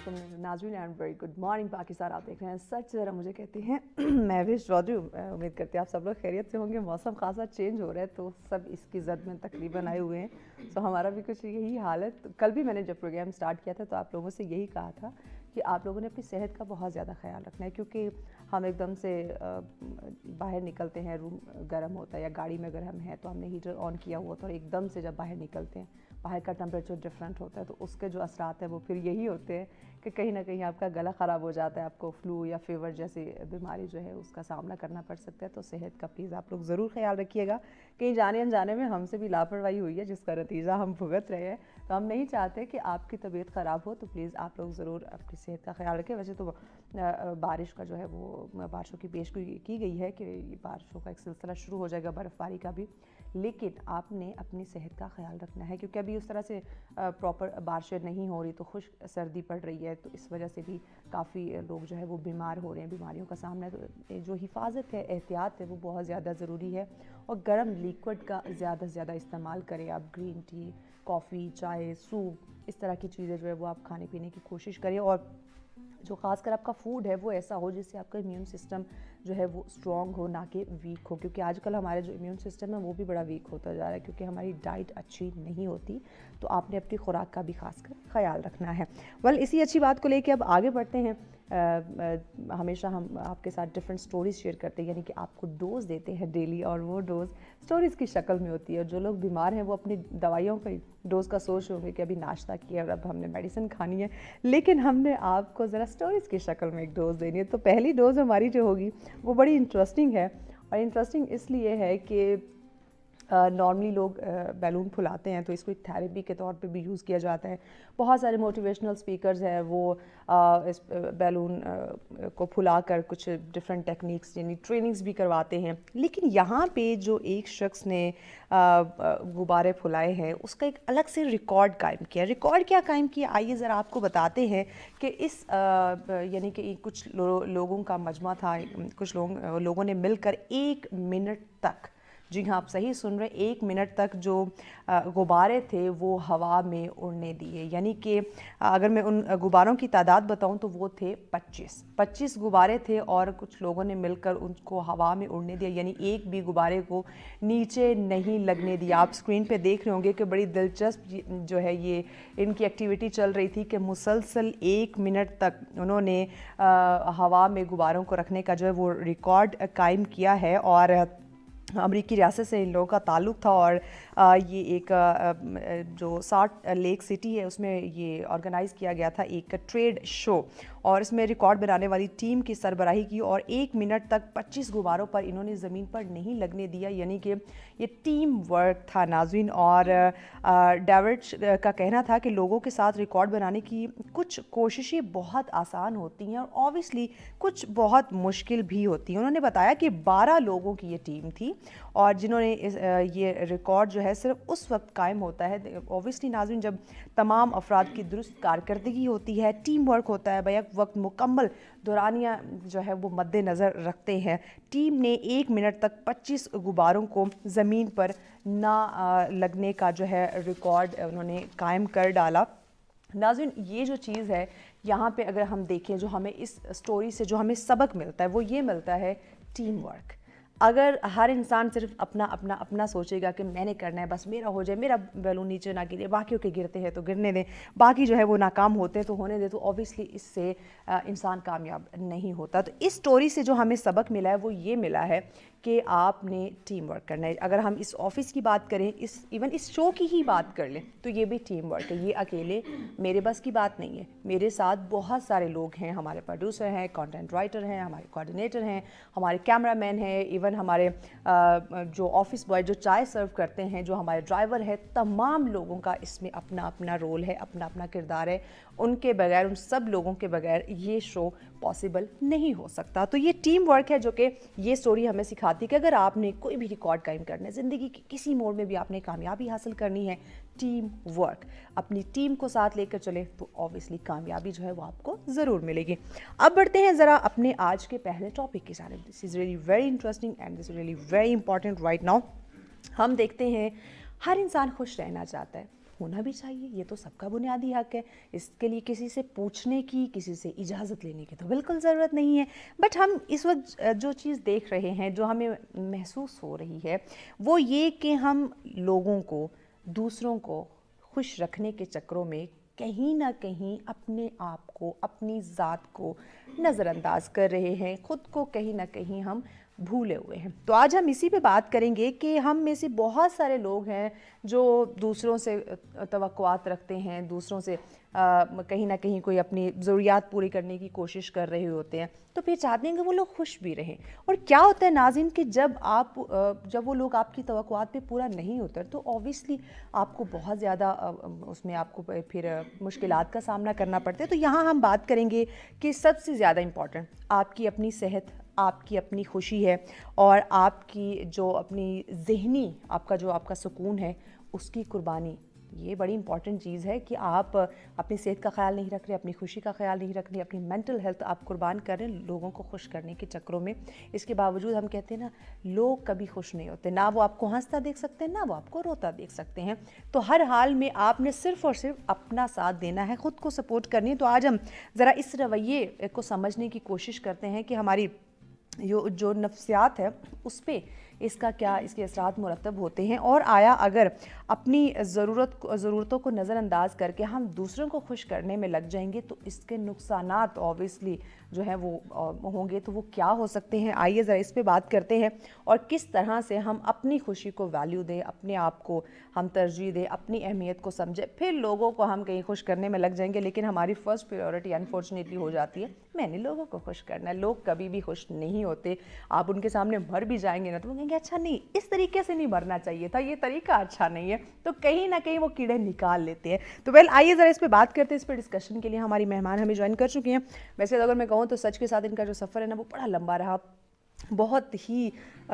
वालेकुम नाज़रीन and very good morning Pakistan. आप देख रहे हैं सच ज़रा मुझे कहते हैं महविश चौधरी। उम्मीद करते हैं आप सब लोग खैरियत से होंगे। मौसम खासा चेंज हो रहा है तो सब इसकी जद में तकरीबन आए हुए हैं। सो हमारा भी कुछ यही हालत। कल भी मैंने जब प्रोग्राम स्टार्ट किया था तो आप लोगों से यही कहा था कि आप लोगों ने अपनी सेहत का बहुत ज़्यादा ख्याल रखना है, क्योंकि हम एकदम से बाहर निकलते हैं, रूम गर्म होता है या गाड़ी में अगर हम हैं तो हमने हीटर ऑन किया हुआ था और एकदम से जब बाहर निकलते हैं बाहर का टेम्परेचर डिफरेंट होता है तो उसके जो असरात हैं वो फिर यही होते हैं कि कहीं ना कहीं आपका गला ख़राब हो जाता है, आपको फ्लू या फीवर जैसी बीमारी जो है उसका सामना करना पड़ सकता है। तो सेहत का प्लीज़ आप लोग ज़रूर ख्याल रखिएगा। कहीं जाने अनजाने में हमसे भी लापरवाही हुई है जिसका नतीजा हम भुगत रहे हैं, तो हम नहीं चाहते कि आपकी तबीयत ख़राब हो। तो प्लीज़ आप लोग ज़रूर अपनी सेहत का ख्याल रखें। वैसे तो बारिश का जो है वो बारिशों की पेशगोई की गई है कि बारिशों का एक सिलसिला शुरू हो जाएगा, बर्फ़बारी का भी, लेकिन आपने अपनी सेहत का ख्याल रखना है क्योंकि अभी उस तरह से प्रॉपर बारिशें नहीं हो रही, तो खुश्क सर्दी पड़ रही है, तो इस वजह से भी काफ़ी लोग जो है वो बीमार हो रहे हैं, बीमारियों का सामना। तो जो हिफाजत है, एहतियात है, वो बहुत ज़्यादा ज़रूरी है। और गर्म लिक्विड का ज़्यादा से ज़्यादा इस्तेमाल करें। आप ग्रीन टी, कॉफ़ी, चाय, सूप, इस तरह की चीज़ें जो है वो आप खाने पीने की कोशिश करें। और जो ख़ासकर आपका फूड है वो ऐसा हो जिससे आपका इम्यून सिस्टम जो है वो स्ट्रॉन्ग हो, ना कि वीक हो, क्योंकि आजकल हमारे जो इम्यून सिस्टम है वो भी बड़ा वीक होता जा रहा है क्योंकि हमारी डाइट अच्छी नहीं होती। तो आपने अपनी खुराक का भी खासकर ख्याल रखना है। इसी अच्छी बात को लेके अब आगे बढ़ते हैं। हमेशा हम आपके साथ डिफरेंट स्टोरीज़ शेयर करते हैं, यानी कि आपको डोज़ देते हैं डेली, और वो डोज़ स्टोरीज़ की शक्ल में होती है। जो लोग बीमार हैं वो अपनी दवाइयों का डोज़ का सोच होंगे कि अभी नाश्ता किया और अब हमने मेडिसिन खानी है, लेकिन हमने आपको ज़रा स्टोरीज़ की शक्ल में एक डोज़ देनी है। तो पहली डोज़ हमारी जो होगी वो बड़ी इंटरेस्टिंग है, और इंटरेस्टिंग इसलिए है कि नॉर्मली लोग बैलून फुलाते हैं तो इसको एक थेरेपी के तौर पे भी यूज़ किया जाता है। बहुत सारे मोटिवेशनल स्पीकर्स हैं वो इस बैलून को फुलाकर कुछ डिफरेंट टेक्निक्स यानी ट्रेनिंग्स भी करवाते हैं। लेकिन यहाँ पे जो एक शख्स ने गुब्बारे फुलाए हैं उसका एक अलग से रिकॉर्ड कायम किया। रिकॉर्ड क्या कायम किया, आइए ज़रा आपको बताते हैं कि इस यानी कि कुछ लोगों का मजमा था, कुछ लोगों ने मिलकर 1 मिनट तक, जी हाँ आप सही सुन रहे, 1 मिनट तक जो गुब्बारे थे वो हवा में उड़ने दिए। यानी कि अगर मैं उन गुब्बारों की तादाद बताऊं तो वो थे 25 गुब्बारे थे, और कुछ लोगों ने मिलकर उनको हवा में उड़ने दिया, यानी एक भी गुब्बारे को नीचे नहीं लगने दिया। आप स्क्रीन पे देख रहे होंगे कि बड़ी दिलचस्प जो है ये इनकी एक्टिविटी चल रही थी कि मुसलसल 1 मिनट तक उन्होंने हवा में गुब्बारों को रखने का जो है वो रिकॉर्ड कायम किया है। और अमरीकी रियासत से इन लोगों का ताल्लुक़ था, और ये एक जो साल्ट लेक सिटी है उसमें ये ऑर्गेनाइज़ किया गया था एक ट्रेड शो, और इसमें रिकॉर्ड बनाने वाली टीम की सरबराही की, और 1 मिनट तक 25 गुब्बारों पर इन्होंने ज़मीन पर नहीं लगने दिया। यानी कि ये टीम वर्क था नाज़रीन। और डेविड का कहना था कि लोगों के साथ रिकॉर्ड बनाने की कुछ कोशिशें बहुत आसान होती हैं और ऑब्वियसली कुछ बहुत मुश्किल भी होती हैं। उन्होंने बताया कि 12 लोगों की ये टीम थी, और जिन्होंने ये रिकॉर्ड जो है सिर्फ उस वक्त कायम होता है ऑब्वियसली नाज़रीन जब तमाम अफराद की दुरुस्त कारकर्दगी होती है, टीम वर्क होता है, बैक वक्त मुकम्मल दौरानिया जो है वो मद्देनज़र रखते हैं। टीम ने 1 मिनट तक 25 गुब्बारों को ज़मीन पर ना लगने का जो है रिकॉर्ड उन्होंने कायम कर डाला। नाज़रीन ये जो चीज़ है यहाँ पे अगर हम देखें, जो हमें इस स्टोरी से जो हमें सबक मिलता है वो ये मिलता है टीम वर्क। अगर हर इंसान सिर्फ अपना अपना अपना सोचेगा कि मैंने करना है, बस मेरा हो जाए, मेरा बैलून नीचे ना गिरे, बाकियों के गिरते हैं तो गिरने दें, बाकी जो है वो नाकाम होते हैं तो होने दें, तो ऑब्वियसली इससे इंसान कामयाब नहीं होता। तो इस स्टोरी से जो हमें सबक मिला है वो ये मिला है कि आपने टीम वर्क करना है। अगर हम इस ऑफ़िस की बात करें, इवन इस शो की ही बात कर लें तो ये भी टीम वर्क है। ये अकेले मेरे बस की बात नहीं है, मेरे साथ बहुत सारे लोग हैं, हमारे प्रोड्यूसर हैं, कंटेंट राइटर हैं, हमारे कोऑर्डिनेटर हैं, हमारे कैमरामैन हैं, इवन हमारे जो ऑफिस बॉय जो चाय सर्व करते हैं, जो हमारे ड्राइवर है, तमाम लोगों का इसमें अपना अपना रोल है, अपना अपना किरदार है। उनके बगैर, उन सब लोगों के बगैर ये शो पॉसिबल नहीं हो सकता। तो ये टीम वर्क है जो कि ये स्टोरी हमें सिखाती है कि अगर आपने कोई भी रिकॉर्ड कायम करना है, ज़िंदगी के किसी मोड़ में भी आपने कामयाबी हासिल करनी है, टीम वर्क, अपनी टीम को साथ लेकर चले तो ऑब्वियसली कामयाबी जो है वो आपको ज़रूर मिलेगी। अब बढ़ते हैं ज़रा अपने आज के पहले टॉपिक की जानिब। This is really very interesting and this is really very important right now. हम देखते हैं हर इंसान खुश रहना चाहता है, ہونا بھی چاہیے, یہ تو سب کا بنیادی حق ہے, اس کے لیے کسی سے پوچھنے کی, کسی سے اجازت لینے کی تو بالکل ضرورت نہیں ہے. بٹ ہم اس وقت جو چیز دیکھ رہے ہیں, جو ہمیں محسوس ہو رہی ہے, وہ یہ کہ ہم لوگوں کو, دوسروں کو خوش رکھنے کے چکروں میں کہیں نہ کہیں اپنے آپ کو, اپنی ذات کو نظر انداز کر رہے ہیں, خود کو کہیں نہ کہیں ہم بھولے ہوئے ہیں. تو آج ہم اسی پہ بات کریں گے کہ ہم میں سے بہت سارے لوگ ہیں جو دوسروں سے توقعات رکھتے ہیں, دوسروں سے کہیں نہ کہیں کوئی اپنی ضروریات پوری کرنے کی کوشش کر رہے ہوتے ہیں, تو پھر چاہتے ہیں کہ وہ لوگ خوش بھی رہیں. اور کیا ہوتا ہے ناظرین کہ جب وہ لوگ آپ کی توقعات پہ پورا نہیں اتر تو اوبیسلی آپ کو بہت زیادہ اس میں آپ کو پھر مشکلات کا سامنا کرنا پڑتا ہے. تو یہاں ہم بات کریں گے کہ سب سے زیادہ امپورٹنٹ آپ کی اپنی صحت, آپ کی اپنی خوشی ہے, اور آپ کی جو اپنی ذہنی آپ کا سکون ہے, اس کی قربانی. یہ بڑی امپورٹنٹ چیز ہے کہ آپ اپنی صحت کا خیال نہیں رکھ رہے, اپنی خوشی کا خیال نہیں رکھ رہے, اپنی مینٹل ہیلتھ آپ قربان کر رہے ہیں لوگوں کو خوش کرنے کے چکروں میں. اس کے باوجود ہم کہتے ہیں نا, لوگ کبھی خوش نہیں ہوتے, نہ وہ آپ کو ہنستا دیکھ سکتے ہیں, نہ وہ آپ کو روتا دیکھ سکتے ہیں. تو ہر حال میں آپ نے صرف اور صرف اپنا ساتھ دینا ہے, خود کو سپورٹ کرنی ہے. تو آج ہم ذرا اس رویے کو سمجھنے کی کوشش کرتے ہیں کہ ہماری جو نفسیات ہے اس پہ اس کے اثرات مرتب ہوتے ہیں, اور آیا اگر اپنی ضرورتوں کو نظر انداز کر کے ہم دوسروں کو خوش کرنے میں لگ جائیں گے تو اس کے نقصانات اوبیسلی جو ہیں وہ ہوں گے. تو وہ کیا ہو سکتے ہیں, آئیے ذرا اس پہ بات کرتے ہیں, اور کس طرح سے ہم اپنی خوشی کو ویلیو دیں, اپنے آپ کو ہم ترجیح دیں, اپنی اہمیت کو سمجھیں. پھر لوگوں کو ہم کہیں خوش کرنے میں لگ جائیں گے, لیکن ہماری فرسٹ پریورٹی انفارچونیٹلی ہو جاتی ہے میں نے لوگوں کو خوش کرنا ہے. لوگ کبھی بھی خوش نہیں ہوتے. آپ ان کے سامنے مر بھی جائیں گے نا تو وہ کہیں گے اچھا نہیں, اس طریقے سے نہیں مرنا چاہیے تھا, یہ طریقہ اچھا نہیں ہے. تو کہیں نہ کہیں وہ کیڑے نکال لیتے ہیں. تو آئیے ذرا اس پہ بات کرتے ہیں. اس پہ ڈسکشن کے لیے ہماری مہمان ہمیں جوائن کر چکے ہیں. ویسے اگر میں کہوں تو سچ کے ساتھ ان کا جو سفر ہے نا وہ بڑا لمبا رہا, بہت ہی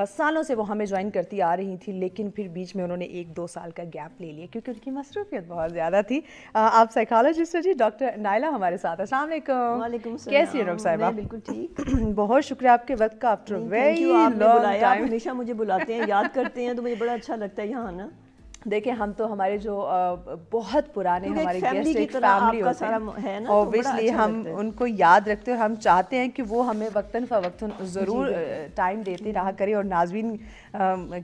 سالوں سے وہ ہمیں جوائن کرتی آ رہی تھی, لیکن پھر بیچ میں انہوں نے 1-2 سال کا گیپ لے لیا کیونکہ ان کی مصروفیت بہت زیادہ تھی. آپ سائیکالوجسٹ ہیں جی, ڈاکٹر نائلہ ہمارے ساتھ. السلام علیکم. وعلیکم السلام. کیسی ہیں ڈاکٹر صاحبہ؟ میں بالکل ٹھیک. بہت شکریہ آپ کے وقت کا. آفٹر ویری لانگ بلایا, آپ ٹائم. ہمیشہ مجھے بلاتے ہیں, یاد کرتے ہیں, تو مجھے بڑا اچھا لگتا ہے یہاں آنا. دیکھیں ہم تو ہمارے جو بہت پرانے ہمارے فیملی گیسٹ کی ایک طرح فیملی آپ کا ہوتے سارا ہیں, ہے نا, تو بڑا اوبیسلی اچھا ہم لگتا ہے. ان کو یاد رکھتے ہیں, اور ہم چاہتے ہیں کہ وہ ہمیں وقتاً فوقتاً ضرور ٹائم دیتے رہا کرے, اور ناظرین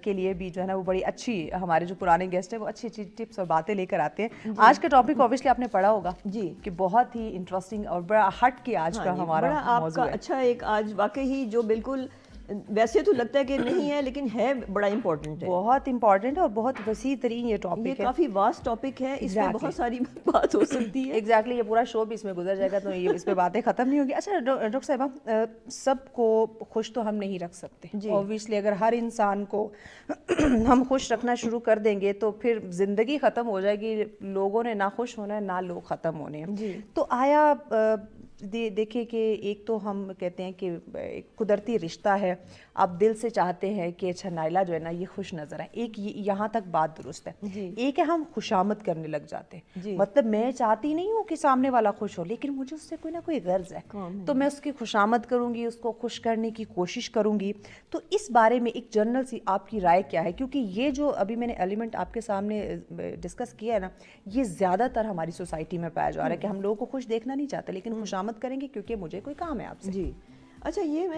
کے لیے بھی جو ہے نا وہ بڑی اچھی, ہمارے جو پرانے گیسٹ ہیں وہ اچھی اچھی ٹپس اور باتیں لے کر آتے ہیں. آج کا ٹاپک اوبیسلی آپ نے پڑھا ہوگا جی, کہ بہت ہی انٹرسٹنگ اور بڑا ہٹ کے آج کا ہمارا بڑا آپ موضوع کا ہے. اچھا ایک آج واقعی جو بالکل ویسے تو لگتا ہے کہ نہیں ہے, لیکن ہے بڑا امپورٹنٹ ہے, بہت امپورٹنٹ ہے, اور بہت وسیع ترین یہ ٹاپک ہے. یہ کافی واسٹ ٹاپک ہے, اس پہ بہت ساری بات ہو سکتی ہے. ایگزیکٹلی, یہ پورا شو بھی اس میں گزر جائے گا تو یہ اس پہ باتیں ختم نہیں ہوگی. اچھا ڈاکٹر صاحبہ, سب کو خوش تو ہم نہیں رکھ سکتے. اوبیسلی اگر ہر انسان کو ہم خوش رکھنا شروع کر دیں گے تو پھر زندگی ختم ہو جائے گی. لوگوں نے نہ خوش ہونا ہے, نہ لوگ ختم ہونے ہیں. تو آیا دیکھیں کہ ایک تو ہم کہتے ہیں کہ ایک قدرتی رشتہ ہے, آپ دل سے چاہتے ہیں کہ اچھا نائلہ جو ہے نا یہ خوش نظر ہے, ایک یہاں تک بات درست ہے. ایک ہے ہم خوشامد کرنے لگ جاتے ہیں, مطلب میں چاہتی نہیں ہوں کہ سامنے والا خوش ہو, لیکن مجھے اس سے کوئی نہ کوئی غرض ہے تو میں اس کی خوشامد کروں گی, اس کو خوش کرنے کی کوشش کروں گی. تو اس بارے میں ایک جنرل سی آپ کی رائے کیا ہے, کیونکہ یہ جو ابھی میں نے ایلیمنٹ آپ کے سامنے ڈسکس کیا ہے نا, یہ زیادہ تر ہماری سوسائٹی میں پایا جا رہا ہے کہ ہم لوگوں کو خوش دیکھنا نہیں چاہتے لیکن خوشامد کریں گے کیونکہ مجھے کوئی کام ہے آپ سے. جی اچھا, یہ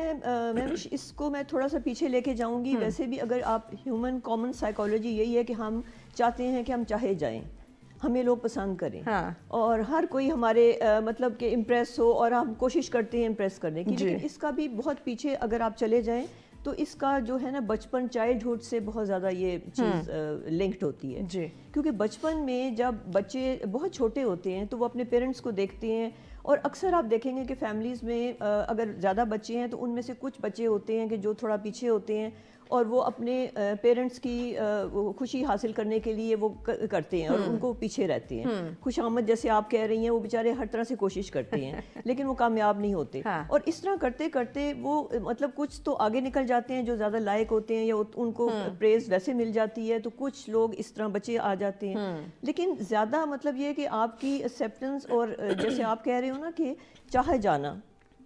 میں اس کو میں تھوڑا سا پیچھے لے کے جاؤں گی. ویسے بھی اگر آپ ہیومن کامن سائیکالوجی یہی ہے کہ ہم چاہتے ہیں کہ ہم چاہے جائیں, ہمیں لوگ پسند کریں, اور ہر کوئی ہمارے مطلب کہ امپریس ہو, اور ہم کوشش کرتے ہیں امپریس کرنے کی. لیکن اس کا بھی بہت پیچھے اگر آپ چلے جائیں تو اس کا جو ہے نا بچپن, چائلڈہڈ سے بہت زیادہ یہ چیز لنکڈ ہوتی ہے. کیونکہ بچپن میں جب بچے بہت چھوٹے ہوتے ہیں تو وہ اپنے پیرنٹس کو دیکھتے ہیں, اور اکثر آپ دیکھیں گے کہ فیملیز میں اگر زیادہ بچے ہیں تو ان میں سے کچھ بچے ہوتے ہیں کہ جو تھوڑا پیچھے ہوتے ہیں, اور وہ اپنے پیرنٹس کی خوشی حاصل کرنے کے لیے وہ کرتے ہیں اور ان کو پیچھے رہتے ہیں. خوش آمد جیسے آپ کہہ رہی ہیں, وہ بیچارے ہر طرح سے کوشش کرتے ہیں لیکن وہ کامیاب نہیں ہوتے, اور اس طرح کرتے کرتے وہ مطلب کچھ تو آگے نکل جاتے ہیں جو زیادہ لائق ہوتے ہیں, یا ان کو پریز ویسے مل جاتی ہے, تو کچھ لوگ اس طرح بچے آ جاتے ہیں. لیکن زیادہ مطلب یہ کہ آپ کی ایکسیپٹنس, اور جیسے آپ کہہ رہے ہو نا کہ چاہے جانا,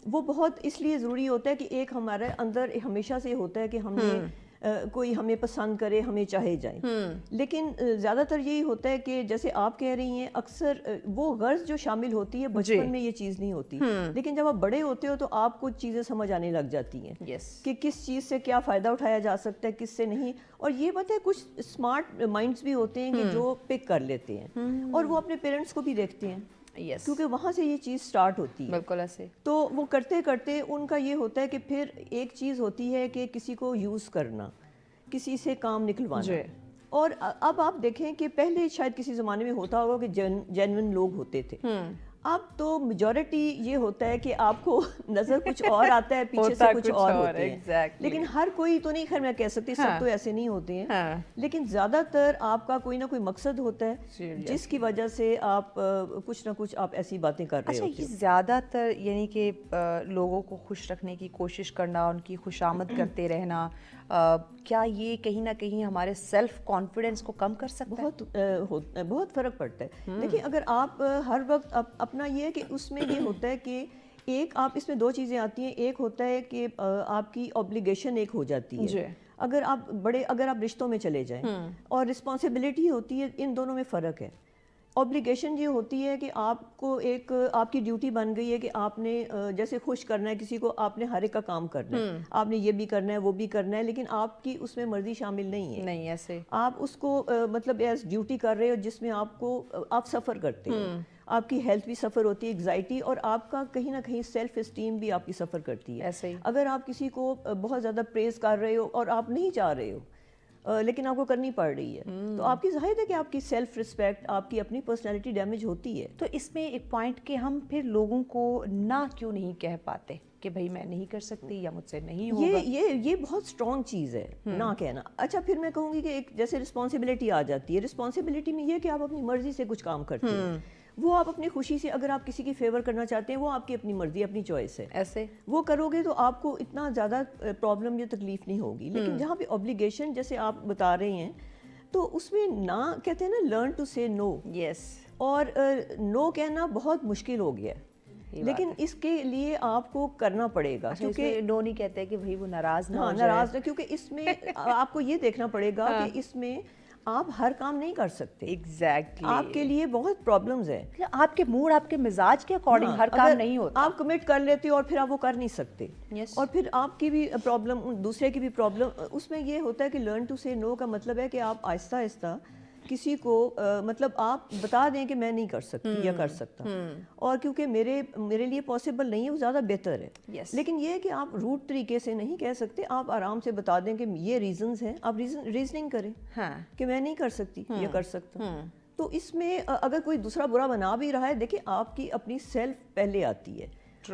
وہ بہت اس لیے ضروری ہوتا ہے کہ ایک ہمارے اندر ہمیشہ سے ہوتا ہے کہ ہم نے کوئی ہمیں پسند کرے, ہمیں چاہے جائیں. لیکن زیادہ تر یہی ہوتا ہے کہ جیسے آپ کہہ رہی ہیں, اکثر وہ غرض جو شامل ہوتی ہے بچپن میں یہ چیز نہیں ہوتی, لیکن جب آپ بڑے ہوتے ہو تو آپ کو چیزیں سمجھ آنے لگ جاتی ہیں کہ کس چیز سے کیا فائدہ اٹھایا جا سکتا ہے, کس سے نہیں. اور یہ بات ہے کچھ اسمارٹ مائنڈس بھی ہوتے ہیں کہ جو پک کر لیتے ہیں اور وہ اپنے پیرنٹس کو بھی دیکھتے ہیں, کیونکہ وہاں سے یہ چیز سٹارٹ ہوتی ہے. بالکل ایسے. تو وہ کرتے کرتے ان کا یہ ہوتا ہے کہ پھر ایک چیز ہوتی ہے کہ کسی کو یوز کرنا, کسی سے کام نکلوانا. اور اب آپ دیکھیں کہ پہلے شاید کسی زمانے میں ہوتا ہوگا کہ جینون لوگ ہوتے تھے, اب تو میجورٹی یہ ہوتا ہے کہ آپ کو نظر کچھ اور آتا ہے, پیچھے سے کچھ اور ہوتے ہیں. لیکن ہر کوئی تو نہیں, خیر میں کہہ سکتی سب تو ایسے نہیں ہوتے ہیں, لیکن زیادہ تر آپ کا کوئی نہ کوئی مقصد ہوتا ہے جس کی وجہ سے آپ کچھ نہ کچھ آپ ایسی باتیں کر رہے ہوتے ہیں. زیادہ تر یعنی کہ لوگوں کو خوش رکھنے کی کوشش کرنا, ان کی خوشامد کرتے رہنا, کیا یہ کہیں نہ کہیں ہمارے سیلف کانفیڈنس کو کم کر سکتا ہے؟ بہت فرق پڑتا ہے. دیکھیں اگر آپ ہر وقت اپنا یہ ہے کہ اس میں یہ ہوتا ہے کہ ایک آپ اس میں دو چیزیں آتی ہیں. ایک ہوتا ہے کہ آپ کی اوبلیگیشن ایک ہو جاتی ہے, اگر آپ رشتوں میں چلے جائیں, اور رسپانسبلٹی ہوتی ہے, ان دونوں میں فرق ہے. اوبلیگیشن یہ ہوتی ہے کہ آپ کو ایک آپ کی ڈیوٹی بن گئی ہے کہ آپ نے جیسے خوش کرنا ہے کسی کو, آپ نے ہر ایک کا کام کرنا ہے, آپ نے یہ بھی کرنا ہے وہ بھی کرنا ہے, لیکن آپ کی اس میں مرضی شامل نہیں ہے. نہیں ایسے آپ اس کو مطلب ایز ڈیوٹی کر رہے ہو جس میں آپ سفر کرتے ہو, آپ کی ہیلتھ بھی سفر ہوتی ہے, انگزائٹی, اور آپ کا کہیں نہ کہیں سیلف اسٹیم بھی آپ کی سفر کرتی ہے. ایسے اگر آپ کسی کو بہت زیادہ پریز کر رہے ہو اور آپ نہیں چاہ رہے ہو لیکن آپ کو کرنی پڑ رہی ہے, تو آپ کی ظاہر ہے کہ آپ کی سیلف رسپیکٹ, آپ کی اپنی پرسنالٹی ڈیمیج ہوتی ہے. تو اس میں ایک پوائنٹ کہ ہم پھر لوگوں کو نہ کیوں نہیں کہہ پاتے کہ بھائی میں نہیں کر سکتی یا مجھ سے نہیں ہوگا. یہ بہت اسٹرانگ چیز ہے نہ کہنا. اچھا پھر میں کہوں گی کہ ایک جیسے رسپانسبلٹی آ جاتی ہے. رسپانسبلٹی میں یہ کہ آپ اپنی مرضی سے کچھ کام کرتے ہیں, وہ آپ اپنی خوشی سے, اگر آپ کسی کی فیور کرنا چاہتے ہیں وہ آپ کی اپنی مرضی, اپنی چوائس ہے, ایسے وہ کرو گے تو آپ کو اتنا زیادہ پرابلم یا تکلیف نہیں ہوگی. لیکن جہاں پہ اوبلیگیشن جیسے آپ بتا رہے ہیں, تو اس میں نہ کہتے ہیں نا, لرن ٹو سے نو. اور نو کہنا بہت مشکل ہو گیا ہے, لیکن اس کے لیے آپ کو کرنا پڑے گا, کیونکہ نو نہیں کہتے کہ بھائی وہ ناراض نہ, کیونکہ اس میں آپ کو یہ دیکھنا پڑے گا کہ اس میں آپ ہر کام نہیں کر سکتے. ایگزیکٹلی, آپ کے لیے بہت پرابلمز ہیں. آپ کے موڈ, آپ کے مزاج کے اکارڈنگ ہر کام نہیں ہوتا. آپ کمٹ کر لیتے ہو اور پھر آپ وہ کر نہیں سکتے, اور پھر آپ کی بھی پرابلم, دوسرے کی بھی پرابلم. اس میں یہ ہوتا ہے کہ لرن ٹو سے نو کا مطلب ہے کہ آپ آہستہ آہستہ کسی کو مطلب آپ بتا دیں کہ میں نہیں کر سکتی یا کر سکتا, اور کیونکہ میرے لیے پاسبل نہیں ہے, وہ زیادہ بہتر ہے. لیکن یہ ہے کہ آپ روٹ طریقے سے نہیں کہہ سکتے, آپ آرام سے بتا دیں کہ یہ ریزنز ہیں, آپ ریزننگ کریں کہ میں نہیں کر سکتی یا کر سکتا. تو اس میں اگر کوئی دوسرا برا بنا بھی رہا ہے, دیکھیں آپ کی اپنی سیلف پہلے آتی ہے,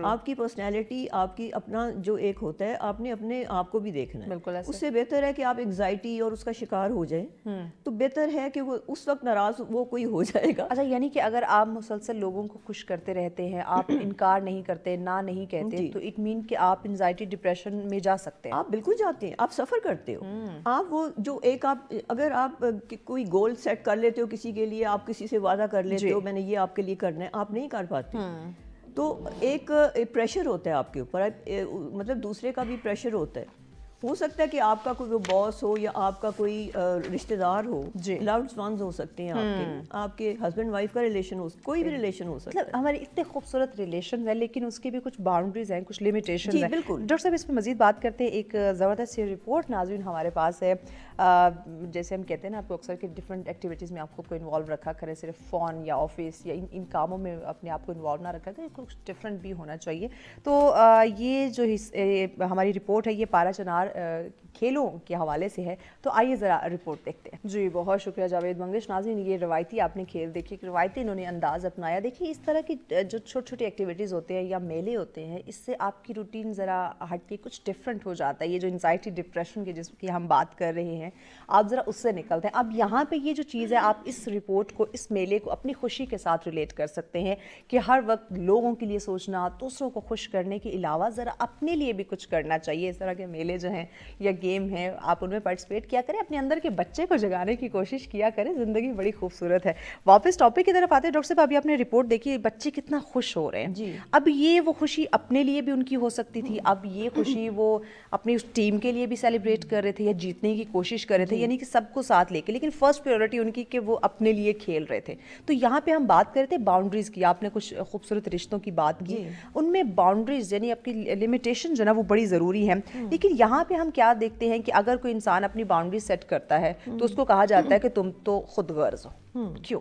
آپ کی پرسنالٹی, آپ کی اپنا جو ایک ہوتا ہے, آپ نے اپنے آپ کو بھی دیکھنا ہے. اس سے بہتر ہے کہ آپ انگزائٹی اور اس کا شکار ہو جائیں, تو بہتر ہے کہ وہ اس وقت ناراض وہ کوئی ہو جائے گا. اچھا, یعنی کہ اگر آپ مسلسل لوگوں کو خوش کرتے رہتے ہیں, آپ انکار نہیں کرتے, نہ نہیں کہتے, تو اٹ مین کہ آپ انزائٹی ڈپریشن میں جا سکتے ہیں. آپ بالکل جاتے ہیں, آپ سفر کرتے ہو. آپ وہ جو ایک آپ اگر آپ کوئی گول سیٹ کر لیتے ہو کسی کے لیے, آپ کسی سے وعدہ کر لیتے ہو میں نے یہ آپ کے لیے کرنا ہے, آپ نہیں کر پاتے, تو ایک پریشر ہوتا ہے آپ کے اوپر, مطلب دوسرے کا بھی پریشر ہوتا ہے. ہو سکتا ہے کہ آپ کا کوئی باس ہو یا آپ کا کوئی رشتہ دار ہو, لوڈ ونز ہو سکتے ہیں, آپ کے ہسبینڈ وائف کا ریلیشن ہو, کوئی بھی ریلیشن ہو سکتا ہے. ہمارے اتنے خوبصورت ریلیشن ہیں, لیکن اس کی بھی کچھ باؤنڈریز ہیں, کچھ لمیٹیشنز ہیں. بالکل. ڈاکٹر صاحب اس پہ مزید بات کرتے ہیں. ایک زبردست سی رپورٹ ناظرین ہمارے پاس ہے. جیسے ہم کہتے ہیں نا, آپ کو اکثر کہ ڈفرینٹ ایکٹیویٹیز میں آپ خود کو انوالو رکھا کریں, صرف فون یا آفس یا ان کاموں میں اپنے آپ کو انوالو نہ رکھا کریں, کچھ ڈفرینٹ بھی ہونا چاہیے. تو یہ جو ہماری رپورٹ ہے یہ پارا چنار کھیلوں کے حوالے سے ہے, تو آئیے ذرا رپورٹ دیکھتے ہیں. جی بہت شکریہ جاوید منگش. ناظرین یہ روایتی آپ نے کھیل دیکھے, روایتی انہوں نے انداز اپنایا. دیکھیے اس طرح کی جو چھوٹی چھوٹی ایکٹیویٹیز ہوتے ہیں یا میلے ہوتے ہیں, اس سے آپ کی روٹین ذرا ہٹ کے کچھ ڈفرینٹ ہو جاتا ہے. یہ جو انزائٹی ڈپریشن کی جس کی ہم بات کر رہے ہیں, آپ ذرا اس سے نکلتے ہیں. اب یہاں پہ یہ جو چیز ہے, آپ اس رپورٹ کو, اس میلے کو اپنی خوشی کے ساتھ ریلیٹ کر سکتے ہیں کہ ہر وقت لوگوں کے لیے سوچنا, دوسروں کو خوش کرنے کے علاوہ ذرا اپنے لیے بھی کچھ کرنا چاہیے. اس طرح کے میلے جو ہیں ہیں یا گیم ہیں, آپ ان میں پارٹیسپیٹ کیا کریں, اپنے اندر کے بچے کو جگانے کی کوشش کیا کریں, زندگی بڑی خوبصورت ہے. واپس ٹاپک کی طرف آتے ہیں ڈاکٹر صاحب, ابھی آپ نے رپورٹ دیکھی, بچے کتنا خوش ہو رہے ہیں جی. اب یہ وہ خوشی اپنے لیے بھی ان کی ہو سکتی تھی, اب یہ خوشی وہ اپنی اس ٹیم کے لیے بھی سیلیبریٹ کر رہے تھے یا جیتنے کی کوشش کر رہے تھے, یعنی کہ سب کو ساتھ لے کے, لیکن فرسٹ پریورٹی ان کی کہ وہ اپنے لیے کھیل رہے تھے. تو یہاں پہ ہم بات کر رہے تھے باؤنڈریز کی, آپ نے کچھ خوبصورت رشتوں کی بات کی, ان میں باؤنڈریز یعنی اپنی لمیٹیشن جو ہے نا وہ بڑی ضروری ہیں. لیکن یہاں پہ ہم کیا دیکھتے ہیں کہ اگر کوئی انسان اپنی باؤنڈری سیٹ کرتا ہے تو اس کو کہا جاتا ہے کہ تم تو خود غرض ہو. کیوں؟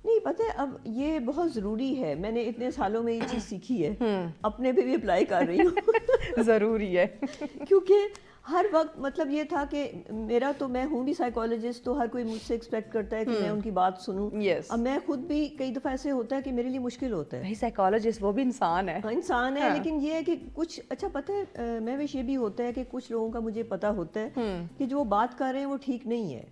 نہیں پتہ, اب یہ بہت ضروری ہے, میں نے اتنے سالوں میں یہ چیز سیکھی ہے, اپنے پہ بھی اپلائی کر رہی ہوں. ضروری ہے کیونکہ ہر وقت مطلب یہ تھا کہ میرا تو, میں ہوں بھی سائیکالوجسٹ, تو ہر کوئی مجھ سے ایکسپیکٹ کرتا ہے کہ میں ان کی بات سنوں. اب میں خود بھی کئی دفعہ ایسے ہوتا ہے کہ میرے لیے مشکل ہوتا ہے. سائیکالوجسٹ وہ بھی انسان ہے, انسان ہے, لیکن یہ ہے کہ کچھ اچھا پتہ ہے میں یہ بھی ہوتا ہے کہ کچھ لوگوں کا مجھے پتہ ہوتا ہے کہ جو بات کر رہے ہیں وہ ٹھیک نہیں ہے.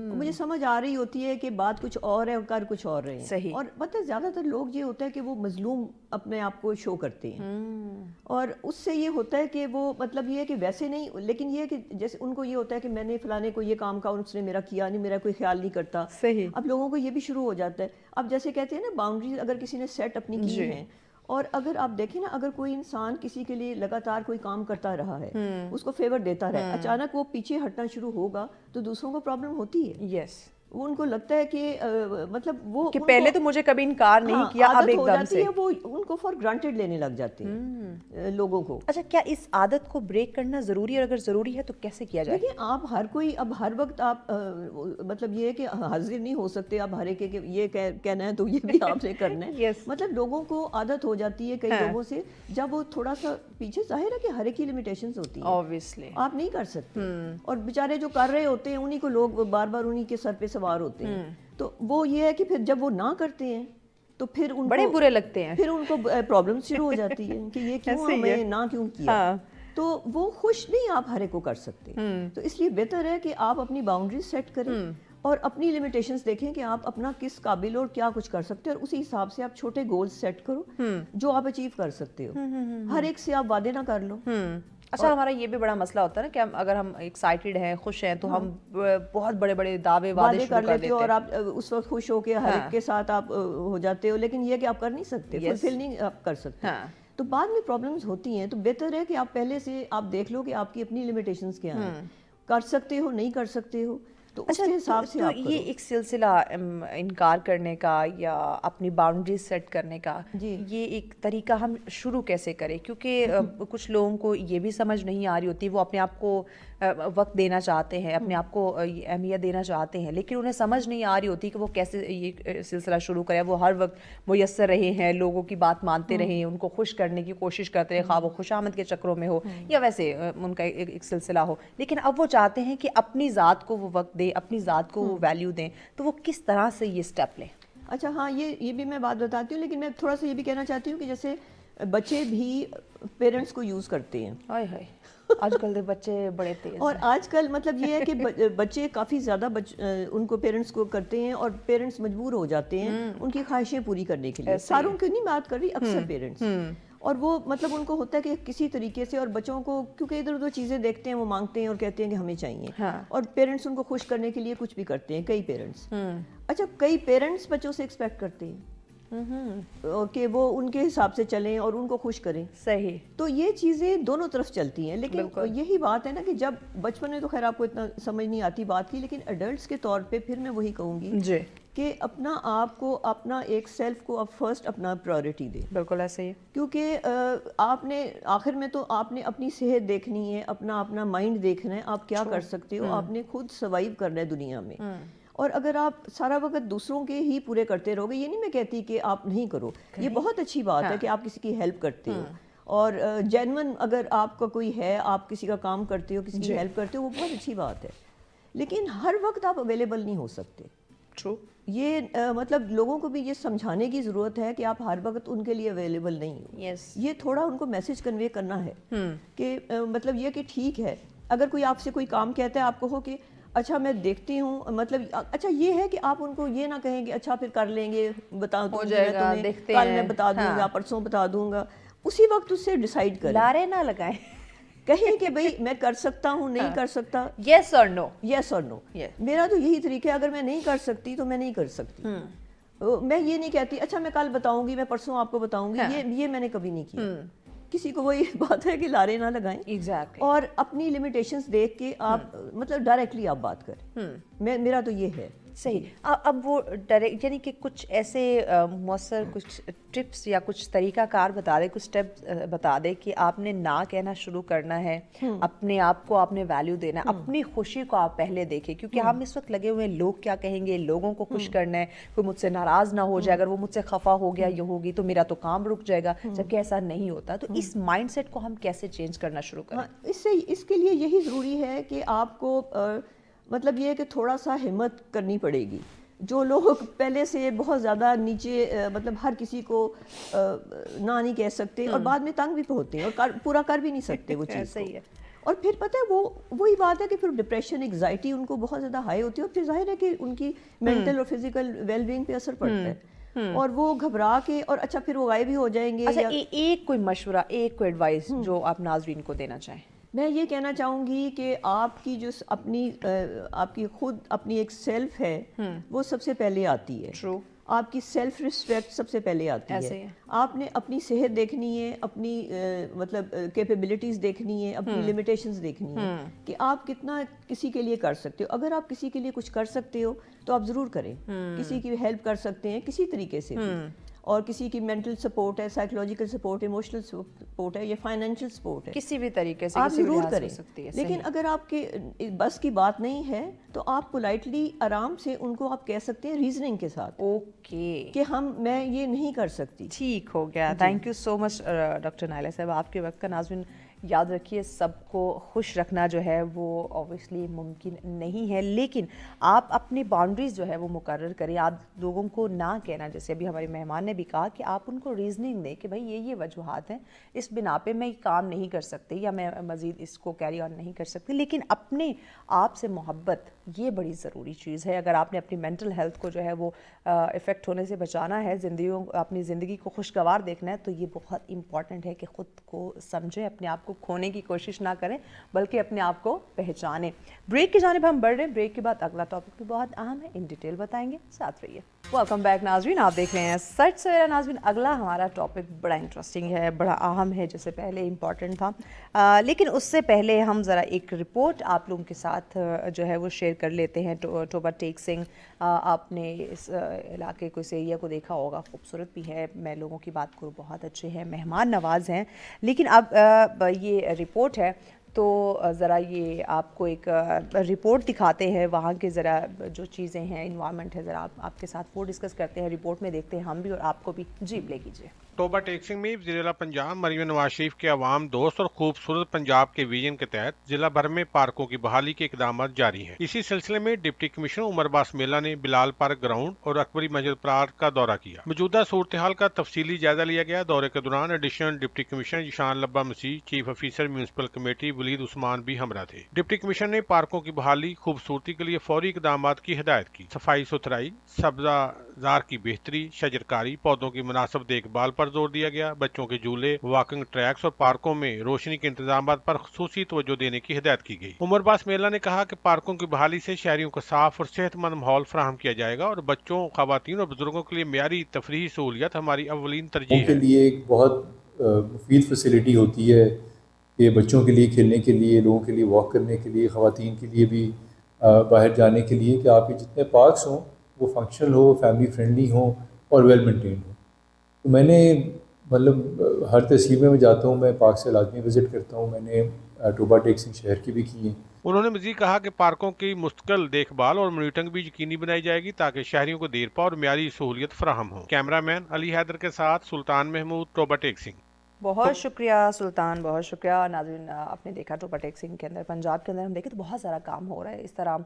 مجھے سمجھ آ رہی ہوتی ہے کہ بات کچھ اور ہے اور کر کچھ اور رہے ہیں. اور پتہ ہے زیادہ تر لوگ یہ ہوتا ہے کہ وہ مظلوم اپنے آپ کو شو کرتے ہیں, اور اس سے یہ ہوتا ہے کہ وہ مطلب یہ ہے کہ ویسے نہیں, لیکن یہ ہے کہ جیسے ان کو یہ ہوتا ہے کہ میں نے فلانے کو یہ کام کہا, اس نے میرا کیا نہیں, میرا کوئی خیال نہیں کرتا. صحیح. اب لوگوں کو یہ بھی شروع ہو جاتا ہے. اب جیسے کہتے ہیں نا باؤنڈریز اگر کسی نے سیٹ اپنی کی ہیں, اور اگر آپ دیکھیں نا, اگر کوئی انسان کسی کے لیے لگاتار کوئی کام کرتا رہا ہے, اس کو فیور دیتا رہا, اچانک وہ پیچھے ہٹنا شروع ہوگا تو دوسروں کو پرابلم ہوتی ہے. یس. وہ ان کو لگتا ہے کہ مطلب وہ کہ پہلے تو مجھے کبھی انکار نہیں کیا, اب ایک دم سے وہ ان کو فار گرانٹیڈ لینے لگ جاتے ہیں لوگوں کو. اچھا, کیا اس عادت کو بریک کرنا ضروری ہے, اور اگر ضروری ہے تو کیسے کیا جائے؟ دیکھیں آپ ہر کوئی, اب ہر وقت آپ مطلب یہ ہے کہ حاضر نہیں ہو سکتے, اب ہر ایک کہ یہ کہنا ہے تو یہ بھی آپ نے کرنا ہے. مطلب لوگوں کو عادت ہو جاتی ہے کئی لوگوں سے, جب وہ تھوڑا سا پیچھے, ظاہر ہے کہ ہر ایک کی لمیٹیشنز ہوتی ہیں, obviously آپ نہیں کر سکتے, اور بیچارے جو کر رہے ہوتے ہیں انہی کو لوگ بار بار انہی کے سر پہ سوار ہوتے ہیں. تو وہ یہ ہے کہ پھر جب وہ نہ کرتے ہیں تو پھر ان بڑے برے لگتے ہیں, پھر ان کو پرابلم شروع ہو جاتی ہے کہ یہ کیوں ہمیں نہ کیوں کیا. تو وہ خوش نہیں آپ ہر ایک کو کر سکتے. تو اس لیے بہتر ہے کہ آپ اپنی باؤنڈریز سیٹ کریں اور اپنی لمیٹیشنز دیکھیں کہ آپ اپنا کس قابل اور کیا کچھ کر سکتے ہیں, اور اسی حساب سے آپ چھوٹے گولز سیٹ کرو جو آپ اچیو کر سکتے ہو. ہر ایک سے آپ وعدے نہ کر لو. اچھا, ہمارا یہ بھی بڑا مسئلہ ہوتا ہے نا کہ اگر ہم ایکسائٹیڈ ہیں, خوش ہیں, تو ہم بہت بڑے بڑے دعوے وعدے کر لیتے ہو, اور آپ اس وقت خوش ہو کے ہر ایک کے ساتھ آپ ہو جاتے ہو, لیکن یہ کہ آپ کر نہیں سکتے, فلفل نہیں آپ کر سکتے. تو بعد میں پرابلمز ہوتی ہیں. تو بہتر ہے کہ آپ پہلے سے آپ دیکھ لو کہ آپ کی اپنی لمیٹیشنز کیا ہیں, کر سکتے ہو نہیں کر سکتے ہو, تو اس کے حساب سے آپ کرو. یہ ایک سلسلہ انکار کرنے کا یا اپنی باؤنڈریز سیٹ کرنے کا, یہ ایک طریقہ ہم شروع کیسے کریں؟ کیونکہ کچھ لوگوں کو یہ بھی سمجھ نہیں آ رہی ہوتی, وہ اپنے آپ کو وقت دینا چاہتے ہیں, اپنے آپ کو اہمیت دینا چاہتے ہیں, لیکن انہیں سمجھ نہیں آ رہی ہوتی کہ وہ کیسے یہ سلسلہ شروع کریں. وہ ہر وقت میسر رہے ہیں, لوگوں کی بات مانتے رہے, ان کو خوش کرنے کی کوشش کرتے رہے, خواہ وہ خوش آمد کے چکروں میں ہو یا ویسے ان کا ایک سلسلہ ہو, لیکن اب وہ چاہتے ہیں کہ اپنی ذات کو وہ وقت دیں, اپنی ذات کو وہ ویلیو دیں. تو وہ کس طرح سے یہ سٹیپ لیں؟ اچھا ہاں, یہ بھی میں بات بتاتی ہوں, لیکن میں تھوڑا سا یہ بھی کہنا چاہتی ہوں کہ جیسے بچے بھی پیرنٹس کو یوز کرتے ہیں. ہائے ہائے, آج کل کے بچے بڑے تیز ہیں. اور آج کل مطلب یہ ہے کہ بچے کافی زیادہ ان کو پیرنٹس کو کرتے ہیں, اور پیرنٹس مجبور ہو جاتے ہیں ان کی خواہشیں پوری کرنے کے لیے. ساروں کی نہیں بات کر رہی, اکثر پیرنٹس, اور وہ مطلب ان کو ہوتا ہے کہ کسی طریقے سے, اور بچوں کو کیونکہ ادھر ادھر چیزیں دیکھتے ہیں وہ مانگتے ہیں اور کہتے ہیں کہ ہمیں چاہیے, اور پیرنٹس ان کو خوش کرنے کے لیے کچھ بھی کرتے ہیں, کئی پیرنٹس. اچھا, کئی پیرنٹس بچوں سے ایکسپیکٹ کرتے ہیں کہ وہ ان کے حساب سے چلیں اور ان کو خوش کریں. صحیح. تو یہ چیزیں دونوں طرف چلتی ہیں, لیکن یہی بات ہے نا کہ جب بچپن میں تو خیر آپ کو اتنا سمجھ نہیں آتی بات کی, لیکن ایڈلٹس کے طور پہ پھر میں وہی کہوں گی کہ اپنا آپ کو, اپنا ایک سیلف کو آپ فرسٹ اپنا پرائورٹی دیں. بالکل ایسے ہی ہے, کیونکہ آپ نے آخر میں تو آپ نے اپنی صحت دیکھنی ہے, اپنا مائنڈ دیکھنا ہے, آپ کیا کر سکتے ہو, آپ نے خود سروائیو کرنا ہے دنیا میں. اور اگر آپ سارا وقت دوسروں کے ہی پورے کرتے رہو گے, یہ نہیں میں کہتی کہ آپ نہیں کرو, یہ بہت اچھی بات ہے کہ آپ کسی کی ہیلپ کرتے ہو, اور جینون اگر آپ کا کوئی ہے, آپ کسی کا کام کرتے ہو, کسی کی ہیلپ کرتے ہو, وہ بہت اچھی بات ہے, لیکن ہر وقت آپ اویلیبل نہیں ہو سکتے. یہ مطلب لوگوں کو بھی یہ سمجھانے کی ضرورت ہے کہ آپ ہر وقت ان کے لیے اویلیبل نہیں ہو. یہ تھوڑا ان کو میسج کنوے کرنا ہے کہ مطلب یہ کہ ٹھیک ہے, اگر کوئی آپ سے کوئی کام کہتا ہے, آپ کہو کہ اچھا میں دیکھتی ہوں, مطلب اچھا یہ ہے کہ آپ ان کو یہ نہ کہیں کہ اچھا پھر کر لیں گے, بتا دوں گا, کل میں بتا دوں گا, پرسوں بتا دوں گا, اسی وقت اس سے ڈیسائیڈ کریں, لارے نہ لگائیں. کہیں کہ بھئی میں کر سکتا ہوں نہیں کر سکتا, یس اور نو, یس اور نو. میرا تو یہی طریقہ ہے, اگر میں نہیں کر سکتی تو میں نہیں کر سکتی. میں یہ نہیں کہتی اچھا میں کل بتاؤں گی, میں پرسوں آپ کو بتاؤں گی, یہ میں نے کبھی نہیں کیا. کسی کو وہی بات ہے کہ لارے نہ لگائیں, اور اپنی لمیٹیشنز دیکھ کے آپ مطلب ڈائریکٹلی آپ بات کریں. میرا تو یہ ہے. صحیح. اب وہ ڈائریکٹ یعنی کہ کچھ ایسے مؤثر کچھ ٹپس یا کچھ طریقہ کار بتا دے, کچھ اسٹیپس بتا دے کہ آپ نے نہ کہنا شروع کرنا ہے, اپنے آپ کو آپ نے ویلیو دینا ہے, اپنی خوشی کو آپ پہلے دیکھیں, کیونکہ ہم اس وقت لگے ہوئے ہیں لوگ کیا کہیں گے, لوگوں کو خوش کرنا ہے, کوئی مجھ سے ناراض نہ ہو جائے, اگر وہ مجھ سے خفا ہو گیا یہ ہوگی تو میرا تو کام رک جائے گا, جبکہ ایسا نہیں ہوتا. تو اس مائنڈ سیٹ کو ہم کیسے چینج کرنا شروع کریں؟ اس کے لیے یہی ضروری ہے کہ آپ کو مطلب یہ ہے کہ تھوڑا سا ہمت کرنی پڑے گی. جو لوگ پہلے سے بہت زیادہ نیچے مطلب ہر کسی کو نہ نہیں کہہ سکتے اور بعد میں تنگ بھی ہوتے ہیں اور پورا کر بھی نہیں سکتے وہ چیز کو. اور پھر پتہ ہے وہی بات ہے کہ پھر ڈپریشن, انگزائٹی ان کو بہت زیادہ ہائی ہوتی ہے, اور پھر ظاہر ہے کہ ان کی مینٹل اور فزیکل ویل بینگ پہ اثر پڑتا ہے, اور وہ گھبرا کے, اور اچھا پھر وہ غائب بھی ہو جائیں گے. اچھا ایک کوئی مشورہ, ایک کوئی ایڈوائس جو آپ ناظرین کو دینا چاہیں؟ میں یہ کہنا چاہوں گی کہ آپ کی جو آپ کی خود اپنی ایک سیلف ہے وہ سب سے پہلے آتی ہے. True. آپ کی سیلف ریسپیکٹ سب سے پہلے آتی ہے. آپ نے اپنی صحت دیکھنی ہے, اپنی مطلب کیپیبلٹیز دیکھنی ہے, اپنی لمیٹیشنز دیکھنی ہے کہ آپ کتنا کسی کے لیے کر سکتے ہو. اگر آپ کسی کے لیے کچھ کر سکتے ہو تو آپ ضرور کریں. کسی کی ہیلپ کر سکتے ہیں کسی طریقے سے بھی, اور کسی کی مینٹل سپورٹ ہے, سائیکولوجیکل سپورٹ, ایموشنل سپورٹ ہے, یا فائنینشیل سپورٹ ہے, کسی بھی طریقے سے آپ ضرور کریں. سکتی ہے. لیکن اگر آپ کے بس کی بات نہیں ہے تو آپ پولائٹلی آرام سے ان کو آپ کہہ سکتے ہیں ریزننگ کے ساتھ, اوکے کہ میں یہ نہیں کر سکتی. ٹھیک ہو گیا. Thank you so much doctor Naila صاحب. آپ کے وقت کا ناظرین یاد رکھیے, سب کو خوش رکھنا جو ہے وہ اوبویسلی ممکن نہیں ہے, لیکن آپ اپنی باؤنڈریز جو ہے وہ مقرر کریں. آپ لوگوں کو نہ کہنا, جیسے ابھی ہمارے مہمان نے بھی کہا کہ آپ ان کو ریزننگ دیں کہ بھائی یہ وجوہات ہیں, اس بنا پہ میں یہ کام نہیں کر سکتی یا میں مزید اس کو کیری آن نہیں کر سکتی. لیکن اپنے آپ سے محبت یہ بڑی ضروری چیز ہے. اگر آپ نے اپنی مینٹل ہیلتھ کو جو ہے وہ افیکٹ ہونے سے بچانا ہے, اپنی زندگی کو خوشگوار دیکھنا ہے, تو یہ بہت امپورٹنٹ ہے کہ خود کو سمجھیں, اپنے آپ کو کھونے کی کوشش نہ کریں بلکہ اپنے آپ کو پہچانیں. بریک کی جانب ہم بڑھ رہے ہیں. بریک کے بعد اگلا ٹاپک بھی بہت اہم ہے, ان ڈیٹیل بتائیں گے, ساتھ رہیے. ویلکم بیک ناظرین, آپ دیکھ رہے ہیں سچ سویرا. ناظرین اگلا ہمارا ٹاپک بڑا انٹرسٹنگ ہے, بڑا اہم ہے, جیسے پہلے امپورٹنٹ تھا, لیکن اس سے پہلے ہم ذرا ایک رپورٹ آپ لوگوں کے ساتھ جو ہے وہ شیئر کر لیتے ہیں. ٹوبا ٹیک سنگھ, آپ نے اس علاقے کو, اس ایریا کو دیکھا ہوگا, خوبصورت بھی ہے. میں لوگوں کی بات کروں بہت اچھے ہیں, مہمان نواز ہیں. لیکن اب یہ رپورٹ ہے تو ذرا یہ آپ کو ایک رپورٹ دکھاتے ہیں وہاں کے, ذرا جو چیزیں ہیں, انوائرمنٹ ہے, ذرا آپ کے ساتھ وہ ڈسکس کرتے ہیں. رپورٹ میں دیکھتے ہیں ہم بھی اور آپ کو بھی. جی لے کیجیے. ٹوبا ٹیک سنگھ میں وزیر اعلیٰ پنجاب مریم نواز شریف کے عوام دوست اور خوبصورت پنجاب کے ویژن کے تحت ضلع بھر میں پارکوں کی بحالی کے اقدامات جاری ہیں. اسی سلسلے میں ڈپٹی کمشنر عمر عباس میلہ نے بلال پارک گراؤنڈ اور اکبری مسجد پارک کا دورہ کیا. موجودہ صورتحال کا تفصیلی جائزہ لیا گیا. دورے کے دوران ایڈیشنل ڈپٹی کمشنر ذیشان لبا مسیح, چیف آفیسر میونسپل کمیٹی ولید عثمان بھی ہمراہ تھے. ڈپٹی کمشنر نے پارکوں کی بحالی, خوبصورتی کے لیے فوری اقدامات کی ہدایت کی. صفائی ستھرائی, سبزہ زار کی بہتری, شجرکاری, پودوں کی مناسب دیکھ بھال پر زور دیا گیا. بچوں کے جھولے, واکنگ ٹریکس اور پارکوں میں روشنی کے انتظامات پر خصوصی توجہ دینے کی ہدایت کی گئی. عمر عباس میلہ نے کہا کہ پارکوں کی بحالی سے شہریوں کو صاف اور صحت مند ماحول فراہم کیا جائے گا, اور بچوں, خواتین اور بزرگوں کے لیے معیاری تفریحی سہولیات ہماری اولین ترجیح ہے. کے لیے ایک بہت مفید فیسلٹی ہوتی ہے کہ بچوں کے لیے کھیلنے کے لیے, لوگوں کے لیے واک کرنے کے لیے, خواتین کے لیے بھی باہر جانے کے لیے, کہ آپ کے جتنے پارکس ہوں وہ فنکشنل ہو, فیملی فرینڈلی ہوں اور ویل مینٹینڈ ہوں. تو میں نے مطلب ہر تحصیل میں جاتا ہوں, میں پارک سے لازمی وزٹ کرتا ہوں. میں نے ٹوبا ٹیک سنگھ شہر کی بھی کی ہیں. انہوں نے مزید کہا کہ پارکوں کی مستقل دیکھ بھال اور مانیٹرنگ بھی یقینی بنائی جائے گی تاکہ شہریوں کو دیر پا اور معیاری سہولیت فراہم ہو. کیمرہ مین علی حیدر کے ساتھ سلطان محمود, ٹوبا ٹیک سنگھ. بہت شکریہ سلطان, بہت شکریہ. ناظرین آپ نے دیکھا ٹوبا ٹیک سنگھ کے اندر, پنجاب کے اندر ہم دیکھیں تو بہت سارا کام ہو رہا ہے. اس طرح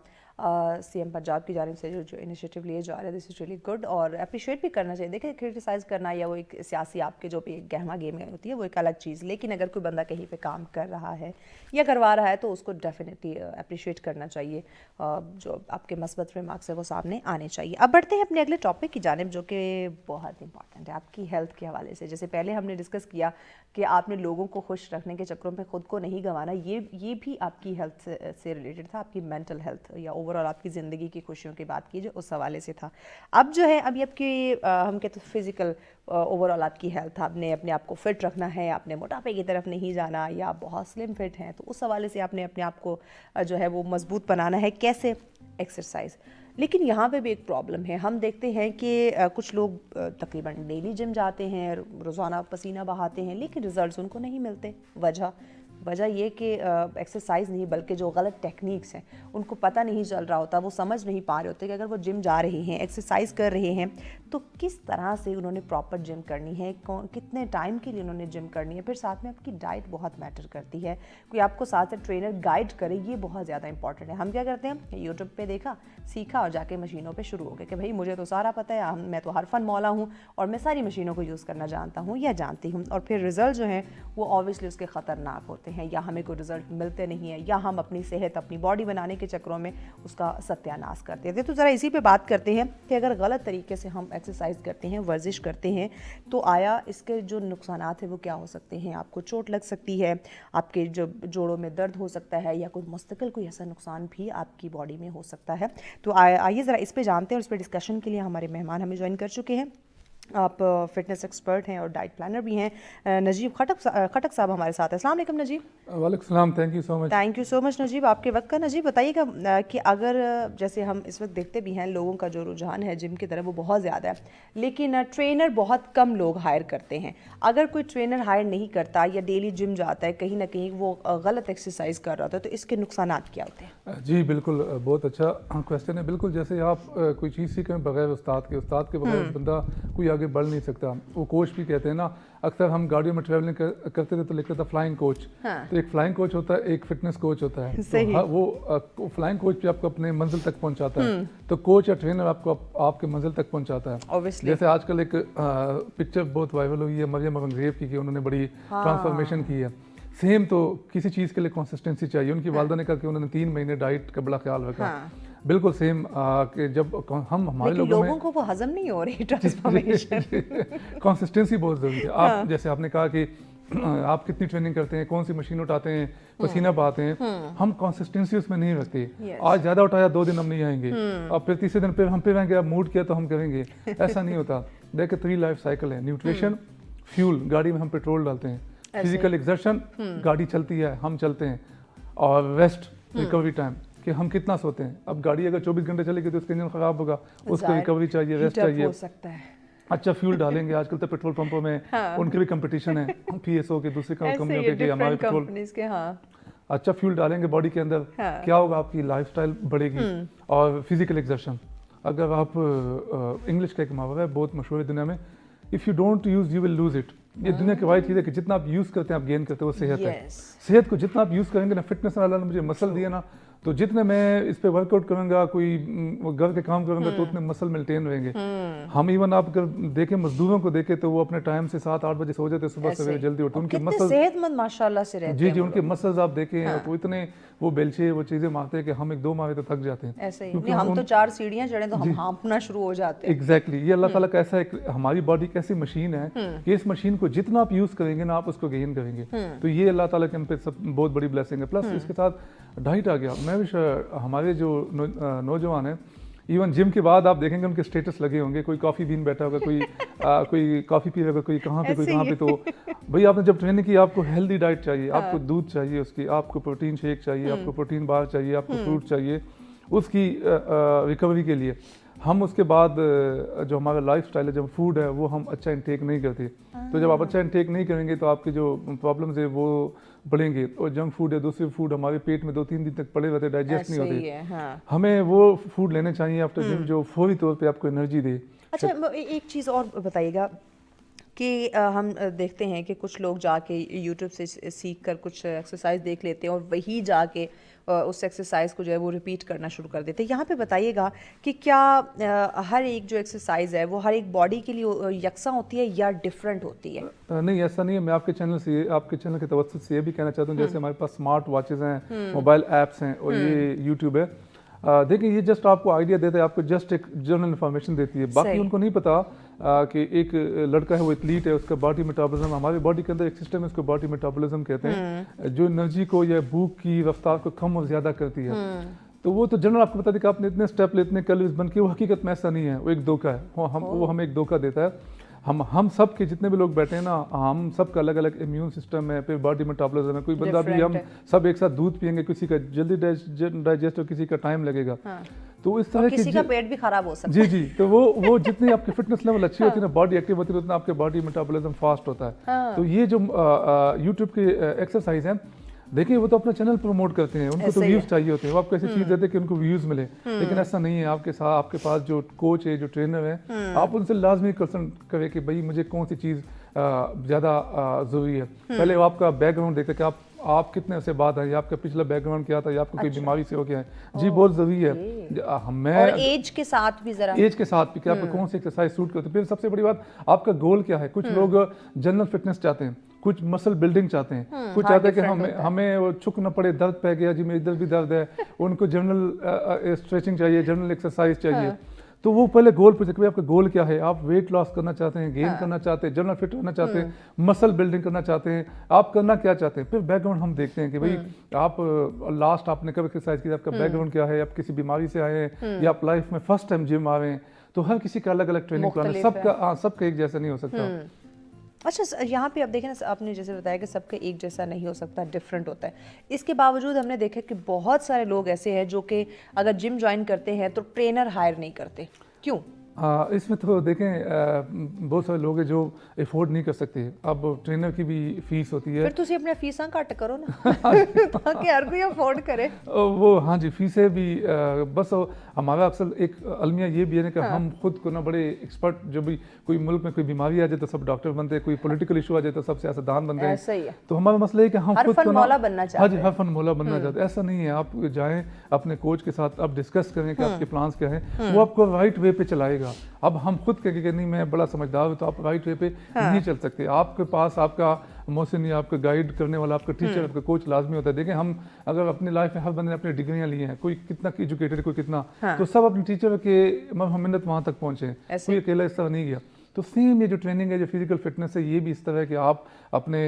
CM पंजाब की जानिब से जो इनिशिएटिव लिए जा रहे हैं, दिस इज़ रियली गुड और अप्रिशिएट भी करना चाहिए. देखिए क्रिटिसाइज़ करना या वो एक सियासी आपके जो भी एक गहमा गेम होती है वो एक अलग चीज़, लेकिन अगर कोई बंदा कहीं पे काम कर रहा है या करवा रहा है तो उसको डेफिनेटली अप्रिशिएट करना चाहिए. जो आपके मस्बत रिमार्क्स है वो सामने आने चाहिए. अब बढ़ते हैं अपने अगले टॉपिक की जानिब जो कि बहुत इंपॉर्टेंट है आपकी हेल्थ के हवाले से. जैसे पहले हमने डिस्कस किया कि आपने लोगों को खुश रखने के चक्करों में ख़ुद को नहीं गंवाना, ये भी आपकी हेल्थ से रिलेटेड था, आपकी मेंटल हेल्थ या ओवरऑल आपकी ज़िंदगी की खुशियों की बात कीजिए उस हवाले से था. अब जो है अभी आपकी हम कहते हैं फिज़िकल ओवरऑल आपकी हेल्थ, आपने अपने आप को फिट रखना है, आपने मोटापे की तरफ नहीं जाना या आप बहुत स्लिम फिट हैं तो उस हवाले से आपने अपने आप को जो है वो मजबूत बनाना है. कैसे? एक्सरसाइज. लेकिन यहाँ पे भी एक प्रॉब्लम है. हम देखते हैं कि कुछ लोग तकरीबन डेली जिम जाते हैं, रोज़ाना पसीना बहाते हैं, लेकिन रिजल्ट्स उनको नहीं मिलते. वजह ये कि एक्सरसाइज नहीं बल्कि जो गलत टेक्निक्स हैं उनको पता नहीं चल रहा होता, वो समझ नहीं पा रहे होते कि अगर वो जिम जा रहे हैं, एक्सरसाइज कर रहे हैं तो किस तरह से उन्होंने प्रॉपर जिम करनी है, कितने टाइम के लिए उन्होंने जिम करनी है. फिर साथ में आपकी डाइट बहुत मैटर करती है. कोई आपको साथ से ट्रेनर गाइड करे, ये बहुत ज़्यादा इंपॉर्टेंट है. हम क्या करते हैं, यूट्यूब पे देखा, सीखा और जाके मशीनों पे शुरू हो गए कि भाई मुझे तो सारा पता है, मैं तो हर फन मौला हूँ और मैं सारी मशीनों को यूज़ करना जानता हूँ या जानती हूँ. और फिर रिज़ल्ट जो हैं वो ऑब्वियसली उसके ख़तरनाक होते हैं या हमें कोई रिज़ल्ट मिलते नहीं है या हम अपनी सेहत, अपनी बॉडी बनाने के चक्करों में उसका सत्यानाश करते थे. तो ज़रा इसी पे बात करते हैं कि अगर गलत तरीके से हम एक्सरसाइज करते हैं, वर्जिश करते हैं तो आया इसके जो नुकसानात हैं वो क्या हो सकते हैं. आपको चोट लग सकती है, आपके जो जोड़ों में दर्द हो सकता है या कोई मुस्तकिल कोई ऐसा नुकसान भी आपकी बॉडी में हो सकता है. तो आइए ज़रा इस पे जानते हैं और इस पे डिस्कशन के लिए हमारे मेहमान हमें ज्वाइन कर चुके हैं. आप फिटनेस एक्सपर्ट हैं और डाइट प्लानर भी हैं. नजीब खटक साहब हमारे साथ हैं. अस्सलाम वालेकुम नजीब. वालेकुम सलाम. Thank you so much. Thank you so much Najeeb आपके वक्त का. नजीब बताइएगा कि अगर जैसे हम इस वक्त देखते भी हैं लोगों का जो रुझान है जिम की तरफ वो बहुत ज़्यादा है, लेकिन ट्रेनर बहुत कम लोग हायर करते हैं. अगर कोई ट्रेनर हायर नहीं करता या डेली जिम जाता है, कहीं ना कहीं वो गलत एक्सरसाइज कर रहा होता है, तो इसके नुकसान क्या होते हैं? जी बिल्कुल, बहुत अच्छा क्वेश्चन है. बिल्कुल, जैसे आप कोई चीज़ सीखें बगैर उस्ताद के बगैर बंदा कोई आगे बढ़ नहीं सकता. वो कोच भी कहते हैं ना, अक्सर हम गाड़ियों में ट्रैवलिंग करते थे तो लिखता था फ्लाइंग कोच. तो एक फ्लाइंग कोच होता है, एक फिटनेस कोच होता है. तो वो फ्लाइंग कोच भी आपको अपने मंजिल तक पहुंचाता है, तो कोच या ट्रेनर आपको आपके मंजिल तक पहुंचाता है. जैसे आजकल एक पिक्चर बहुत वायरल हुई है मरियम अंग्रेज की, उन्होंने बड़ी ट्रांसफॉर्मेशन की है. सेम तो किसी चीज़ के लिए कंसिस्टेंसी चाहिए. उनकी वालदा ने करके उन्होंने 3 महीने डाइट का बड़ा ख्याल रखा. बिल्कुल सेम कि जब हम हमारे लोगों को वो हजम नहीं हो रही ट्रांसफॉर्मेशन. कंसिस्टेंसी बहुत ज़रूरी है. आप जैसे आपने कहा कि आप कितनी ट्रेनिंग करते हैं, कौन सी मशीन उठाते हैं, पसीना बहाते हैं, हम कंसिस्टेंसी उसमें नहीं रखते. आज ज़्यादा उठाया 2 दिन हम नहीं आएंगे, अब फिर तीसरे दिन फिर हम फिर आएंगे, अब मूड किया तो हम करेंगे. ऐसा नहीं होता. देखिए 3 लाइफ साइकिल है. न्यूट्रिशन, फ्यूल, गाड़ी में हम पेट्रोल डालते हैं, फिजिकल एक्सर्शन, गाड़ी चलती है, हम चलते हैं, और रेस्ट, रिकवरी टाइम कि हम कितना सोते हैं. अब गाड़ी अगर 24 घंटे चलेगी तो उसका इंजन खराब होगा, उसको रिकवरी चाहिए, रेस्ट चाहिए. हो सकता है. अच्छा फ्यूल डालेंगे. आजकल तो पेट्रोल पंपों में उनके भी कंपटीशन है, PSO के, दूसरी कंपनियों के, हमारे पेट्रोल. अच्छा फ्यूल डालेंगे बॉडी के अंदर, क्या होगा, आपकी लाइफस्टाइल बढ़ेगी. और फिजिकल एक्सर्शन, अगर आप इंग्लिश का एक मुहावरा है बहुत मशहूर है दुनिया में, if you don't use you will lose it. ये दुनिया की वाइड चीज़ है कि जितना आप यूज़ करते हैं आप गेन करते हो. वो सेहत है. सेहत को जितना आप यूज़ करेंगे ना, फिटनेस वाला ने मुझे मसल दिया ना, तो जितने मैं इस पे वर्कआउट करूंगा, कोई घर के काम करूंगा तो उतने मसल मेंटेन रहेंगे. हम इवन आप अगर देखें मजदूरों को देखें तो वो अपने टाइम से 7-8 बजे सो जाते, सुबह सवेरे जल्दी उठते. उनके मसल सेहतमंद माशाल्लाह से रहते हैं. जी, उनके मसल्स आप देखें तो इतने वो बेलचे वो चीज़ें मारते हैं कि हम 1-2 मारे तो थक जाते हैं. ऐसे ही नहीं, हम तो 4 सीढ़ियां चढ़े तो हम हाँफना शुरू हो जाते हैं. एग्जैक्टली. ये अल्लाह ताला का ऐसा एक, हमारी बॉडी की ऐसी मशीन है कि इस मशीन को जितना आप यूज़ करेंगे ना, आप उसको गेन करेंगे. तो ये अल्लाह ताला के हम पे सब बहुत बड़ी ब्लेसिंग है. प्लस इसके साथ डाइट आ गया. मैं भी हमारे जो नौजवान हैं, इवन जिम के बाद आप देखेंगे उनके स्टेटस लगे होंगे, कोई कॉफ़ी बीन बैठा होगा, कोई कॉफ़ी पी रहा होगा, कोई कहाँ पे कोई कहाँ पे. तो भाई आपने जब ट्रेनिंग की, आपको हेल्दी डाइट चाहिए, आपको दूध चाहिए उसकी, आपको प्रोटीन शेक चाहिए, आपको प्रोटीन बार चाहिए, आपको फ्रूट चाहिए उसकी रिकवरी के लिए. हम उसके बाद जो हमारा लाइफ स्टाइल है, जब फूड है वो हम अच्छा इंटेक नहीं करते. तो जब आप अच्छा इंटेक नहीं करेंगे तो आपके जो प्रॉब्लम्स है वो बढ़ेंगे. और जंक फूड है, दूसरे फूड हमारे पेट में 2-3 दिन तक पड़े रहते, डाइजेस्ट नहीं होते. हमें वो फूड लेने चाहिए आफ्टर जिम जो फौरी तौर पे आपको एनर्जी दे. अच्छा एक चीज़ और बताइएगा کہ ہم دیکھتے ہیں کہ کچھ لوگ جا کے یوٹیوب سے سیکھ کر کچھ ایکسرسائز دیکھ لیتے ہیں اور وہی جا کے اس ایکسرسائز کو جو ہے وہ ریپیٹ کرنا شروع کر دیتے ہیں. یہاں پہ بتائیے گا کہ کیا ہر ایک جو ایکسرسائز ہے وہ ہر ایک باڈی کے لیے یکساں ہوتی ہے یا ڈفرینٹ ہوتی ہے؟ نہیں ایسا نہیں ہے. میں آپ کے چینل کے توسط سے یہ بھی کہنا چاہتا ہوں جیسے ہمارے پاس اسمارٹ واچز ہیں, موبائل ایپس ہیں اور یہ یوٹیوب ہے, دیکھیں یہ جسٹ آپ کو آئیڈیا دیتا ہے, آپ کو جسٹ ایک جنرل انفارمیشن دیتی ہے. باقی ان کو نہیں پتا کہ ایک لڑکا ہے وہ ایتھلیٹ ہے, اس کا باڈی میٹابولزم, ہماری باڈی کے اندر ایک سسٹم ہے اس کو باڈی میٹابولزم کہتے ہیں, جو انرجی کو یا بھوک کی رفتار کو کم اور زیادہ کرتی ہے. تو وہ تو جنرل آپ کو بتا دیں کہ آپ نے اتنے اسٹیپ لے, اتنے کیلوریز بن کے, وہ حقیقت میں ایسا نہیں ہے, وہ ایک دھوکہ ہے, وہ ہمیں ایک دھوکہ دیتا ہے. ہم سب کے جتنے بھی لوگ بیٹھے ہیں نا, ہم سب کا الگ الگ امیون سسٹم ہے, پھر باڈی میٹابولزم ہے. کوئی بندہ بھی, ہم سب ایک ساتھ دودھ پئیں گے, کسی کا جلدی ڈائجسٹ ہو, کسی کا ٹائم لگے گا. تو اس طرح کسی کا پیٹ بھی خراب ہو سکتا ہے. جی تو وہ جتنی آپ کی فٹنس لیول اچھی ہوتی ہے نا, باڈی ایکٹیو ہوتی ہے, اتنا آپ کے باڈی میٹابولزم فاسٹ ہوتا ہے. تو یہ جو یوٹیوب کی ایکسرسائز ہیں, دیکھیں وہ تو اپنا چینل پروموٹ کرتے ہیں, ان کو تو ویوز چاہیے ہوتے ہیں, وہ آپ کو ایسی چیز دیتے ہیں کہ ان کو ویوز ملے, لیکن ایسا نہیں ہے. آپ کے ساتھ آپ کے پاس جو کوچ ہے, جو ٹرینر ہے, آپ ان سے لازمی کنسلٹ کریں کہ بھائی مجھے کون سی چیز زیادہ ضروری ہے. پہلے وہ آپ کا بیک گراؤنڈ دیکھتے کہ آپ کتنے عرصے بعد آئے, آپ کا پچھلا بیک گراؤنڈ کیا تھا, یا آپ کو کوئی بیماری سے ہو گیا ہے. جی بہت ضروری ہے. اور ایج کے ساتھ بھی ذرا, ایج کے ساتھ بھی کہ آپ کو کون سی ایکسرسائز سوٹ کرتے. پھر سب سے بڑی بات, آپ کا گول کیا ہے. کچھ لوگ جنرل فٹنس چاہتے ہیں, کچھ مسل بلڈنگ چاہتے ہیں, کچھ چاہتے ہیں کہ ہمیں وہ چھک نہ پڑے, درد پہ گیا جی میں ادھر بھی درد ہے, ان کو جنرل اسٹریچنگ چاہیے, جنرل ایکسرسائز چاہیے. تو وہ پہلے گول پوچھے کہ آپ کا گول کیا ہے. آپ ویٹ لاس کرنا چاہتے ہیں, گین کرنا چاہتے ہیں, جنرل فٹ ہونا چاہتے ہیں, مسل بلڈنگ کرنا چاہتے ہیں, آپ کرنا کیا چاہتے ہیں. پھر بیک گراؤنڈ ہم دیکھتے ہیں کہ بھائی آپ لاسٹ آپ نے کب ایکسرسائز کی, آپ کا بیک گراؤنڈ کیا ہے, آپ کسی بیماری سے آئے ہیں یا آپ لائف میں فرسٹ ٹائم جم آ رہے ہیں. تو ہر کسی کا الگ الگ ٹریننگ پلان ہے, سب کا ایک جیسا نہیں ہو سکتا. اچھا یہاں پہ آپ دیکھیں نا, آپ نے جیسے بتایا کہ سب کا ایک جیسا نہیں ہو سکتا, ڈفرینٹ ہوتا ہے. اس کے باوجود ہم نے دیکھا کہ بہت سارے لوگ ایسے ہیں جو کہ اگر جم جوائن کرتے ہیں تو ٹرینر ہائر نہیں کرتے. کیوں؟ اس میں تو دیکھیں بہت سارے لوگ ہیں جو افورڈ نہیں کر سکتے. اب ٹرینر کی بھی فیس ہوتی ہے. پھر تسی اپنے فیساں گھٹ کرو نا تاکہ ہر کوئی افورڈ کرے. وہ ہاں جی فیسیں بھی, بس ہمارا اکثر ایک المیہ یہ بھی ہے کہ ہم خود کو نا بڑے ایکسپرٹ, جو بھی کوئی ملک میں کوئی بیماری آ جائے تو سب ڈاکٹر بنتے ہیں, کوئی پولیٹیکل ایشو آ جائے تو سب سیاستدان بنتے ہیں. ایسا ہی ہے. تو ہمارا مسئلہ ہے کہ ہم خود کو مولا بننا چاہتے ہیں. ہاں جی ہر فن مولا بننا چاہتے ہیں. ایسا نہیں ہے. آپ جائیں اپنے کوچ کے ساتھ, آپ ڈسکس کریں کہ آپ کے پلانس کیا ہیں, وہ آپ کو رائٹ وے پہ چلائے گا. اب ہم خود کہیں کہ نہیں میں بڑا سمجھدار ہوں, تو آپ رائٹ وے پہ نہیں چل سکتے. آپ کے پاس آپ کا محسن یا آپ کا گائیڈ کرنے والا, آپ کا ٹیچر, آپ کا کوچ لازمی ہوتا ہے. دیکھیں ہم اگر اپنی لائف میں ہر بندے نے اپنی ڈگریاں لی ہیں, کوئی کتنا ایجوکیٹڈ, کوئی کتنا, تو سب اپنے ٹیچر کے محنت وہاں تک پہنچے, کوئی اکیلا اس طرح نہیں گیا. تو سیم یہ جو ٹریننگ ہے, جو فزیکل فٹنس ہے, یہ بھی اس طرح ہے کہ آپ اپنے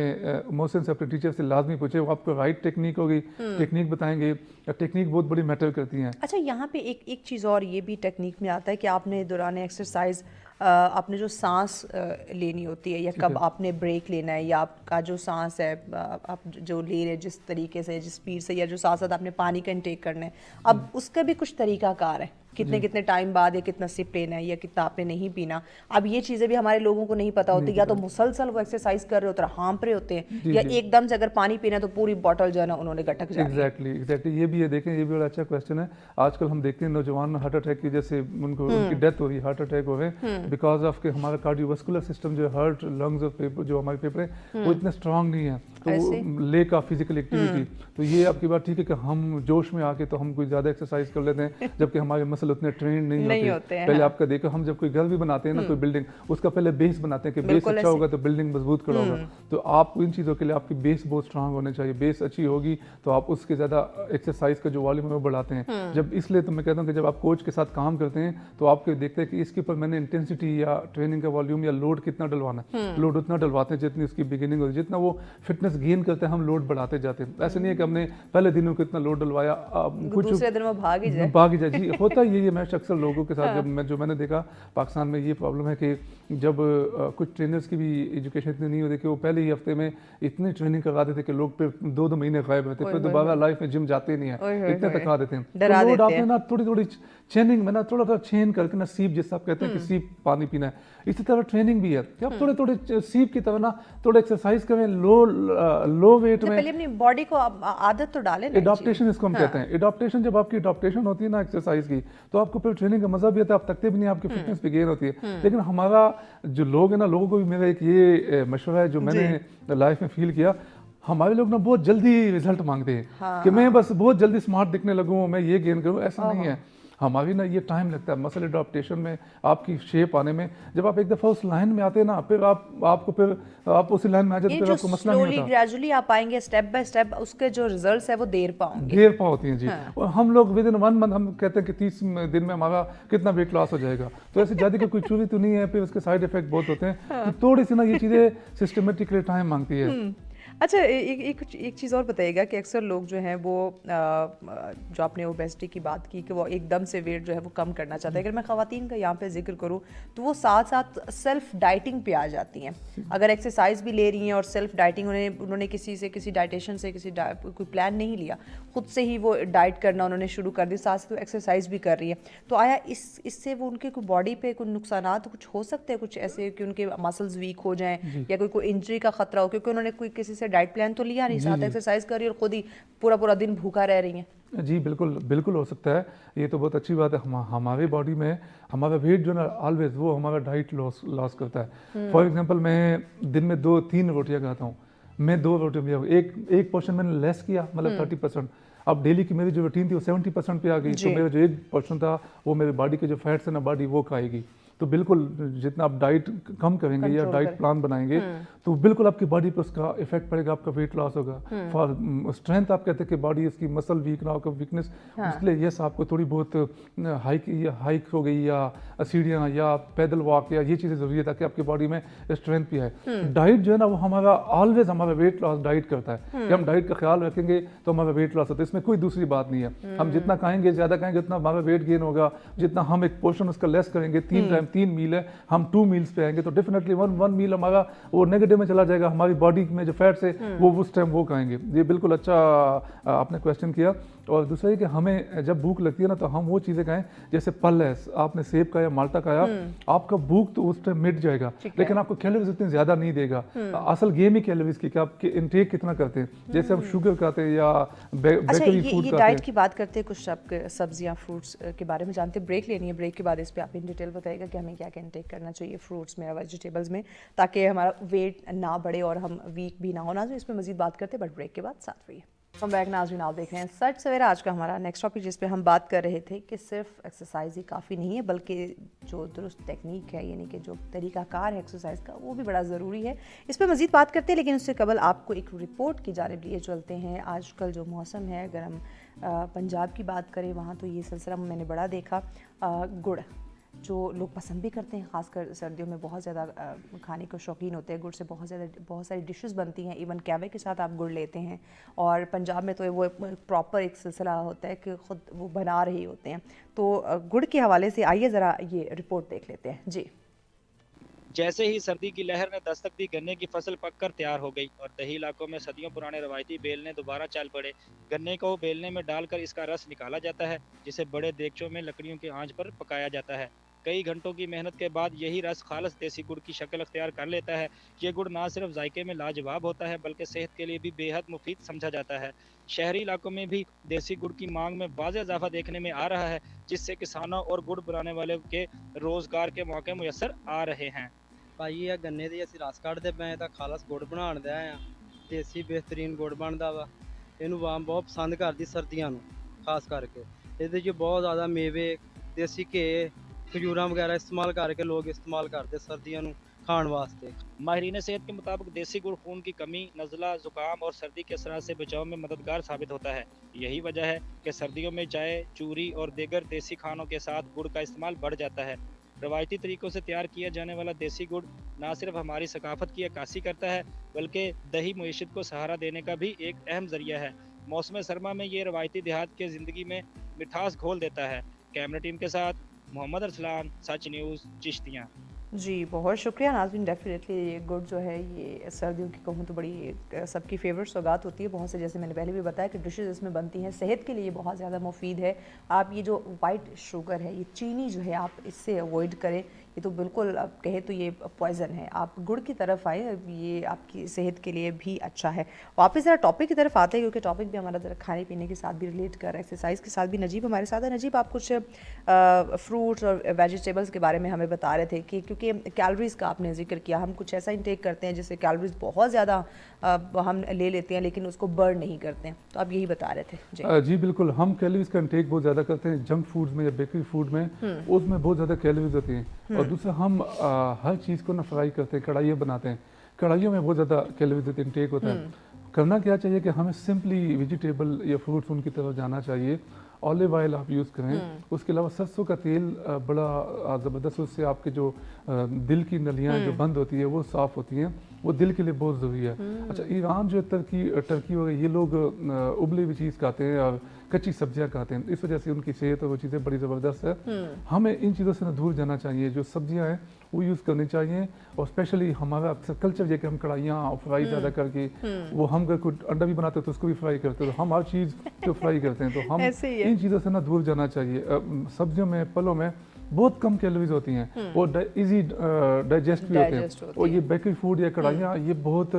محسن سے, اپنے ٹیچر سے لازمی پوچھیں, وہ آپ کو رائٹ ٹیکنیک ہوگی, ٹیکنیک بتائیں گے. ٹیکنیک بہت بڑی میٹر کرتی ہیں. اچھا یہاں پہ ایک چیز اور یہ بھی ٹیکنیک میں آتا ہے کہ آپ نے دوران ایکسرسائز آپ نے جو سانس لینی ہوتی ہے, یا کب آپ نے بریک لینا ہے, یا آپ کا جو سانس ہے آپ جو لے رہے جس طریقے سے, جس اسپیڈ سے, یا جو ساتھ ساتھ آپ نے پانی کا انٹیک کرنا ہے, اب اس کا بھی کچھ طریقہ کار ہے, کتنے ٹائم بعد, یا کتنا سپ لینا ہے, یا کتنا آپ نے نہیں پینا. اب یہ چیزیں بھی ہمارے لوگوں کو نہیں پتا ہوتی, یا تو مسلسل وہ ایکسرسائز کر رہے ہوتے ہیں, ہانپ رہے ہوتے ہیں, یا ایک دم سے اگر پانی پینا ہے تو پوری بوٹل جو ہے نا انہوں نے گٹک جانی. ایگزیکٹلی یہ بھی ہے. دیکھیں یہ بھی بڑا اچھا کویسچن ہے. آج کل ہم دیکھتے ہیں نوجوان میں ہارٹ اٹیک کی, جیسے ان کی ڈیتھ ہو رہی ہے, ہارٹ اٹیک ہو رہے ہیں, بیکاز آف کہ ہمارا کارڈیو واسکولر سسٹم جو ہارٹ, لنگز اور جو ہمارے پھیپھڑے وہ اتنے اسٹرانگ نہیں ہیں, تو لیک آف فزیکل ایکٹیویٹی. تو یہ آپ کی بات ٹھیک ہے کہ ہم جوش میں آ کے تو ہم کوئی زیادہ ایکسرسائز کر لیتے ہیں, جبکہ ہمارے مسل اتنے ٹرینڈ نہیں ہوتے. پہلے آپ کا دیکھو, ہم جب کوئی گھر بھی بناتے ہیں نا, کوئی بلڈنگ, اس کا پہلے بیس بناتے ہیں کہ بیس اچھا ہوگا تو بلڈنگ مضبوط کھڑا ہوگا. تو آپ ان چیزوں کے لیے آپ کی بیس بہت اسٹرانگ ہونے چاہیے. بیس اچھی ہوگی تو آپ اس کے زیادہ ایکسرسائز کا جو والیوم ہے وہ بڑھاتے ہیں. جب اس لیے تو میں کہتا ہوں کہ جب آپ کوچ کے ساتھ کام کرتے ہیں تو آپ کو دیکھتے ہیں کہ اس کے اوپر میں نے انٹینسٹی یا ٹریننگ کا والیوم یا لوڈ کتنا ڈلوانا ہے. لوڈ اتنا ڈلواتے ہیں جتنی اس کی بگننگ ہوتی ہے, جتنا وہ فٹنس گین کرتے ہیں ہم لوڈ بڑھاتے جاتے ہیں. ایسے نہیں ہے کہ ہم نے پہلے دنوں کو اتنا لوڈ ڈلوایا کچھ دوسرے دن میں بھاگ ہی جائے. جی ہوتا یہ ہے. میں اکثر لوگوں کے ساتھ جو میں نے دیکھا پاکستان میں یہ پرابلم ہے کہ جب کچھ ٹرینرز کی بھی ایجوکیشن اتنی نہیں ہوتی کہ وہ پہلے ہی ہفتے میں اتنی ٹریننگ کرواتے تھے کہ لوگ پھر 2 مہینے غائب ہوتے, پھر دوبارہ لائف میں جم جاتے نہیں ہیں, اتنے تک آ دیتے ہیں. لوڈ آپ نے نا تھوڑی چیننگ میں نا تھوڑا چین کر کے نا سیپ, جس آپ کہتے ہیں کہ سیپ پانی پینا ہے, اسی طرح ٹریننگ بھی ہے کہ آپ تھوڑے سیپ کی طرح نا تھوڑا ایکسرسائز کریں, لو लो वेट में पहले अपनी बॉडी को आदत तो डाले ना। एडॉप्टेशन इसको हम कहते हैं। एडॉप्टेशन, जब आपकी एडॉप्टेशन होती है ना एक्सरसाइज की, तो आपको फिर ट्रेनिंग का मजा भी आता है, आप थकते भी नहीं, आपकी फिटनेस भी गेन होती है। लेकिन हमारा जो लोग है ना, लोगों को भी मेरा एक ये मशवरा है जो मैंने लाइफ में फील किया, हमारे लोग ना बहुत जल्दी रिजल्ट मांगते हैं कि मैं बस बहुत जल्दी स्मार्ट दिखने लगूँ, मैं ये गेन करूँ। ऐसा नहीं है, हमारी ना ये टाइम लगता है मसल एडॉप्टेशन में, आपकी शेप आने में। जब आप एक दफ़ा उस लाइन में आते हैं ना, फिर आप उसी लाइन में आ जाते, फिर आपको मसला नहीं होता। ग्रेजुअली आप आएंगे स्टेप बाय स्टेप, उसके जो रिजल्ट्स है वो देर पा होती हैं जी। और हम लोग विद इन 1 मंथ हम कहते हैं कि 30 दिन में हमारा कितना वेट लॉस हो जाएगा। तो ऐसी ज़्यादा कोई चूरी तो नहीं है, फिर उसके साइड इफेक्ट बहुत होते हैं। तो थोड़ी सी ना ये चीज़ें सिस्टमेटिकली टाइम मांगती है। अच्छा, एक चीज़ और बताइएगा कि अक्सर लोग जो हैं वो जो आपने ओबेसिटी की बात की कि वो एकदम से वेट जो है वो कम करना चाहते हैं। अगर मैं ख़वातीन का यहाँ पे जिक्र करूँ तो वो साथ साथ सेल्फ डाइटिंग पे आ जाती हैं। अगर एक्सरसाइज भी ले रही हैं और सेल्फ डाइटिंग उन्होंने किसी डाइटिशियन से कोई प्लान नहीं लिया, खुद से ही वो डाइट करना उन्होंने शुरू कर दी, साथ साथ वो एक्सरसाइज भी कर रही है, तो आया इससे वो उनके कोई बॉडी पे कोई नुकसानात कुछ हो सकते हैं, कुछ ऐसे कि उनके मसल्स वीक हो जाएं या कोई इंजरी का खतरा हो, क्योंकि उन्होंने कोई किसी से डाइट प्लान तो लिया नहीं, साथ एक्सरसाइज कर रही है और खुद ही पूरा दिन भूखा रह रही हैं। जी बिल्कुल हो सकता है। ये तो बहुत अच्छी बात है। हमारे बॉडी में हमारा वेट जो ना ऑलवेज वो हमारा डाइट लॉस करता है। फॉर एग्जांपल, मैं दिन में 2-3 रोटियां खाता हूँ, मैं 2 रोटियां भी एक पोर्शन मैंने लेस किया, मतलब 30%। अब डेली की मेरी जो रूटीन थी वो 70% पे आ गई, तो मेरा जो 1% था वो मेरे बॉडी के जो फैट्स है ना, बॉडी वो खाएगी। तो बिल्कुल जितना आप डाइट कम करेंगे या डाइट प्लान बनाएंगे तो बिल्कुल आपकी बॉडी पर उसका इफेक्ट पड़ेगा, आपका वेट लॉस होगा। फॉर स्ट्रेंथ आप कहते हैं कि बॉडी इसकी मसल वीक ना हो, वीकनेस, इसलिए यस आपको थोड़ी बहुत हाइक हो गई या सीढ़ियाँ या पैदल वॉक या ये चीज़ें ज़रूरी है ताकि आपकी बॉडी में स्ट्रेंथ भी आए। डाइट जो है ना वो हमारा ऑलवेज हमारा वेट लॉस डाइट करता है कि हम डाइट का ख्याल रखेंगे तो हमारा वेट लॉस होता है। इसमें कोई दूसरी बात नहीं है। हम जितना खाएंगे, ज़्यादा खाएंगे, उतना हमारा वेट गेन होगा। जितना हम एक पोर्शन उसका लेस करेंगे, 3 मील है, हम 2 मील्स पे आएंगे तो डेफिनेटली 1 मील हमारा वो नेगेटिव में चला जाएगा। हमारी बॉडी में जो फैट्स है वो उस टाइम वो खाएंगे। ये बिल्कुल अच्छा आपने क्वेश्चन किया। और दूसरा ये कि हमें जब भूख लगती है ना तो हम वो चीज़ें खाएं, जैसे फल है, आपने सेब खाया, माल्टा खाया, आपका भूख तो उस टाइम मिट जाएगा, लेकिन आपको कैलोरीज इतनी ज़्यादा नहीं देगा। असल गेम ही कैलोरीज की कि आप इनटेक कितना करते हैं। जैसे हम शुगर खाते हैं या बेकरी फूड खाते हैं। डाइट की बात करते हैं, कुछ सब्जियां फ्रूट्स के बारे में जानते हैं। ब्रेक लेनी है, ब्रेक के बाद इस पर आप इन डिटेल बताइएगा कि हमें क्या क्या इनटेक करना चाहिए फ्रूट्स में या वेजिटेबल्स में, ताकि हमारा वेट ना बढ़े और हम वीक भी ना हो। नाज़रीन, इस पर मजीद बात करते हैं बट ब्रेक के बाद साथ रहिए। हम बैक नाज़रीन, आप देख रहे हैं सच सवेरा। आज का हमारा नेक्स्ट टॉपिक जिस पे हम बात कर रहे थे कि सिर्फ एक्सरसाइज ही काफ़ी नहीं है, बल्कि जो दुरुस्त टेक्निक है, यानी कि जो तरीक़ाकार है एक्सरसाइज का, वो भी बड़ा ज़रूरी है। इस पर मज़ीद बात करते हैं, लेकिन उससे कबल आपको एक रिपोर्ट की जानिब लिए चलते हैं। आजकल जो मौसम है, अगर हम पंजाब की बात करें, वहाँ तो ये सिलसिला मैंने बड़ा देखा। गुड़ जो लोग पसंद भी करते हैं, ख़ासकर सर्दियों में बहुत ज़्यादा खाने को शौकीन होते हैं। गुड़ से बहुत सारी डिशेस बनती हैं, इवन कैवे के साथ आप गुड़ लेते हैं। और पंजाब में तो वो प्रॉपर एक सिलसिला होता है कि ख़ुद वो बना रहे होते हैं। तो गुड़ के हवाले से आइए ज़रा ये रिपोर्ट देख लेते हैं। जी, जैसे ही सर्दी की लहर ने दस्तक दी, गन्ने की फसल पककर तैयार हो गई और दही इलाकों में सदियों पुराने रवायती बेलने दोबारा चल पड़े। गन्ने को बेलने में डालकर इसका रस निकाला जाता है, जिसे बड़े देगचों में लकड़ियों की आंच पर पकाया जाता है। कई घंटों की मेहनत के बाद यही रस खालस देसी गुड़ की शक्ल अख्तियार कर लेता है। ये गुड़ ना सिर्फ जायके में लाजवाब होता है, बल्कि सेहत के लिए भी बेहद मुफीद समझा जाता है। शहरी इलाकों में भी देसी गुड़ की मांग में वाज़ेह इजाफा देखने में आ रहा है, जिससे किसानों और गुड़ बनाने वाले के रोजगार के मौके मुयसर आ रहे हैं। ਭਾਈ ਇਹ ਗੰਨੇ ਦੀ ਅਸੀਂ ਰਸ ਕੱਢਦੇ ਪਏ ਤਾਂ ਖਾਲਸ ਗੁੜ ਬਣਾਉਣ ਦੇ ਆਏ ਆ। ਦੇਸੀ ਬਿਹਤਰੀਨ ਗੁੜ ਬਣਦਾ ਵਾ। ਇਹਨੂੰ ਆਵਾਮ ਬਹੁਤ ਪਸੰਦ ਕਰਦੀ ਸਰਦੀਆਂ ਨੂੰ ਖਾਸ ਕਰਕੇ। ਇਹਦੇ 'ਚ ਬਹੁਤ ਜ਼ਿਆਦਾ ਮੇਵੇ, ਦੇਸੀ ਘੇ, ਖਜੂਰਾਂ वगैरह इस्तेमाल करके लोग इस्तेमाल करते सर्दियों ਨੂੰ खाण वास्ते। माहिरीन सेहत के मुताबिक देसी गुड़ खून की कमी, नज़ला, जुकाम और सर्दी के असरात से बचाव में मददगार साबित होता है। यही वजह है कि सर्दियों में चाय, चूरी और दीगर देसी खानों के साथ गुड़ का इस्तेमाल बढ़ जाता है। रवायती तरीक़ों से तैयार किया जाने वाला देसी गुड़ ना सिर्फ हमारी सकाफत की अक्कासी करता है, बल्कि दही मईशत को सहारा देने का भी एक अहम ज़रिया है। मौसम सरमा में ये रवायती देहात के ज़िंदगी में मिठास घोल देता है। कैमरा टीम के साथ मोहम्मद अरसलान, सच न्यूज़, चिश्तियाँ। जी बहुत शुक्रिया नाज़रीन। डेफिनेटली ये गुड़ जो है ये सर्दियों की कहूँ तो बड़ी सबकी फेवरेट सौगात होती है। बहुत से, जैसे मैंने पहले भी बताया कि डिशेस इसमें बनती हैं, सेहत के लिए ये बहुत ज़्यादा मुफीद है। आप ये जो वाइट शुगर है, ये चीनी जो है, आप इससे अवॉइड करें। یہ تو بالکل آپ کہے تو یہ پوائزن ہے. آپ گڑ کی طرف آئے, یہ آپ کی صحت کے لیے بھی اچھا ہے. واپس ذرا ٹاپک کی طرف آتے ہیں کیونکہ ٹاپک بھی ہمارا ذرا کھانے پینے کے ساتھ بھی ریلیٹ کر رہا ہے, ایکسرسائز کے ساتھ بھی. نجیب ہمارے ساتھ ہے. نجیب, آپ کچھ فروٹس اور ویجیٹیبلس کے بارے میں ہمیں بتا رہے تھے کہ کیونکہ کیلوریز کا آپ نے ذکر کیا, ہم کچھ ایسا انٹیک کرتے ہیں جس سے کیلوریز بہت زیادہ ہم لے لیتے ہیں لیکن اس کو برن نہیں کرتے ہیں, تو آپ یہی بتا رہے تھے. جی بالکل, ہم کیلوریز کا انٹیک بہت زیادہ کرتے ہیں جنک فوڈز میں یا بیکری فوڈ میں, اس میں بہت زیادہ کیلوریز ہوتی ہیں. اور دوسرا ہم ہر چیز کو نا فرائی کرتے ہیں, کڑھائیاں بناتے ہیں, کڑھائیوں میں بہت زیادہ کیلوریز انٹیک ہوتا ہے. کرنا کیا چاہیے کہ ہمیں سمپلی ویجیٹیبل یا فروٹس ان کی طرف جانا چاہیے. اولیو آئل آپ یوز کریں, اس کے علاوہ سرسوں کا تیل بڑا زبردست, اس سے آپ کے جو دل کی نلیاں جو بند ہوتی ہے وہ صاف ہوتی ہیں, وہ دل کے لیے بہت ضروری ہے. اچھا, ایران جو ٹرکی وغیرہ یہ لوگ ابلی ہوئی چیز کھاتے ہیں اور کچی سبزیاں کھاتے ہیں, اس وجہ سے ان کی صحت اور وہ چیزیں بڑی زبردست ہے. ہمیں ان چیزوں سے دور جانا چاہیے, جو سبزیاں ہیں وہ یوز کرنی چاہیے. اور اسپیشلی ہمارا اکثر کلچر یہ کہ ہم کڑھائیاں فرائی زیادہ کر کے, وہ ہم اگر کوئی انڈا بھی بناتے ہیں تو اس کو بھی فرائی کرتے ہیں, تو ہم ہر چیز کو فرائی کرتے ہیں, تو ہم ان چیزوں سے دور جانا چاہیے. سبزیوں میں, پھلوں میں بہت کم کیلوریز ہوتی ہیں, وہ ایزی ڈائجسٹ بھی ہوتے ہیں, اور یہ بیکری فوڈ یا کڑھائیاں یہ بہت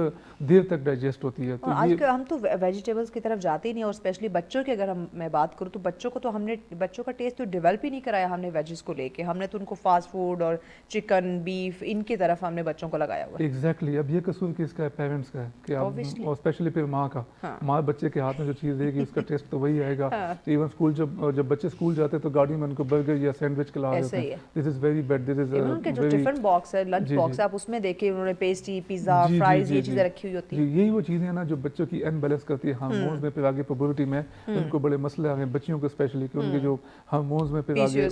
دیر تک ڈائجسٹ ہوتی ہے. آج کل ہم تو ویجیٹیبلس کی طرف جاتے ہی نہیں, اور اسپیشلی بچوں کی اگر میں بات کروں تو بچوں کو تو ہم نے بچوں کا ٹیسٹ تو ڈیولپ ہی نہیں کرایا ہم نے ویجز کو لے کے. ہم نے تو ان کو فاسٹ فوڈ اور چکن, بیف, ان کی طرف ہم نے بچوں کو لگایا ہوا ہے. ایگزیکٹلی, اب یہ قصور کس کا ہے؟ پیرنٹس کا ہے, کہ اور اسپیشلی پھر ماں کا. ماں بچے کے ہاتھ میں جو چیز دے گی اس کا ٹیسٹ تو وہی آئے گا. ایون اسکول جب بچے اسکول جاتے ہیں تو گاڑی میں ان کو برگر یا سینڈوچ کھلا دیتے ہیں. دس از ویری بیڈ. دس از ان کے جو ٹفن باکس ہے, لنچ باکس ہے, آپ اس میں دیکھیں انہوں نے پیسٹری, پیزا, فرائز, یہ چیزیں رکھی ہوئی ہوتی ہیں. یہی وہ چیزیں ہیں نا جو بچوں کی ان بیلنس کرتی ہے ہارمونز میں, پھر آگے پبرٹی میں ان کو بڑے مسئلے آ گئے بچیوں کو اسپیشلی, کہ ان کے جو ہارمونز میں پھر آگے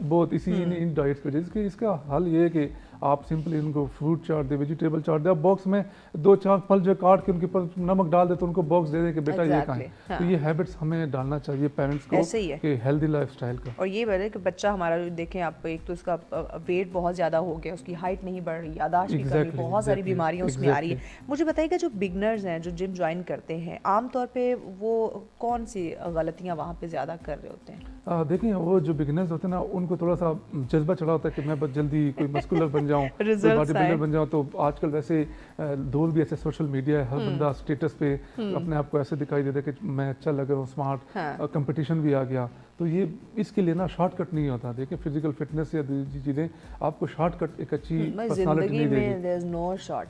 بہت اسی ان ڈائٹس کی وجہ سے. اس کا حل یہ ہے کہ آپ سمپلی ان کو فروٹ چاٹ دیں, ویجیٹیبل چاٹ دیں. آپ باکس میں 2-4 پھل جو کاٹ کے ان کے اوپر نمک ڈال دیں تو ان کو باکس دے دیں کہ بیٹا یہ کھائیں. تو یہ ہیبٹس ہمیں ڈالنا چاہیے پیرنٹس کو, کہ ہیلدی لائف اسٹائل کا. اور یہ بڑے کہ بچہ ہمارا دیکھیں آپ, ایک تو اس کا ویٹ بہت زیادہ ہو گیا, اس کی ہائٹ نہیں بڑھ رہی, یاداشت کی کمی, بہت ساری بیماریاں اس میں آ رہی ہے. مجھے بتائیے گا جو بگنرز ہیں جو جم جوائن کرتے ہیں, عام طور پہ وہ کون سی غلطیاں وہاں پہ زیادہ کر رہے ہوتے ہیں؟ دیکھیں, وہ جو بگنرز ہوتے ہیں نا ان کو تھوڑا سا جذبہ چڑھا ہوتا ہے کہ میں بس جلدی کوئی مسکولر بن جاؤں, باڈی بلڈر بن جاؤں. تو آج کل ویسے دور بھی ایسے سوشل میڈیا ہے, ہر بندہ اسٹیٹس پہ اپنے آپ کو ایسے دکھائی دیتا ہے کہ میں اچھا لگ رہا ہوں, اسمارٹ, کمپٹیشن بھی آ گیا. تو یہ اس کے لیے نا شارٹ کٹ نہیں ہوتا. دیکھیں فزیکل فٹنس یا دوسری چیزیں آپ کو شارٹ کٹ ایک اچھی پرسنالٹی نہیں دے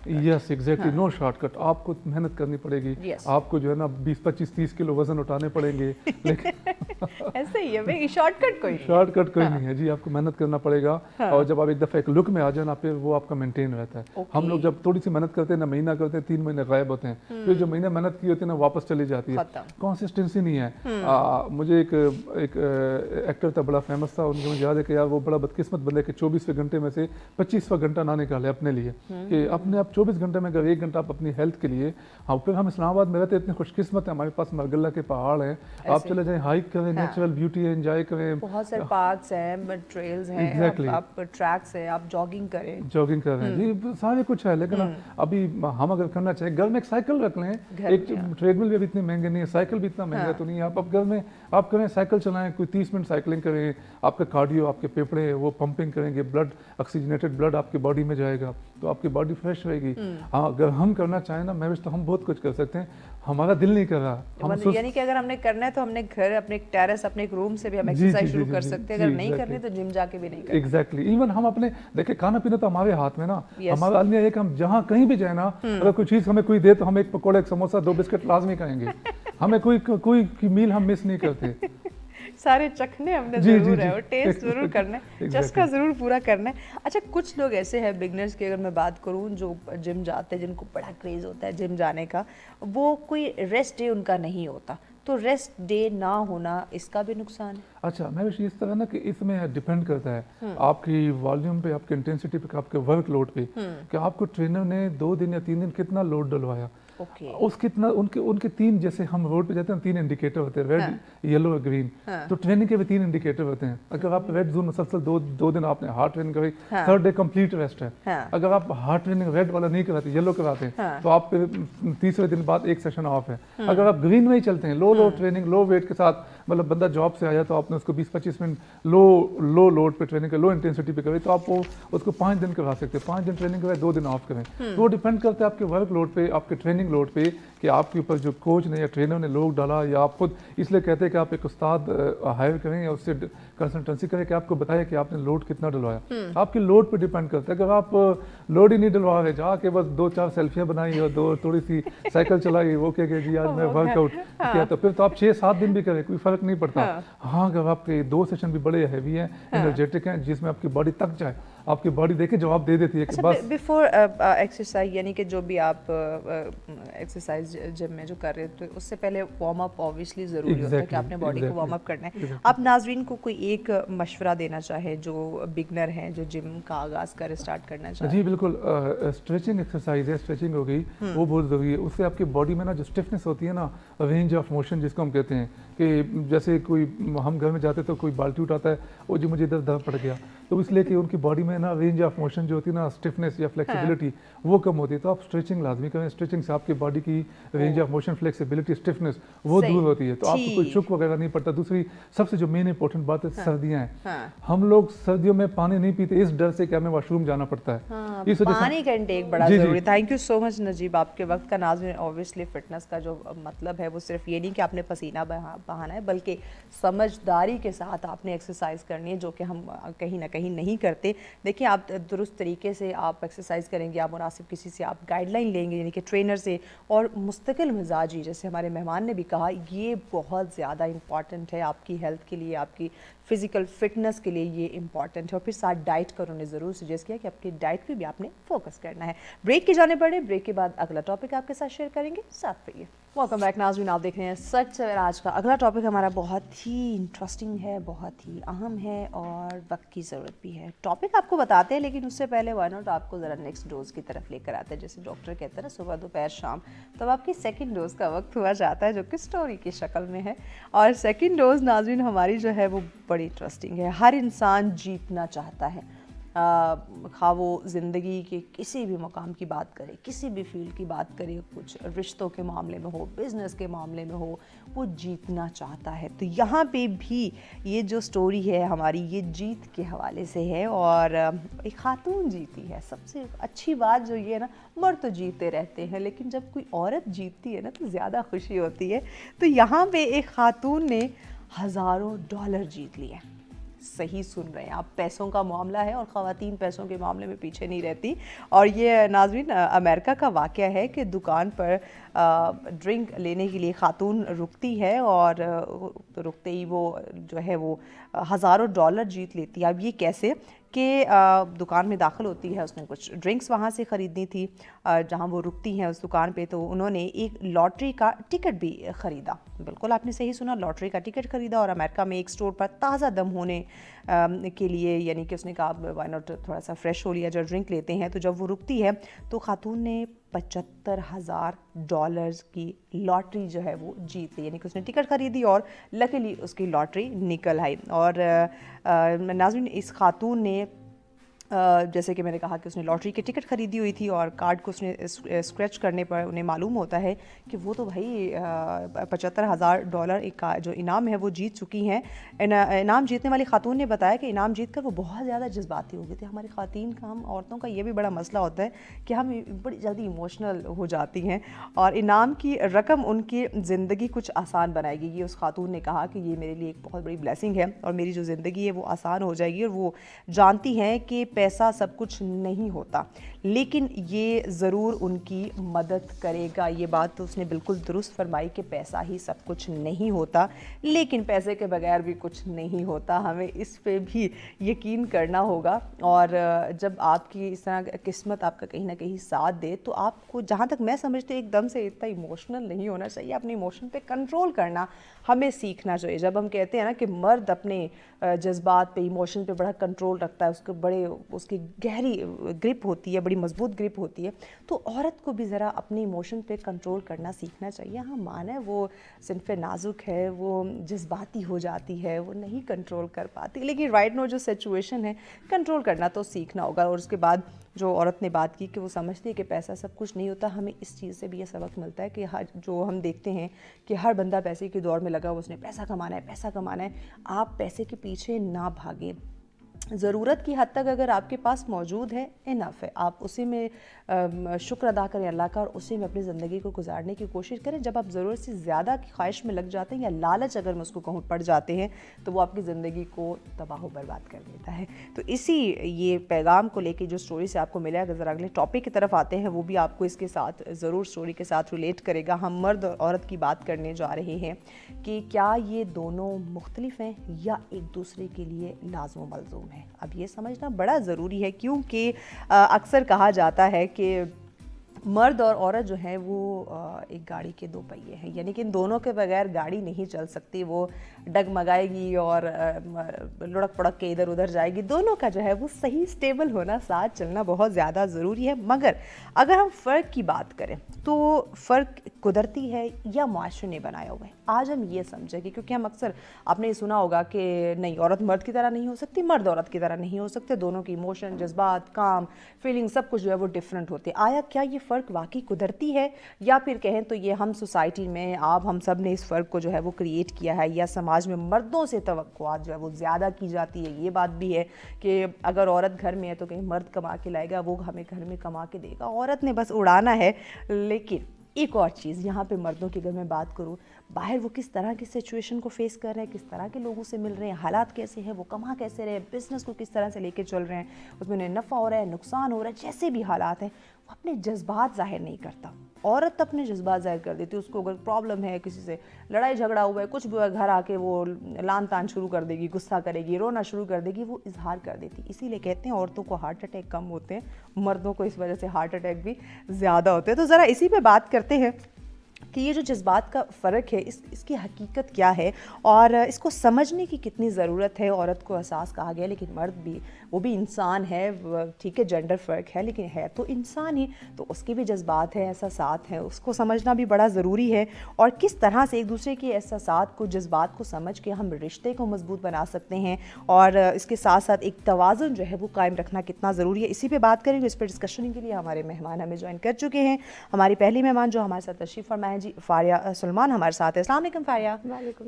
گی. یس ایگزیکٹلی, نو شارٹ کٹ. آپ کو محنت کرنی پڑے گی, آپ کو جو ہے نا 20-25-30 کلو وزن اٹھانے پڑیں گے, لیکن ایسے ہی ہے, شارٹ کٹ کوئی نہیں ہے جی. آپ کو محنت کرنا پڑے گا, اور جب آپ ایک دفعہ ایک لک میں آ جائیں نا پھر وہ آپ کا مینٹین رہتا ہے. ہم لوگ جب تھوڑی سی محنت کرتے ہیں نا, مہینہ کرتے ہیں, 3 مہینے غائب ہوتے ہیں, پھر جو مہینہ محنت کی ہوتی ہے نا واپس چلی جاتی ہے. کنسسٹنسی نہیں ہے. مجھے ایک ایکٹر تھا, بڑا فیمس تھا, ان کو مجھے یاد ہے کہ یار وہ بڑا بدقسمت بندہ کہ 24ویں گھنٹے میں سے 25واں گھنٹہ نہ نکالے اپنے لیے, کہ اپنے آپ 24 گھنٹے میں اگر 1 گھنٹہ آپ اپنی ہیلتھ کے لیے. ہاں, پھر ہم اسلام آباد میں رہتے ہیں, اتنے خوش قسمت ہیں, ہمارے پاس مرگلہ کے پہاڑ ہیں, آپ چلے جائیں, ہائک کریں, نیچرل بیوٹی ہے, انجوائے کریں, بہت سارے پارکس ہیں, ٹریلز ہیں, آپ ٹریکس ہیں, آپ جاگنگ کریں جی, سارے کچھ ہے. لیکن ابھی ہم اگر کرنا چاہیں گھر میں ایک سائیکل رکھ لیں, ایک ٹریڈ مل بھی اب اتنے مہنگے نہیں ہے, سائیکل بھی اتنا مہنگا تو نہیں ہے. آپ گھر میں آپ کریں, سائیکل چلائیں, کوئی 30 منٹ سائیکلنگ کریں, آپ کا کارڈیو, آپ کے پھیپھڑے وہ پمپنگ کریں گے, بلڈ آکسیجنیٹڈ بلڈ آپ کی باڈی میں جائے گا, تو آپ کی باڈی فریش رہے گی. ہاں, اگر ہم کرنا چاہیں نا میں تو ہم بہت کچھ کر سکتے ہیں, ہمارا دل نہیں کر رہا. یعنی کہ اگر ہم نے کرنا ہے تو ہم نے گھر, اپنے ٹیرس, اپنے ایک روم سے بھی ہم ایکسرسائز شروع کر سکتے ہیں. اگر نہیں کرنی تو جم جا کے بھی نہیں کریں. ایگزیکٹلی, ایون ہم اپنے دیکھیں کھانا پینا تو ہمارے ہاتھ میں نا, ہمارا المیہ یہ کہ ہم جہاں کہیں بھی جائیں نا, اگر کوئی چیز ہمیں کوئی دے تو ہم ایک پکوڑا, ایک سموسہ, 2 بسکٹ لازمی کھائیں گے. ہمیں کوئی میل ہم مس نہیں کرتے. سارے چکھنے ہم نے ضرور ہے, اور ٹیسٹ ضرور کرنا ہے, چسکا ضرور پورا کرنا ہے. اچھا, کچھ لوگ ایسے ہیں بگنرز کے, اگر میں بات کروں, جو جم جاتے ہیں, جن کو بڑا کریز ہوتا ہے جم جانے کا, وہ کوئی ریسٹ ڈے ان کا نہیں ہوتا, تو ریسٹ ڈے نہ ہونا اس کا بھی نقصان ہے. اچھا, میں اس طرح نا کہ اس میں ڈیپینڈ کرتا ہے آپ کی والیوم پہ, آپ کی انٹینسٹی پہ, آپ کے ورک لوڈ پہ, کہ آپ کو ٹرینر نے 2 دن یا 3 دن کتنا لوڈ ڈلوایا. اس کتنا ان کے 3, جیسے ہم روڈ پہ جاتے ہیں 3 انڈیکیٹر ہوتے ہیں, ریڈ, یلو اور گرین. تو ٹریننگ کے بھی 3 انڈیکیٹر ہوتے ہیں. اگر آپ ریڈ زون مسلسل 2 دن آپ نے ہارڈ ٹریننگ کری, 3rd ڈے کمپلیٹ ریسٹ ہے. اگر آپ ہارڈ ٹریننگ ریڈ والا نہیں کراتے, یلو کراتے ہیں, تو آپ 3رے دن بعد 1 سیشن آف ہے. اگر آپ گرین میں ہی چلتے ہیں, لو ٹریننگ, لو ویٹ کے ساتھ मतलब बंदा जॉब से आया तो आपने उसको 20-25 मिनट लो लोड पे ट्रेनिंग कर, लो इंटेंसिटी पे करें, तो आप वो उसको 5 दिन करवा सकते हैं। 5 दिन ट्रेनिंग करवाए, 2 दिन ऑफ करें। तो वो डिपेंड करता है आपके वर्क लोड पे, आपके ट्रेनिंग लोड पे, कि आपके ऊपर जो कोच ने या ट्रेनर ने लोड डाला, या आप खुद इसलिए कहते हैं कि आप एक उस्ताद हायर करें या उससे कंसल्टेंसी करें कि आपको बताया कि आपने लोड कितना डलवाया। आपके लोड पे डिपेंड करता है। अगर आप लोड ही नहीं डलवा रहे, जाके बस 2-4 सेल्फियाँ बनाई और थोड़ी सी साइकिल चलाई, वो कह गए जी आज मैं वर्कआउट किया, तो फिर तो आप 6-7 दिन भी करें, कोई फर्क नहीं पड़ता। हाँ, अगर आपके 2 सेशन भी बड़े हैवी हैं, एनर्जेटिक हैं, जिसमें आपकी बॉडी थक जाए, आपकी बॉडी देखे जवाब दे देती है कि बस। बिफोर एक्सरसाइज, यानी कि जो भी आप एक्सरसाइज जिम में जो कर रहे हो, तो उससे पहले वार्म अप ऑब्वियसली ज़रूरी होता है कि आपने बॉडी को वार्म अप करना है। आप नाज़रीन को कोई एक मशवरा देना चाहे जो बिगनर हैं, जो जिम का आगाज़ कर स्टार्ट करना चाहे? जी बिल्कुल, स्ट्रेचिंग एक्सरसाइज है, स्ट्रेचिंग हो गई, वो बहुत ज़रूरी है। उससे आपकी बॉडी में ना जो स्टिफनेस होती है ना, रेंज ऑफ मोशन जिसको हम कहते हैं, कि जैसे कोई हम घर में जाते तो कोई बाल्टी उठाता है, वो जो मुझे इधर दर्द पड़ गया, तो इसलिए कि उनकी बॉडी में ना रेंज ऑफ मोशन जो होती है ना, स्टिफनेस या फ्लेक्सिबिलिटी वो कम होती है। तो आप स्ट्रेचिंग लाजमी करें। स्ट्रेचिंग से आपकी बॉडी की range of motion, flexibility, stiffness वो दूर होती है, तो आपको कोई शुक वगैरह नहीं पड़ता। दूसरी सबसे जो मेन इंपॉर्टेंट बात है, सर्दियाँ हैं। हम लोग सर्दियों में पानी नहीं पीते इस डर से कि हमें वॉशरूम जाना पड़ता है। इस वजह से पानी का इंटेक बड़ा ज़रूरी है। Thank you so much Najeeb, आपके वक्त का। नाज़रीन, ऑब्वियसली फिटनेस का जो मतलब है वो सिर्फ ये नहीं कि आपने पसीना बहाना है, बल्कि समझदारी के साथ आपने एक्सरसाइज करनी है, जो कि हम कहीं ना कहीं नहीं करते। देखिए, आप दुरुस्त तरीके से आप एक्सरसाइज करेंगे, आप मुनासिब किसी से आप गाइडलाइन लेंगे, यानी कि ट्रेनर से, और मुस्तकिल मिजाजी, जैसे हमारे मेहमान ने भी कहा, ये बहुत ज़्यादा इंपॉर्टेंट है आपकी हेल्थ के लिए, आपकी फ़िज़िकल फिटनेस के लिए ये इंपॉर्टेंट है। और फिर साथ डाइट का उन्होंने ज़रूर सजेस्ट किया कि आपकी डाइट पे भी आपने फोकस करना है। ब्रेक की जाने पड़े, ब्रेक के बाद अगला टॉपिक आपके साथ शेयर करेंगे, साथ रहिए। वेलकम बैक नाज़रीन, आप देख रहे हैं सच सवेर। आज का अगला टॉपिक हमारा बहुत ही इंटरेस्टिंग है, बहुत ही अहम है और वक्त की ज़रूरत भी है। टॉपिक आपको बताते हैं, लेकिन उससे पहले वाई नॉट आपको ज़रा नेक्स्ट डोज़ की तरफ लेकर आते हैं। जैसे डॉक्टर कहते हैं ना, सुबह दोपहर शाम, तब आपकी सेकंड डोज़ का वक्त हुआ जाता है, जो कि स्टोरी की शक्ल में है। और सेकंड डोज़ नाज़रीन हमारी जो है वो बड़ी इंटरेस्टिंग है। हर इंसान जीतना चाहता है, खा वो ज़िंदगी के किसी भी मकाम की बात करे, किसी भी फील्ड की बात करे, कुछ रिश्तों के मामले में हो, बिज़नेस के मामले में हो, वो जीतना चाहता है। तो यहाँ पे भी ये जो स्टोरी है हमारी, ये जीत के हवाले से है, और एक खातून जीती है। सबसे अच्छी बात जो ये है ना, मर्द तो जीतते रहते हैं, लेकिन जब कोई औरत जीतती है ना, तो ज़्यादा खुशी होती है। तो यहाँ पे एक खातून ने हज़ारों डॉलर जीत लिए। सही सुन रहे हैं आप, पैसों का मामला है और ख़वातीन पैसों के मामले में पीछे नहीं रहती। और ये नाज़रीन अमेरिका का वाक़या है कि दुकान पर ड्रिंक लेने के लिए खातून रुकती है, और रुकते ही वो जो है वो हज़ारों डॉलर जीत लेती है। अब ये कैसे कि दुकान में दाखिल होती है, उसने कुछ ड्रिंक्स वहाँ से ख़रीदनी थी जहाँ वो रुकती हैं उस दुकान पे, तो उन्होंने एक लॉटरी का टिकट भी ख़रीदा। बिल्कुल आपने सही सुना, लॉटरी का टिकट ख़रीदा। और अमेरिका में एक स्टोर पर ताज़ा दम होने के लिए, यानी कि उसने कहा वाई नॉट थोड़ा सा फ्रेश हो लिया, जब ड्रिंक लेते हैं। तो जब वो रुकती है तो खातून ने $75,000 की लॉटरी जो है वो जीत ली, यानी कि उसने टिकट ख़रीदी और लकीली उसकी लॉटरी निकल आई। और नाज़रीन, इस खातून ने जैसे कि मैंने कहा कि उसने लॉटरी की टिकट ख़रीदी हुई थी, और कार्ड को उसने स्क्रैच करने पर उन्हें मालूम होता है कि वो तो भाई $75,000 एक का जो इनाम है वो जीत चुकी हैं। इनाम जीतने वाली खातून ने बताया कि इनाम जीत कर वो बहुत ज़्यादा जज्बाती हो गई थी। हमारी ख़वातीन का, हम औरतों का ये भी बड़ा मसला होता है कि हम बड़ी जल्दी इमोशनल हो जाती हैं, और इनाम की रकम उनकी ज़िंदगी कुछ आसान बनाएगी। ये उस खातून ने कहा कि ये मेरे लिए एक बहुत बड़ी ब्लेसिंग है, और मेरी जो ज़िंदगी है वो आसान हो जाएगी। और वो जानती हैं कि पैसा सब कुछ नहीं होता, लेकिन ये ज़रूर उनकी मदद करेगा। ये बात तो उसने बिल्कुल दुरुस्त फरमाई कि पैसा ही सब कुछ नहीं होता, लेकिन पैसे के बगैर भी कुछ नहीं होता। हमें इस पे भी यकीन करना होगा। और जब आपकी इस तरह किस्मत आपका कहीं ना कहीं साथ दे, तो आपको, जहाँ तक मैं समझती हूँ, एकदम से इतना इमोशनल नहीं होना चाहिए। अपने इमोशन पे कंट्रोल करना हमें सीखना चाहिए। जब हम कहते हैं ना कि मर्द अपने जज्बात पे, इमोशन पे बड़ा कंट्रोल रखता है, उसकी गहरी ग्रिप होती है, बड़ी मजबूत ग्रिप होती है, तो औरत को भी ज़रा अपने इमोशन पे कंट्रोल करना सीखना चाहिए। हाँ, माना है वो सिनफ़े नाजुक है, वो जज्बाती हो जाती है, वो नहीं कंट्रोल कर पाती, लेकिन राइट नो जो सिचुएशन है कंट्रोल करना तो सीखना होगा। और उसके बाद जो औरत ने बात की कि वो समझती है कि पैसा सब कुछ नहीं होता, हमें इस चीज़ से भी ये सबक मिलता है कि हर जो हम देखते हैं कि हर बंदा पैसे की दौड़ में लगा हुआ, उसने पैसा कमाना है, पैसा कमाना है। आप पैसे के पीछे ना भागें, ज़रूरत की हद तक अगर आपके पास मौजूद है इनफ है, आप उसी में शुक्र अदा करें अल्लाह का और उसी में अपनी ज़िंदगी को गुजारने की कोशिश करें। जब आप ज़रूरत से ज़्यादा की ख्वाहिश में लग जाते हैं या लालच अगर मैं उसको कहूँ पड़ जाते हैं, तो वो आपकी ज़िंदगी को तबाह बर्बाद कर देता है। तो इसी ये पैगाम को लेके जो स्टोरी से आपको मिला, अगर ज़रा अगले टॉपिक की तरफ आते हैं, वो भी आपको इसके साथ ज़रूर स्टोरी के साथ रिलेट करेगा। हम मर्द और औरत की बात करने जा रहे हैं कि क्या ये दोनों मुख्तलिफ हैं या एक दूसरे के लिए लाज़िम व मलज़ूम है। अब ये समझना बड़ा ज़रूरी है, क्योंकि अक्सर कहा जाता है कि मर्द और औरत जो है वो एक गाड़ी के दो पहिए हैं, यानी कि इन दोनों के बगैर गाड़ी नहीं चल सकती। वो डगमगाएगी और लुढ़क पड़क के इधर उधर जाएगी। दोनों का जो है वो सही स्टेबल होना, साथ चलना बहुत ज़्यादा ज़रूरी है। मगर अगर हम फ़र्क की बात करें तो फ़र्क कुदरती है या माशरे ने बनाया हुआ है। आज हम ये समझेंगे, क्योंकि हम अक्सर आपने ये सुना होगा कि नहीं, औरत मर्द की तरह नहीं हो सकती, मर्द औरत की तरह नहीं हो सकते, दोनों की इमोशन, जज्बात, काम, फीलिंग सब कुछ जो है वो डिफरेंट होते। आया क्या ये फ़र्क वाकई कुदरती है, या फिर कहें तो ये हम सोसाइटी में आप हम सब ने इस फ़र्क को जो है वो क्रिएट किया है, या समाज में मर्दों से तवक्कुआत जो है वो ज़्यादा की जाती है। ये बात भी है कि अगर औरत घर में है तो कहीं मर्द कमा के लाएगा, वो हमें घर में कमा के देगा, औरत ने बस उड़ाना है। लेकिन एक और चीज़ यहाँ पे मर्दों की अगर मैं बात करूँ, बाहर वो किस तरह की सिचुएशन को फेस कर रहे हैं, किस तरह के लोगों से मिल रहे हैं, हालात कैसे हैं, वो कमा कैसे रहे हैं, बिज़नेस को किस तरह से लेके चल रहे हैं, उसमें उन्हें नफ़ा हो रहा है, नुकसान हो रहा है, जैसे भी हालात हैं, वो अपने जज्बात ज़ाहिर नहीं करता। औरत अपने जज्बात ज़ाहिर कर देती है। उसको अगर प्रॉब्लम है, किसी से लड़ाई झगड़ा हुआ है, कुछ भी हुआ, घर आके वो लान तान शुरू कर देगी, गुस्सा करेगी, रोना शुरू कर देगी, वो इजहार कर देती। इसीलिए कहते हैं औरतों को हार्ट अटैक कम होते हैं, मर्दों को इस वजह से हार्ट अटैक भी ज़्यादा होते हैं। तो ज़रा इसी पे बात करते हैं कि ये जो जज्बात का फ़र्क है, इसकी हकीकत क्या है और इसको समझने की कितनी ज़रूरत है। औरत को एहसास कहा गया, लेकिन मर्द भी, वो भी इंसान है। ठीक है, जेंडर फ़र्क है, लेकिन है तो इंसान ही, तो उसके भी जज्बात हैं, एहसासात हैं, उसको समझना भी बड़ा ज़रूरी है। और किस तरह से एक दूसरे के एहसासात को, जज्बात को समझ के हम रिश्ते को मजबूत बना सकते हैं, और इसके साथ साथ एक तवाज़ुन जो है वो कायम रखना कितना ज़रूरी है, इसी पे बात करेंगे। इस पर डिस्कशन के लिए हमारे मेहमान हमें ज्वाइन कर चुके हैं। हमारी पहली मेहमान जो हमारे साथ तशरीफ़ फरमा है जी, फारिया सलमान हमारे साथ है। अस्सलाम वालेकुम फारिया,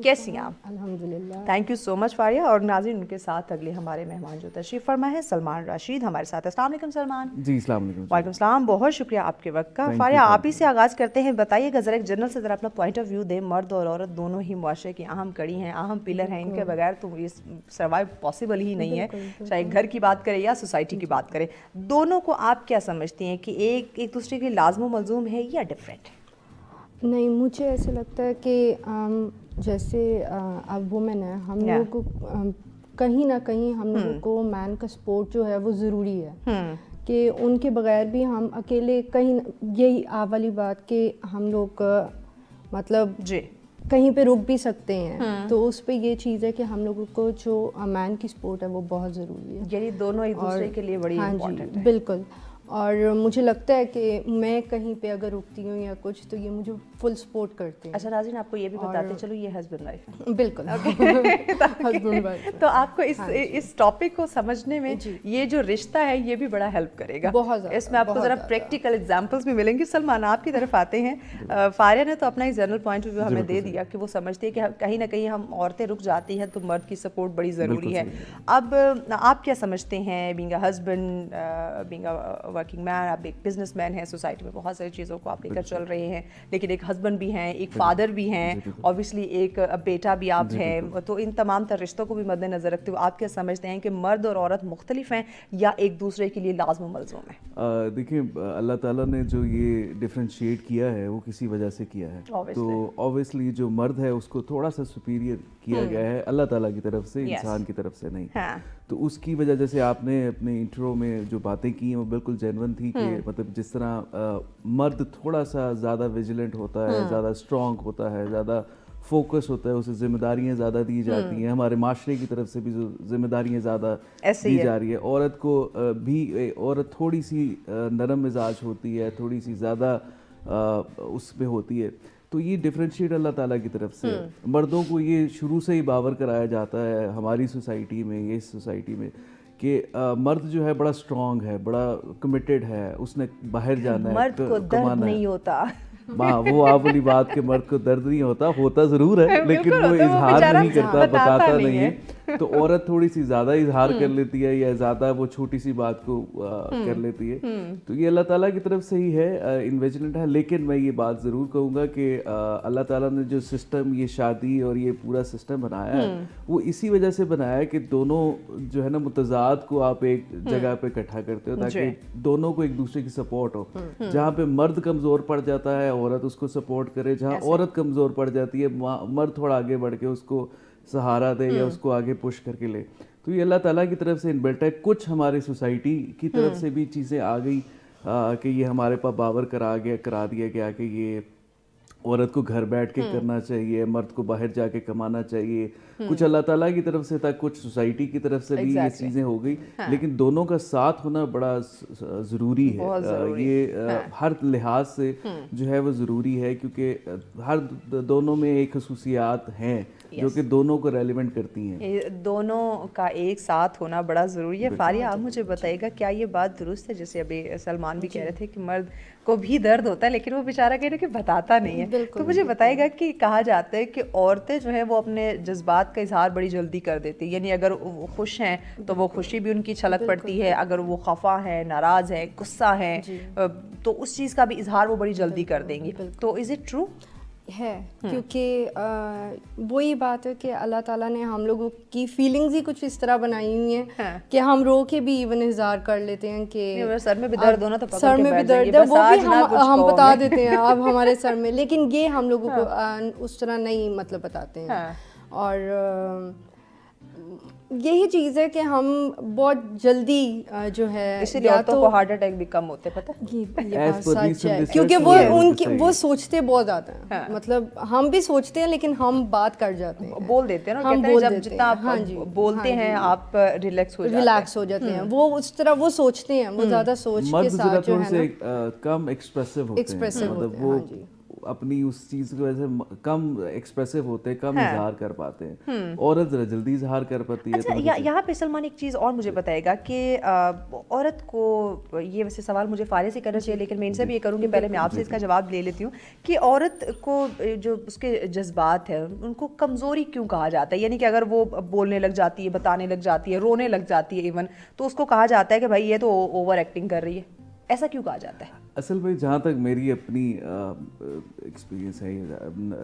कैसी हैं आप? अल्हम्दुलिल्लाह, thank you so much Faria. और नाज़रीन, उनके साथ अगले हमारे मेहमान जो तशरीफ़ फरमा है सलमान राशिद हमारे साथ है। अस्सलाम वालेकुम सलमान। जी अस्सलाम वालेकुम। वालेकुम सलाम, बहुत शुक्रिया आपके वक्त का। फारिया, आप ही से आगाज़ करते हैं, बताइएगा ज़रा एक जनरल से ज़रा अपना पॉइंट ऑफ व्यू दें। मर्द और औरत दोनों ही मुआशरे की अहम कड़ी हैं, अहम पिलर हैं, इनके बगैर तो ये सर्वाइव पॉसिबल ही नहीं है, चाहे घर की बात करें या सोसाइटी की बात करें। दोनों को आप क्या समझती हैं कि एक दूसरे के लाज़िम व मलज़ूम है या डिफरेंट है? नहीं, मुझे ऐसे लगता है कि जैसे अब वुमेन है, हम लोगों को कहीं ना कहीं हम लोगों को मैन का सपोर्ट जो है वो ज़रूरी है, कि उनके बगैर भी हम अकेले कहीं, यही आप वाली बात कि हम लोग मतलब जी कहीं पे रुक भी सकते हैं, तो उस पे ये चीज़ है कि हम लोगों को जो मैन की सपोर्ट है वो बहुत ज़रूरी है। यानी दोनों एक दूसरे के लिए बड़ी इम्पोर्टेंट है। बिल्कुल। और मुझे लगता है कि मैं कहीं पे अगर रुकती हूँ या कुछ, तो ये मुझे फुल सपोर्ट करते हैं। अच्छा नाज़रीन, आपको ये भी बताते चलो, ये हस्बैंड वाइफ है। बिल्कुल हस्बैंड वाइफ। तो आपको इस टॉपिक को समझने में ये जो रिश्ता है ये भी बड़ा हेल्प करेगा बहुत ज़्यादा। इसमें आपको ज़रा प्रैक्टिकल एग्जांपल्स भी मिलेंगे। सलमान, आपकी तरफ आते हैं। फारिया ने तो अपना ही जनरल पॉइंट ऑफ व्यू हमें दे दिया कि वो समझती है कि कहीं ना कहीं हम औरतें रुक जाती हैं तो मर्द की सपोर्ट बड़ी ज़रूरी है। अब आप क्या समझते हैं, being a husband, being a working man, आप एक बिजनेस मैन हैं, सोसाइटी में बहुत सारी चीज़ों को आप लेकर चल रहे हैं, लेकिन एक हस्बैंड भी हैं, एक फादर भी हैं, ऑब्वियसली एक बेटा भी आप हैं, तो इन तमाम तर रिश्तों को भी मद्देनजर रखते हुए आप क्या समझते हैं कि मर्द और औरत मुख्तलिफ हैं या एक दूसरे के लिए लाज़िम व मलज़ूम है? देखिए, अल्लाह ताला ने जो ये डिफरेंशिएट किया है वो किसी वजह से किया है, तो ऑब्वियसली जो मर्द है उसको थोड़ा सा सुपीरियर किया गया है अल्लाह ताला की तरफ से, इंसान की तरफ से नहीं। तो उसकी वजह, जैसे आपने अपने इंट्रो में जो बातें की हैं वो बिल्कुल जेन्युइन थी कि मतलब जिस तरह मर्द थोड़ा सा ज़्यादा विजिलेंट होता है, ज़्यादा स्ट्रॉन्ग होता है, ज़्यादा फोकस होता है, उसे जिम्मेदारियां ज़्यादा दी जाती हैं, हमारे माशरे की तरफ से भी जिम्मेदारियां ज़्यादा दी जा रही है। औरत को भी औरत थोड़ी सी नरम मिजाज होती है, थोड़ी सी ज़्यादा उसमें होती है, तो ये डिफरेंशिएट अल्लाह ताला की तरफ से है। मर्दों को ये शुरू से ही बावर कराया जाता है हमारी सोसाइटी में, ये सोसाइटी में, कि मर्द जो है बड़ा स्ट्रॉन्ग है, बड़ा कमिटेड है, उसने बाहर जाना है, मर्द को दर्द नहीं होता। हाँ, वो आप वाली बात के मर्द को दर्द नहीं होता ज़रूर है, लेकिन वो इजहार नहीं करता, बताता नहीं है। तो औरत थोड़ी सी ज़्यादा इजहार कर लेती है, या ज़्यादा वो छोटी सी बात को कर लेती है। तो ये अल्लाह ताला की तरफ से ही है, इन्वेजमेंट है। लेकिन मैं ये बात ज़रूर कहूँगा कि अल्लाह ताला ने जो सिस्टम, ये शादी और ये पूरा सिस्टम बनाया है, वो इसी वजह से बनाया है कि दोनों जो है ना मुतज़ाद को आप एक जगह पे इकट्ठा करते हो, ताकि दोनों को एक दूसरे की सपोर्ट हो। जहाँ पे मर्द कमज़ोर पड़ जाता है, औरत उसको सपोर्ट करे, जहाँ औरत कमज़ोर पड़ जाती है, मर्द थोड़ा आगे बढ़ के उसको सहारा दे या उसको आगे पुश करके ले। तो ये अल्लाह ताला की तरफ से इनबिल्ट है। कुछ हमारे सोसाइटी की तरफ से भी चीज़ें आ गई कि ये हमारे पास बावर करा दिया गया कि ये औरत को घर बैठ के करना चाहिए, मर्द को बाहर जाके कमाना चाहिए। कुछ अल्लाह ताला की तरफ से था, कुछ सोसाइटी की तरफ से भी ये चीज़ें हो गई। लेकिन दोनों का साथ होना बड़ा ज़रूरी है। ये हर लिहाज से जो है वो ज़रूरी है, क्योंकि हर दोनों में एक खसूसियात हैं जो कि दोनों को रेलिवेंट करती हैं। दोनों का एक साथ होना बड़ा ज़रूरी है। फारिया, आप मुझे बताइएगा, क्या ये बात दुरुस्त है, जैसे अभी सलमान भी कह रहे थे कि मर्द को भी दर्द होता है, लेकिन वो बेचारा कह रहे कि बताता नहीं है। तो मुझे बताइएगा कि कहा जाता है कि औरतें जो है वो अपने जज्बात का इजहार बड़ी जल्दी कर देती है, यानी अगर वो खुश हैं तो वो खुशी भी उनकी छलक पड़ती है, अगर वो खफा है, नाराज़ है, गुस्सा है, तो उस चीज़ का भी इजहार वो बड़ी जल्दी कर देंगी। तो इज़ इट ट्रू? है, क्योंकि वही बात है कि अल्लाह ताला ने हम लोगों की फीलिंग्स ही कुछ इस तरह बनाई हुई हैं कि हम रो के भी इवन इजहार कर लेते हैं कि सर में भी दर्द होना, तो सर में भी दर्द है, वो भी हम बता देते हैं अब हमारे सर में, लेकिन ये हम लोगों को उस तरह नहीं मतलब बताते हैं। और यही चीज़ है कि हम बहुत जल्दी जो है, इसलिए औरतों को हार्ट अटैक भी कम होते हैं, पता है? ये बात सच है, क्योंकि वो सोचते बहुत ज़्यादा हैं। मतलब हम भी सोचते हैं, लेकिन हम बात कर जाते हैं, बोल देते हैं ना, कहते हैं जब जितना आप बोलते हैं आप रिलैक्स हो जाते हैं। वो उस तरह वो सोचते हैं, वो ज़्यादा सोच के साथ जो है ना कम एक्सप्रेसिव होते हैं, मतलब वो अपनी उस चीज़ की वजह से कम एक्सप्रेसिव होते हैं, कम इजहार कर पाते हैं। औरत जरा जल्दी इजहार कर पाती है। अच्छा, यहाँ पे सलमान एक चीज़ और मुझे बताएगा कि औरत को, ये वैसे सवाल मुझे फारिया से करना चाहिए, लेकिन मैं इनसे भी ये करूँगी, पहले मैं आपसे इसका जवाब ले लेती हूँ कि औरत को जो उसके जज्बात है उनको कमज़ोरी क्यों कहा जाता है? यानी कि अगर वो बोलने लग जाती है, बताने लग जाती है, रोने लग जाती है इवन, तो उसको कहा जाता है कि भाई ये तो ओवर एक्टिंग कर रही है। ऐसा क्यों कहा जाता है? असल में जहाँ तक मेरी अपनी एक्सपीरियंस है,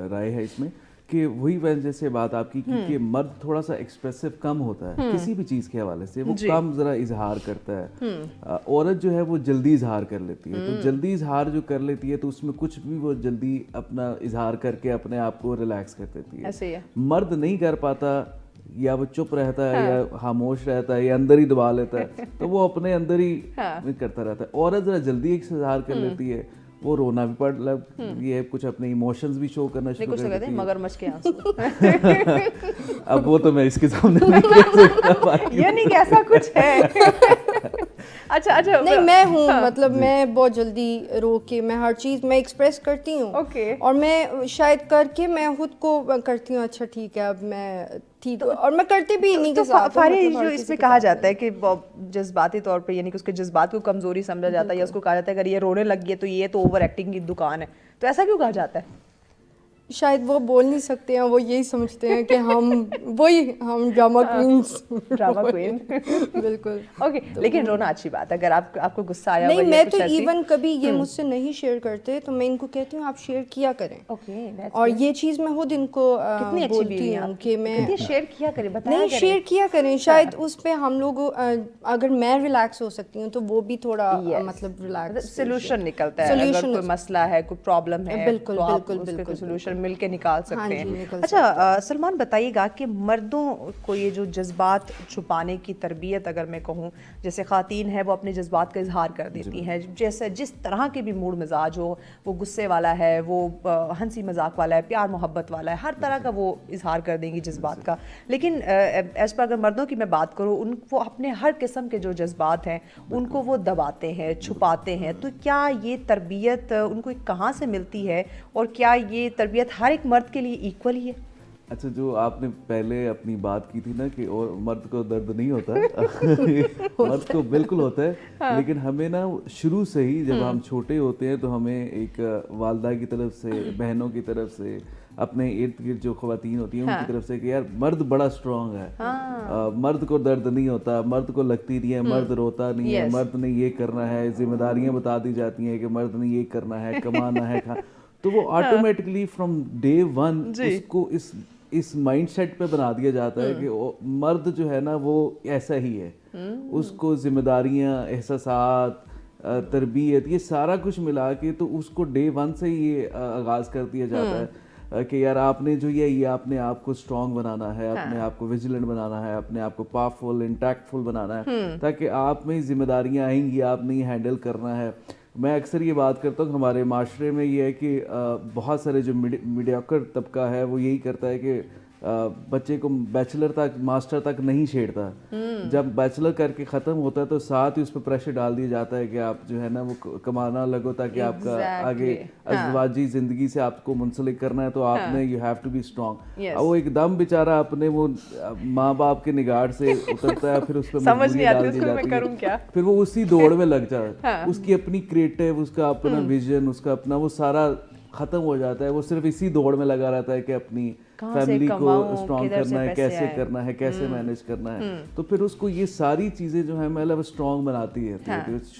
राय है इसमें, कि वही वजह जैसे बात आपकी कि मर्द थोड़ा सा एक्सप्रेसिव कम होता है किसी भी चीज़ के हवाले से, वो कम ज़रा इजहार करता है। औरत जो है वो जल्दी इजहार कर लेती है, तो जल्दी इजहार जो कर लेती है तो उसमें कुछ भी वो जल्दी अपना इजहार करके अपने आप को रिलैक्स कर देती है। ऐसे है। मर्द नहीं कर पाता, या वो चुप रहता है, या खामोश रहता है, या अंदर ही दबा लेता है, तो वो अपने अंदर ही करता रहता है। औरत जरा जल्दी एक इजहार कर लेती है, वो रोना भी पड़ ये कुछ अपने इमोशंस भी शो करना शुरू कर देती है। मगरमच्छ के आंसू। अब वो तो मैं इसके सामने नहीं कह सकता, ये नहीं कि ऐसा कुछ है। अच्छा नहीं, मैं हूँ, मतलब मैं बहुत जल्दी रो के मैं हर चीज़ मैं एक्सप्रेस करती हूँ। और मैं शायद करके मैं खुद को करती हूँ, अच्छा ठीक है अब मैं ठीक, और मैं करती भी नहीं। तो फारिया, जो इसमें कहा जाता है कि जज्बाती तौर पे, यानी कि उसके जज्बात को कमजोरी समझा जाता है, या उसको कहा जाता है अगर ये रोने लग गई तो ये तो ओवर एक्टिंग की दुकान है, तो ऐसा क्यों कहा जाता है? शायद वो बोल नहीं सकते हैं, वो यही समझते हैं कि हम ड्रामा क्वींस। Drama queen. बिल्कुल। ओके, लेकिन रोना अच्छी बात है। अगर आपको गुस्सा आया नहीं, मैं तो इवन कभी ये मुझसे नहीं शेयर करते, तो मैं इनको कहती हूँ आप शेयर किया करें। ओके, और ये चीज़ मैं खुद इनको बोलती हूँ कि मैं शेयर किया करें, नहीं शेयर किया करें, शायद उस पे हम लोग अगर मैं रिलैक्स हो सकती हूँ तो वो भी थोड़ा मतलब रिलैक्स, सोल्यूशन निकलता है। अगर कोई मसला है, कोई प्रॉब्लम है, बिल्कुल बिल्कुल बिल्कुल सोल्यूशन मिल के निकाल सकते हैं। अच्छा सलमान बताइएगा कि मर्दों को ये जो जज्बात छुपाने की तरबियत अगर मैं कहूँ, जैसे ख़वातीन है वो अपने जज्बात का इजहार कर देती हैं, जैसे जिस तरह के भी मूड मिजाज हो, वो गुस्से वाला है, वो हंसी मजाक वाला है, प्यार मोहब्बत वाला है, हर तरह का वो इजहार कर देंगी जज्बात का। लेकिन एज पर अगर मर्दों की मैं बात करूँ, वो अपने हर किस्म के जो जज्बात हैं उनको वो दबाते हैं, छुपाते हैं। तो क्या ये तरबियत उनको कहाँ से मिलती है और क्या ये तरबियत हर एक मर्द के लिए इक्वल ही है? अच्छा, जो आपने पहले अपनी बात की थी ना कि और मर्द को दर्द नहीं होता मर्द को बिल्कुल होता है। हाँ। लेकिन हमें ना शुरू से ही जब हम छोटे होते हैं तो हमें एक वालदा की तरफ से, बहनों की तरफ से, अपने इर्द गिर्द जो ख़वातीन होती हैं उनकी तरफ से कि यार मर्द बड़ा स्ट्रॉन्ग है। हाँ। मर्द को दर्द नहीं होता, मर्द को लगती नहीं है, मर्द रोता नहीं है, मर्द ने ये करना है, जिम्मेदारियां बता दी जाती हैं कि मर्द ने ये करना है, कमाना है, तो वो ऑटोमेटिकली फ्रॉम डे वन उसको इस माइंडसेट पे बना दिया जाता है कि मर्द जो है ना वो ऐसा ही है। उसको जिम्मेदारियां, एहसासात, तरबियत, ये सारा कुछ मिला के तो उसको डे वन से ये आगाज़ कर दिया जाता है कि यार आपने जो ये अपने आप को स्ट्रॉन्ग बनाना है, अपने आप को विजिलेंट बनाना है, अपने आप को पावरफुल, इंटैक्टफुल बनाना है, ताकि आप में जिम्मेदारियां आएंगी, आपने ये हैंडल करना है। मैं अक्सर ये बात करता हूँ, हमारे माशरे में ये है कि बहुत सारे जो मीडियोकर तबका है वो यही करता है कि बच्चे को बैचलर तक, मास्टर तक नहीं छेड़ता। जब बैचलर करके ख़त्म होता है तो साथ ही उस पर प्रेशर डाल दिया जाता है कि आप जो है ना वो कमाना लगो ताकि आपका आगे अज़वाजी ज़िंदगी से आपको मुंसलिक करना है तो आपने you have to be strong. वो एकदम बेचारा अपने वो माँ बाप के निगाह से उतरता है, फिर उस पर मजबूरी डाल दी जाती है, फिर वो उसी दौड़ में लग जाता है। उसकी अपनी क्रिएटिव, उसका अपना विजन, उसका अपना वो सारा ख़त्म हो जाता है। वो सिर्फ इसी दौड़ में लगा रहता है कि अपनी फैमिली को स्ट्रॉन्ग करना है, कैसे करना है, कैसे मैनेज करना है। तो फिर उसको ये सारी चीज़ें जो है मतलब स्ट्रॉन्ग बनाती है।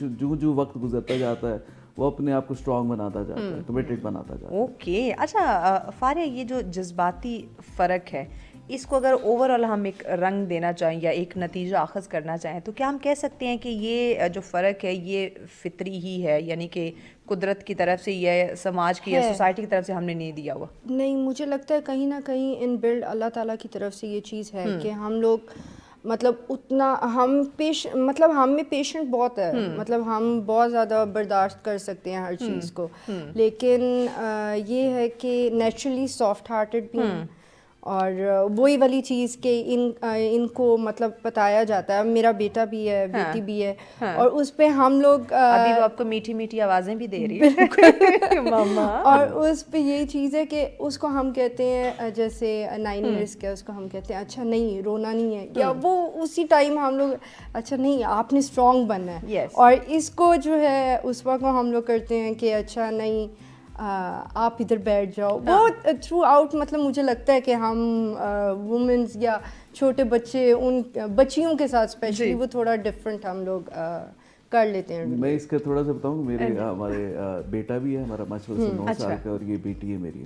जो जो वक्त गुजरता जाता है वो अपने आप को स्ट्रॉन्ग बनाता जाता है, कमिटेड बनाता जाता है। ओके, अच्छा फारिया, ये जो जज्बाती फ़र्क है इसको अगर ओवरऑल हम एक रंग देना चाहें या एक नतीजा अखज़ करना चाहें तो क्या हम कह सकते हैं कि ये जो फ़र्क है ये फितरी ही है, यानी कि कुदरत की तरफ से या समाज की या सोसाइटी की तरफ से हमने नहीं दिया हुआ? नहीं, मुझे लगता है कहीं ना कहीं इन बिल्ड अल्लाह ताला की तरफ से ये चीज़ है कि हम लोग मतलब उतना हम हम में पेशेंट बहुत है, मतलब हम बहुत ज़्यादा बर्दाश्त कर सकते हैं हर चीज़ को, लेकिन ये है कि नेचुरली सॉफ्ट हार्टेड भी हैं और वही वाली चीज़ के इनको मतलब बताया जाता है। मेरा बेटा भी है, बेटी भी है, और उस पे हम लोग अभी वो आपको मीठी मीठी आवाज़ें भी दे रही है मामा। और उस पे यही चीज़ है कि उसको हम कहते हैं जैसे 9 इयर्स का, उसको हम कहते हैं अच्छा नहीं रोना नहीं है, या वो उसी टाइम हम लोग अच्छा नहीं आपने स्ट्रॉन्ग बनना है। और इसको जो है उस वक्त हम लोग करते हैं कि अच्छा नहीं आप इधर बैठ जाओ। वो थ्रू आउट मतलब मुझे लगता है कि हम वुमेन्स या छोटे बच्चे, उन बच्चियों के साथ स्पेशली वो थोड़ा डिफरेंट हम लोग कर लेते हैं। मैं इसका थोड़ा सा बताऊँ, हमारे बेटा भी है, हमारा माशाल्लाह से 9 साल का, और ये बेटी है मेरी।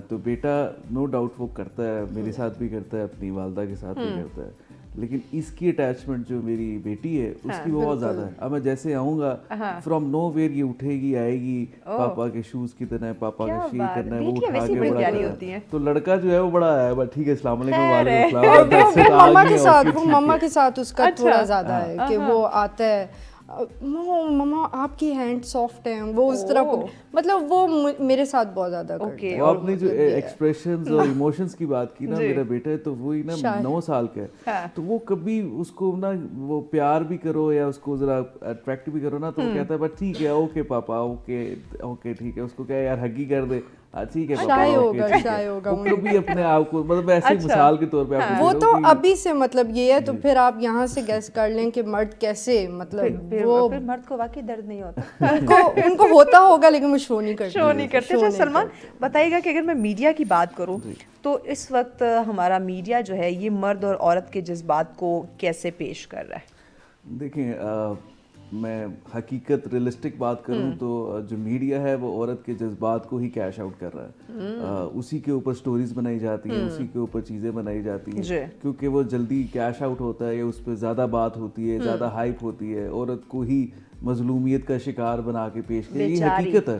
तो बेटा नो डाउट वो करता है, मेरे साथ भी करता है, अपनी वालदा के साथ भी करता है, लेकिन इसकी अटैचमेंट जो मेरी बेटी है उसकी वो बहुत ज़्यादा है। अब मैं जैसे आऊँगा फ्रॉम नो वेयर ये उठेगी, आएगी, पापा के शूज़ कितना है, पापा का शेक करना है, वो उठा के बड़ा है। तो लड़का जो है वो बड़ा है, बट ठीक है अस्सलाम वालेकुम, वो मम्मा के साथ उसका थोड़ा ज़्यादा है कि वो आता है मम्मा आपकी हैंड सॉफ्ट है, वो उस तरह को मतलब वो मेरे साथ बहुत ज़्यादा करता है। आपने जो एक्सप्रेशंस और इमोशंस की बात की ना, मेरा बेटा है तो वही ना 9 साल का है, तो वो कभी उसको ना वो प्यार भी करो या उसको जरा अट्रैक्ट भी करो ना तो वो कहता है बट ठीक है, ओके पापा, ओके ठीक है, उसको क्या यार हगी कर दे, ठीक है शाय होगा वो भी अपने आप को मतलब ऐसे मिसाल के तौर पे आप वो तो अभी से मतलब ये है, तो फिर आप यहाँ से गैस कर लें कि मर्द कैसे मतलब वो फिर मर्द को वाकई दर्द नहीं होता उनको होता होगा लेकिन वो शो नहीं करते। अच्छा सलमान बताइएगा कि अगर मैं मीडिया की बात करूँ तो इस वक्त हमारा मीडिया जो है ये मर्द और औरत के जज्बात को कैसे पेश कर रहा है? देखिए मैं हकीकत रियलिस्टिक बात करूं तो जो मीडिया है वो औरत के जज्बात को ही कैश आउट कर रहा है। उसी के ऊपर स्टोरीज बनाई जाती हैं, उसी के ऊपर चीज़ें बनाई जाती हैं, क्योंकि वो जल्दी कैश आउट होता है या उस पर ज़्यादा बात होती है, ज़्यादा हाइप होती है, औरत को ही मजलूमियत का शिकार बना के पेश किया, ये हकीकत है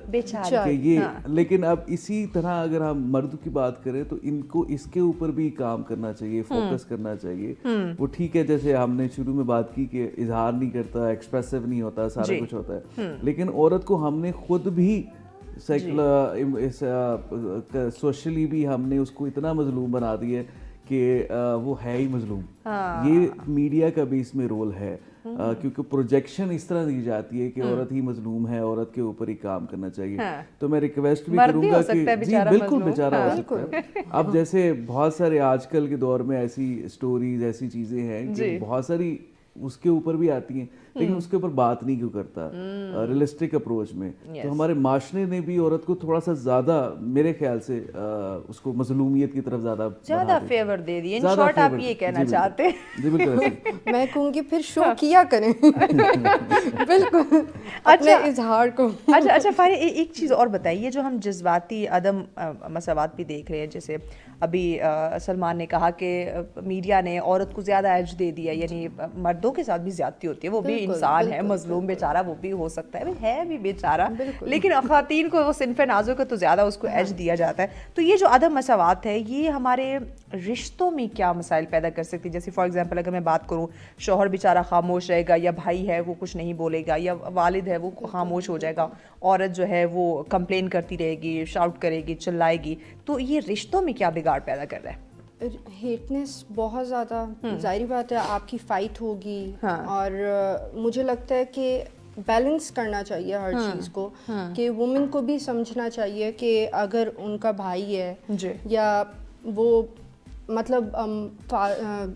कि ये लेकिन अब इसी तरह अगर हम मर्द की बात करें तो इनको इसके ऊपर भी काम करना चाहिए, फोकस करना चाहिए। वो ठीक है, जैसे हमने शुरू में बात की कि इजहार नहीं करता, एक्सप्रेसिव नहीं होता, सारा कुछ होता है, लेकिन औरत को हमने खुद भी सोशली भी हमने उसको इतना मजलूम बना दिया कि वो है ही मजलूम। ये मीडिया का भी इसमें रोल है, क्योंकि प्रोजेक्शन इस तरह दी जाती है कि औरत ही मजलूम है, औरत के ऊपर ही काम करना चाहिए। तो मैं रिक्वेस्ट भी करूंगा कि जी बिल्कुल बेचारा हो सकता है। अब जैसे बहुत सारे आजकल के दौर में ऐसी स्टोरीज, ऐसी चीजें हैं कि बहुत सारी उसके ऊपर भी आती हैं, लेकिन उसके ऊपर बात नहीं क्यों करता रियलिस्टिक अप्रोच में। तो हमारे माशरे ने भी औरत को थोड़ा सा ज्यादा मेरे ख्याल से उसको मजलूमियत की तरफ ज्यादा फेवर दे दिए। इन शॉर्ट आप ये कहना चाहते हैं? जी बिल्कुल। मैं कहूँगी फिर शो किया करें बिल्कुल अपने इजहार को। अच्छा फारिया, एक चीज़ और बताइए, जो हम जज्बाती अदम मसावात भी देख रहे हैं, जैसे अभी सलमान ने कहा कि मीडिया ने औरत को ज़्यादा एज दे दिया, यानी मर्दों के साथ भी ज्यादती होती है, वो भी इंसान है, मजलूम बेचारा वो भी हो सकता है भी बेचारा, लेकिन ख़वातीन को वो सिन्फ़े नाज़ुक है तो ज़्यादा उसको एज दिया जाता है। तो ये जो अदम मसावात है ये हमारे रिश्तों में क्या मसाइल पैदा कर सकती है? जैसे फॉर एग्जांपल अगर मैं बात करूँ, शौहर बेचारा खामोश रहेगा, या भाई है वो कुछ नहीं बोलेगा, या वालिद है वो खामोश हो जाएगा, औरत जो है वो कंप्लेन करती रहेगी, शाउट करेगी, चिल्लाएगी, तो ये रिश्तों में क्या बिगाड़ पैदा कर रहा है? हेटनेस बहुत ज़्यादा, जाहिर बात है आपकी फ़ाइट होगी। और मुझे लगता है कि बैलेंस करना चाहिए हर चीज़ को, कि वुमेन को भी समझना चाहिए कि अगर उनका भाई है या वो मतलब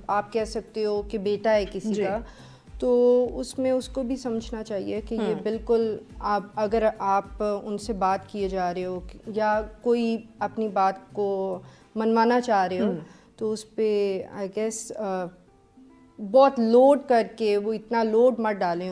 आप कह सकते हो कि बेटा है किसी का, तो उसमें उसको भी समझना चाहिए कि ये बिल्कुल आप अगर आप उनसे बात किए जा रहे हो या कोई अपनी बात को मनवाना चाह रहे हो, तो उस पर आई गेस बहुत लोड करके वो इतना लोड मत डालें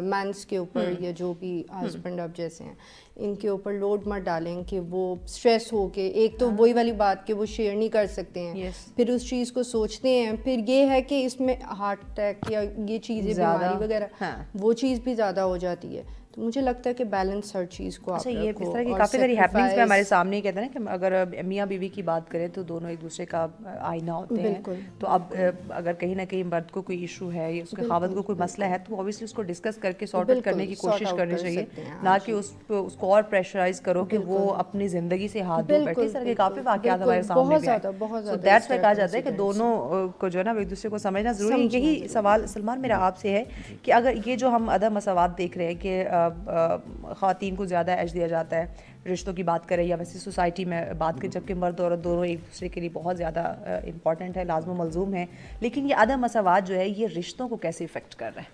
मैंस के ऊपर, या जो भी हस्बैंड अब जैसे हैं इनके ऊपर लोड मत डालें कि वो स्ट्रेस हो के, एक तो वही वाली बात कि वो शेयर नहीं कर सकते हैं, फिर उस चीज़ को सोचते हैं, फिर ये है कि इसमें हार्ट अटैक या ये चीज़ें बीमारी वगैरह वो चीज़ भी ज़्यादा हो जाती है। तो मुझे लगता है कि बैलेंस हर चीज़ को आप ये इस तरह की काफ़ी सारी हैपनिंग्स में हमारे सामने कहते हैं ना कि अगर मियाँ बीवी की बात करें तो दोनों एक दूसरे का आईना होते हैं। तो अब अगर कहीं ना कहीं मर्द को कोई इशू है या उसके खावत को कोई मसला है, तो ऑब्वियसली उसको डिस्कस करके सॉर्ट आउट करने की कोशिश करनी चाहिए, ना कि उसको और प्रेशराइज करो कि वो अपनी ज़िंदगी से हाथ धो बैठे। इस तरह के काफ़ी वाक़यात हमारे सामने भी हैं। सो दैट्स व्हाई कहा जाता है कि दोनों को जो है ना एक दूसरे को समझना ज़रूरी है। यही सवाल सलमान मेरा आपसे है कि अगर ये जो हम अदम मसावात देख रहे हैं कि ख़वातीन को ज़्यादा एज दिया जाता है, रिश्तों की बात करें या वैसे सोसाइटी में बात करें, जबकि मर्द औरत दोनों एक दूसरे के लिए बहुत ज़्यादा इंपॉर्टेंट है, लाज़िम मलज़ूम है, लेकिन ये अदम मसावात जो है ये रिश्तों को कैसे इफ़ेक्ट कर रहा है?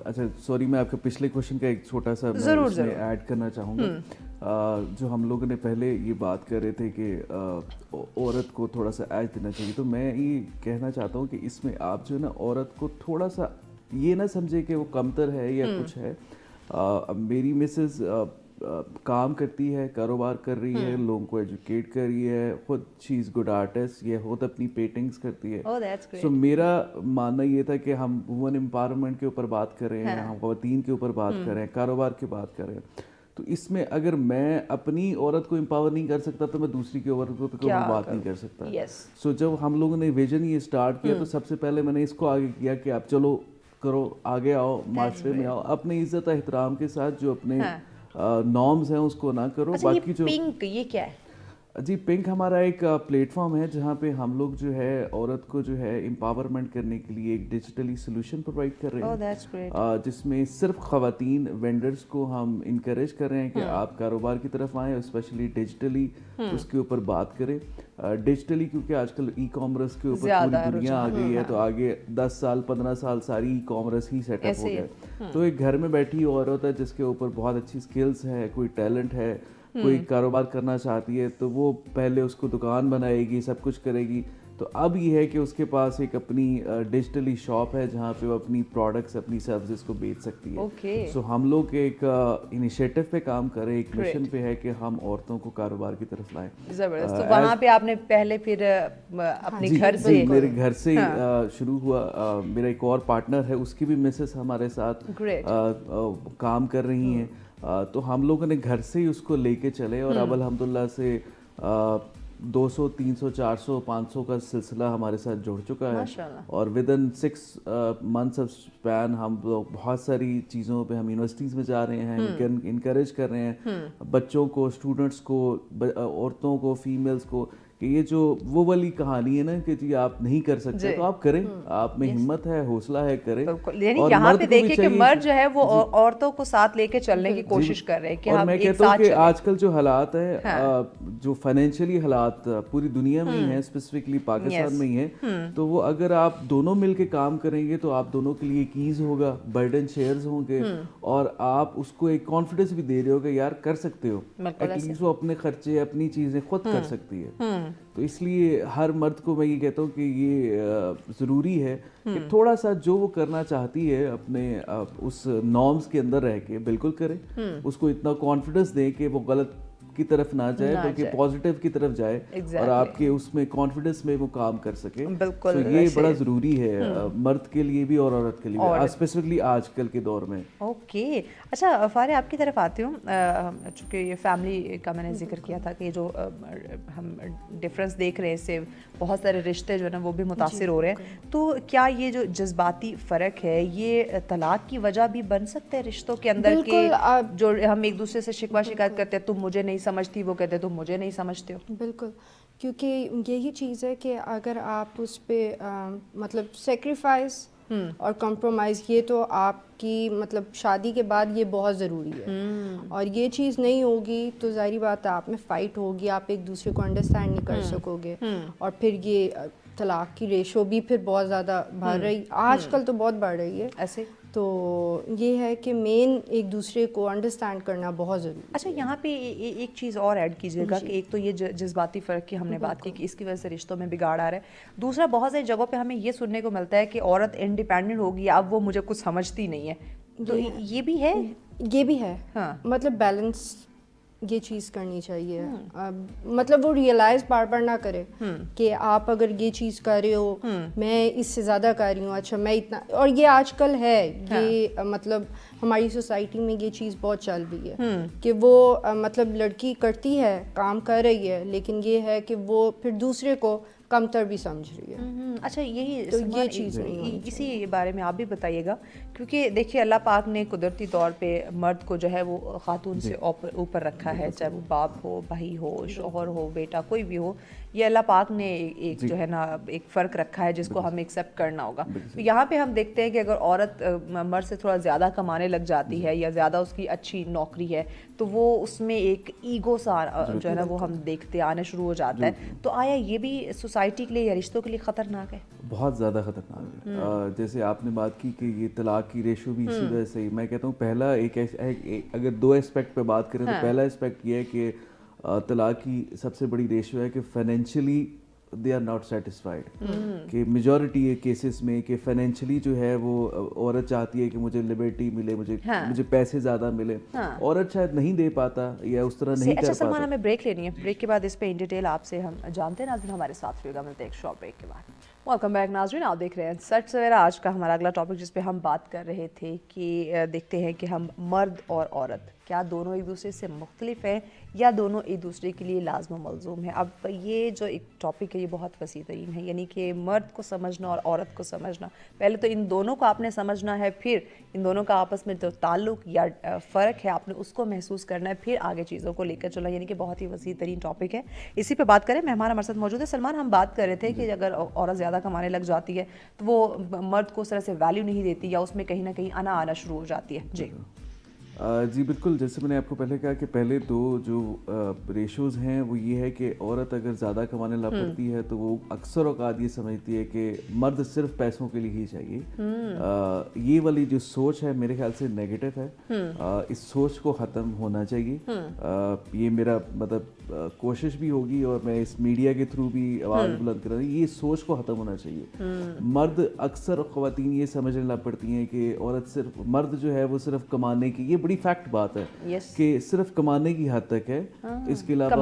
अच्छा सॉरी, मैं आपके पिछले क्वेश्चन का एक छोटा सा ज़रूर ऐड करना चाहूँगा। जो हम लोगों ने पहले ये बात कर रहे थे कि औरत को थोड़ा सा एज देना चाहिए, तो मैं ये कहना चाहता हूँ कि इसमें आप जो है ना औरत को थोड़ा सा ये ना समझे कि वो कमतर है या कुछ है। मेरी मिसेस काम करती है, कारोबार कर रही है, लोगों को एजुकेट कर रही है, खुद शी इज़ गुड आर्टिस्ट, ये खुद अपनी पेंटिंग्स करती है। सो मेरा मानना ये था कि हम वुमेन एम्पावरमेंट के ऊपर बात कर रहे हैं, हम ख़वातीन के ऊपर बात कर रहे हैं, कारोबार की बात कर रहे हैं, तो इसमें अगर मैं अपनी औरत को एम्पावर नहीं कर सकता तो मैं दूसरी की औरत को तो बात नहीं कर सकता। सो जब हम लोगों ने विजन ये स्टार्ट किया तो सबसे पहले मैंने इसको आगे किया कि आप चलो करो, आगे आओ, माशरे में आओ, अपनी इज्जत एहतराम के साथ जो अपने नॉर्म्स हैं उसको ना करो। बाकी जो पिंक, ये क्या है? जी पिंक हमारा एक प्लेटफॉर्म है जहाँ पे हम लोग जो है औरत को जो है एम्पावरमेंट करने के लिए एक डिजिटली सोल्यूशन प्रोवाइड कर रहे हैं, जिसमें सिर्फ ख़वातीन वेंडर्स को हम इनकरेज कर रहे हैं कि आप कारोबार की तरफ आएँ, स्पेशली डिजिटली उसके ऊपर बात करें। डिजिटली क्योंकि आजकल ई कॉमर्स के ऊपर पूरी दुनिया आ गई है, तो आगे 10 साल 15 साल सारी ई कॉमर्स ही सेटअप हो गया। तो एक घर में बैठी औरत है जिसके ऊपर बहुत अच्छी स्किल्स है, कोई टैलेंट है, कोई कारोबार करना चाहती है, तो वो पहले उसको दुकान बनाएगी, सब कुछ करेगी, تو اب یہ ہے کہ اس کے پاس ایک اپنی ڈیجیٹلی شاپ ہے جہاں پہ وہ اپنی پروڈکٹس اپنی سروسز کو بیچ سکتی ہے. سو ہم لوگ ایک انیشیٹو پہ کام کریں, ایک مشن پہ ہے کہ ہم عورتوں کو کاروبار کی طرف لائیں. زبردست. تو وہاں پہ آپ نے پہلے پھر اپنے گھر سے, میرے گھر سے شروع ہوا. میرا ایک اور پارٹنر ہے, اس کی بھی مسز ہمارے ساتھ کام کر رہی ہیں. تو ہم لوگوں نے گھر سے ہی اس کو لے کے چلے, اور اب الحمدللہ سے 200 300 400 500 کا سلسلہ ہمارے ساتھ جڑ چکا ہے. اور with in 6 months of span ہم لوگ بہت ساری چیزوں پہ, ہم یونیورسٹیز میں جا رہے ہیں, انکریج کر رہے ہیں بچوں کو, اسٹوڈنٹس کو, عورتوں کو, فیمیلز کو, کہ یہ جو وہ والی کہانی ہے نا کہ جی آپ نہیں کر سکتے تو آپ کریں, آپ میں ہمت ہے, حوصلہ ہے, کریں. یعنی یہاں پہ دیکھیں کہ مرد جو ہے وہ عورتوں کو ساتھ لے کے چلنے کی کوشش کر رہے ہیں کہ ہم ایک ساتھ چلیں. اور میں کہتا ہوں کہ آج کل جو حالات ہیں, جو فائنینشیلی حالات پوری دنیا میں ہی ہیں, اسپیسیفکلی پاکستان میں ہی ہیں, تو وہ اگر آپ دونوں مل کے کام کریں گے تو آپ دونوں کے لیے ایک ایز ہوگا, برڈن شیئرز ہوں گے, اور آپ اس کو ایک کانفیڈنس بھی دے رہے ہو کہ یار کر سکتے ہو. ایٹ لیسٹ وہ اپنے خرچے, اپنی چیزیں خود کر سکتی ہے. تو اس لیے ہر مرد کو میں یہ کہتا ہوں کہ یہ ضروری ہے کہ تھوڑا سا جو وہ کرنا چاہتی ہے اپنے اس نارمز کے اندر رہ کے بالکل کرے, اس کو اتنا کانفیڈنس دیں کہ وہ غلط کی طرف نہ جائے بلکہ پازیٹیو کی طرف جائے, اور آپ کے اس میں کانفیڈنس میں وہ کام کر سکے. تو یہ بڑا ضروری ہے مرد کے لیے بھی اور عورت کے لیے بھی, اسپیسیفکلی آج کل کے دور میں. اوکے, اچھا فارح آپ کی طرف آتی ہوں. چونکہ یہ فیملی کا میں نے ذکر کیا تھا کہ جو ہم ڈفرینس دیکھ رہے ہیں, اس سے بہت سارے رشتے جو ہے نا وہ بھی متاثر ہو رہے ہیں. تو کیا یہ جو جذباتی فرق ہے یہ طلاق کی وجہ بھی بن سکتا ہے رشتوں کے اندر, کہ جو ہم ایک دوسرے سے شکوہ شکایت کرتے ہیں, تم مجھے نہیں سمجھتی, وہ کہتے تم مجھے نہیں سمجھتے ہو؟ بالکل, کیونکہ یہی چیز ہے کہ اگر آپ اس پہ مطلب سیکریفائس اور کمپرومائز, یہ تو آپ کی مطلب شادی کے بعد یہ بہت ضروری ہے. اور یہ چیز نہیں ہوگی تو ظاہری بات ہے آپ میں فائٹ ہوگی, آپ ایک دوسرے کو انڈرسٹینڈ نہیں کر سکو گے, اور پھر یہ طلاق کی ریشو بھی پھر بہت زیادہ بڑھ رہی, آج کل تو بہت بڑھ رہی ہے ایسے. تو یہ ہے کہ مین ایک دوسرے کو انڈرسٹینڈ کرنا بہت ضروری ہے. اچھا یہاں پہ ایک چیز اور ایڈ کیجیے گا کہ ایک تو یہ جذباتی فرق کی ہم نے بات کی کہ اس کی وجہ سے رشتوں میں بگاڑ آ رہا ہے. دوسرا, بہت ساری جگہوں پہ ہمیں یہ سننے کو ملتا ہے کہ عورت انڈیپینڈنٹ ہوگی, اب وہ مجھے کچھ سمجھتی نہیں ہے. تو یہ بھی ہے, یہ بھی ہے. مطلب بیلنس یہ چیز کرنی چاہیے. مطلب وہ ریئلائز بار بار نہ کرے کہ آپ اگر یہ چیز کر رہے ہو, میں اس سے زیادہ کر رہی ہوں, اچھا میں اتنا, اور یہ آج کل ہے, یہ مطلب ہماری سوسائٹی میں یہ چیز بہت چل رہی ہے کہ وہ مطلب لڑکی کرتی ہے, کام کر رہی ہے, لیکن یہ ہے کہ وہ پھر دوسرے کو کمتر بھی سمجھ رہی ہے. اچھا یہی یہ چیز نہیں, اسی بارے میں آپ بھی بتائیے گا, کیونکہ دیکھیے اللہ پاک نے قدرتی طور پہ مرد کو جو ہے وہ خاتون سے اوپر رکھا ہے, چاہے وہ باپ ہو, بھائی ہو, شوہر ہو, بیٹا, کوئی بھی ہو. یہ اللہ پاک نے ایک جو ہے نا ایک فرق رکھا ہے جس کو ہمیں ایکسیپٹ کرنا ہوگا. تو یہاں پہ ہم دیکھتے ہیں کہ اگر عورت مرد سے تھوڑا زیادہ کمانے لگ جاتی ہے یا زیادہ اس کی اچھی نوکری ہے تو وہ اس میں ایک ایگو سا جو ہے نا وہ ہم دیکھتے آنا شروع ہو جاتا ہے. تو آیا یہ بھی سوسائٹی کے لیے یا رشتوں کے لیے خطرناک ہے؟ بہت زیادہ خطرناک ہے. جیسے آپ نے بات کی کہ یہ طلاق کی ریشو بھی اسی وجہ سے, میں کہتا ہوں پہلا ایک اگر 2 اسپیکٹ پہ بات کریں تو پہلا اسپیکٹ یہ ہے کہ طلاق کی سب سے بڑی ریشو ہے کہ financially they are not satisfied, کہ میجورٹی کیسز میں کہ فائنینشلی جو ہے وہ عورت چاہتی ہے کہ مجھے لبرٹی ملے, مجھے پیسے زیادہ ملے, عورت شاید نہیں دے پاتا یا اس طرح نہیں کر پاتا. اچھا سلمان, ہمیں بریک لینی ہے, بریک کے بعد اس پہ ان ڈیٹیل آپ سے ہم جانتے ہیں. ناظرین ہمارے ساتھ رہے گا, ملتے ہیں ایک شارٹ بریک کے بعد. ویلکم بیک ناظرین, آپ دیکھ رہے ہیں سچ سویرا. آج کا ہمارا اگلا ٹاپک جس پہ ہم بات کر رہے تھے کہ دیکھتے ہیں کہ ہم مرد اور عورت کیا دونوں ایک دوسرے سے مختلف ہیں یا دونوں ایک دوسرے کے لیے لازم و ملزوم ہیں. اب یہ جو ایک ٹاپک ہے یہ بہت وسیع ترین ہے, یعنی کہ مرد کو سمجھنا اور عورت کو سمجھنا. پہلے تو ان دونوں کو آپ نے سمجھنا ہے, پھر ان دونوں کا آپس میں جو تعلق یا فرق ہے آپ نے اس کو محسوس کرنا ہے, پھر آگے چیزوں کو لے کر چلنا, یعنی کہ بہت ہی وسیع ترین ٹاپک ہے. اسی پہ بات کریں. مہمان ہمارے ساتھ موجود ہے. سلمان, ہم بات کر رہے تھے کہ اگر عورت زیادہ کمانے لگ جاتی ہے تو وہ مرد کو اس طرح سے ویلیو نہیں دیتی یا اس میں کہیں نہ کہیں آنا شروع ہو جاتی ہے. جی بالکل, جیسے میں نے آپ کو پہلے کہا کہ پہلے 2 جو ریشوز ہیں وہ یہ ہے کہ عورت اگر زیادہ کمانے لگ پڑتی ہے تو وہ اکثر اوقات یہ سمجھتی ہے کہ مرد صرف پیسوں کے لیے ہی چاہیے. یہ والی جو سوچ ہے میرے خیال سے نیگیٹو ہے. اس سوچ کو ختم ہونا چاہیے. یہ میرا مطلب कोशिश भी होगी और मैं इस मीडिया के थ्रू भी आवाज़ बुलंद कर रही हूँ, ये सोच को ख़त्म होना चाहिए। मर्द अक्सर ख़वातीन ये समझने लग पड़ती हैं कि औरत सिर्फ, मर्द जो है वो सिर्फ कमाने की, ये बड़ी फैक्ट बात है कि सिर्फ कमाने की हद तक है, इसके अलावा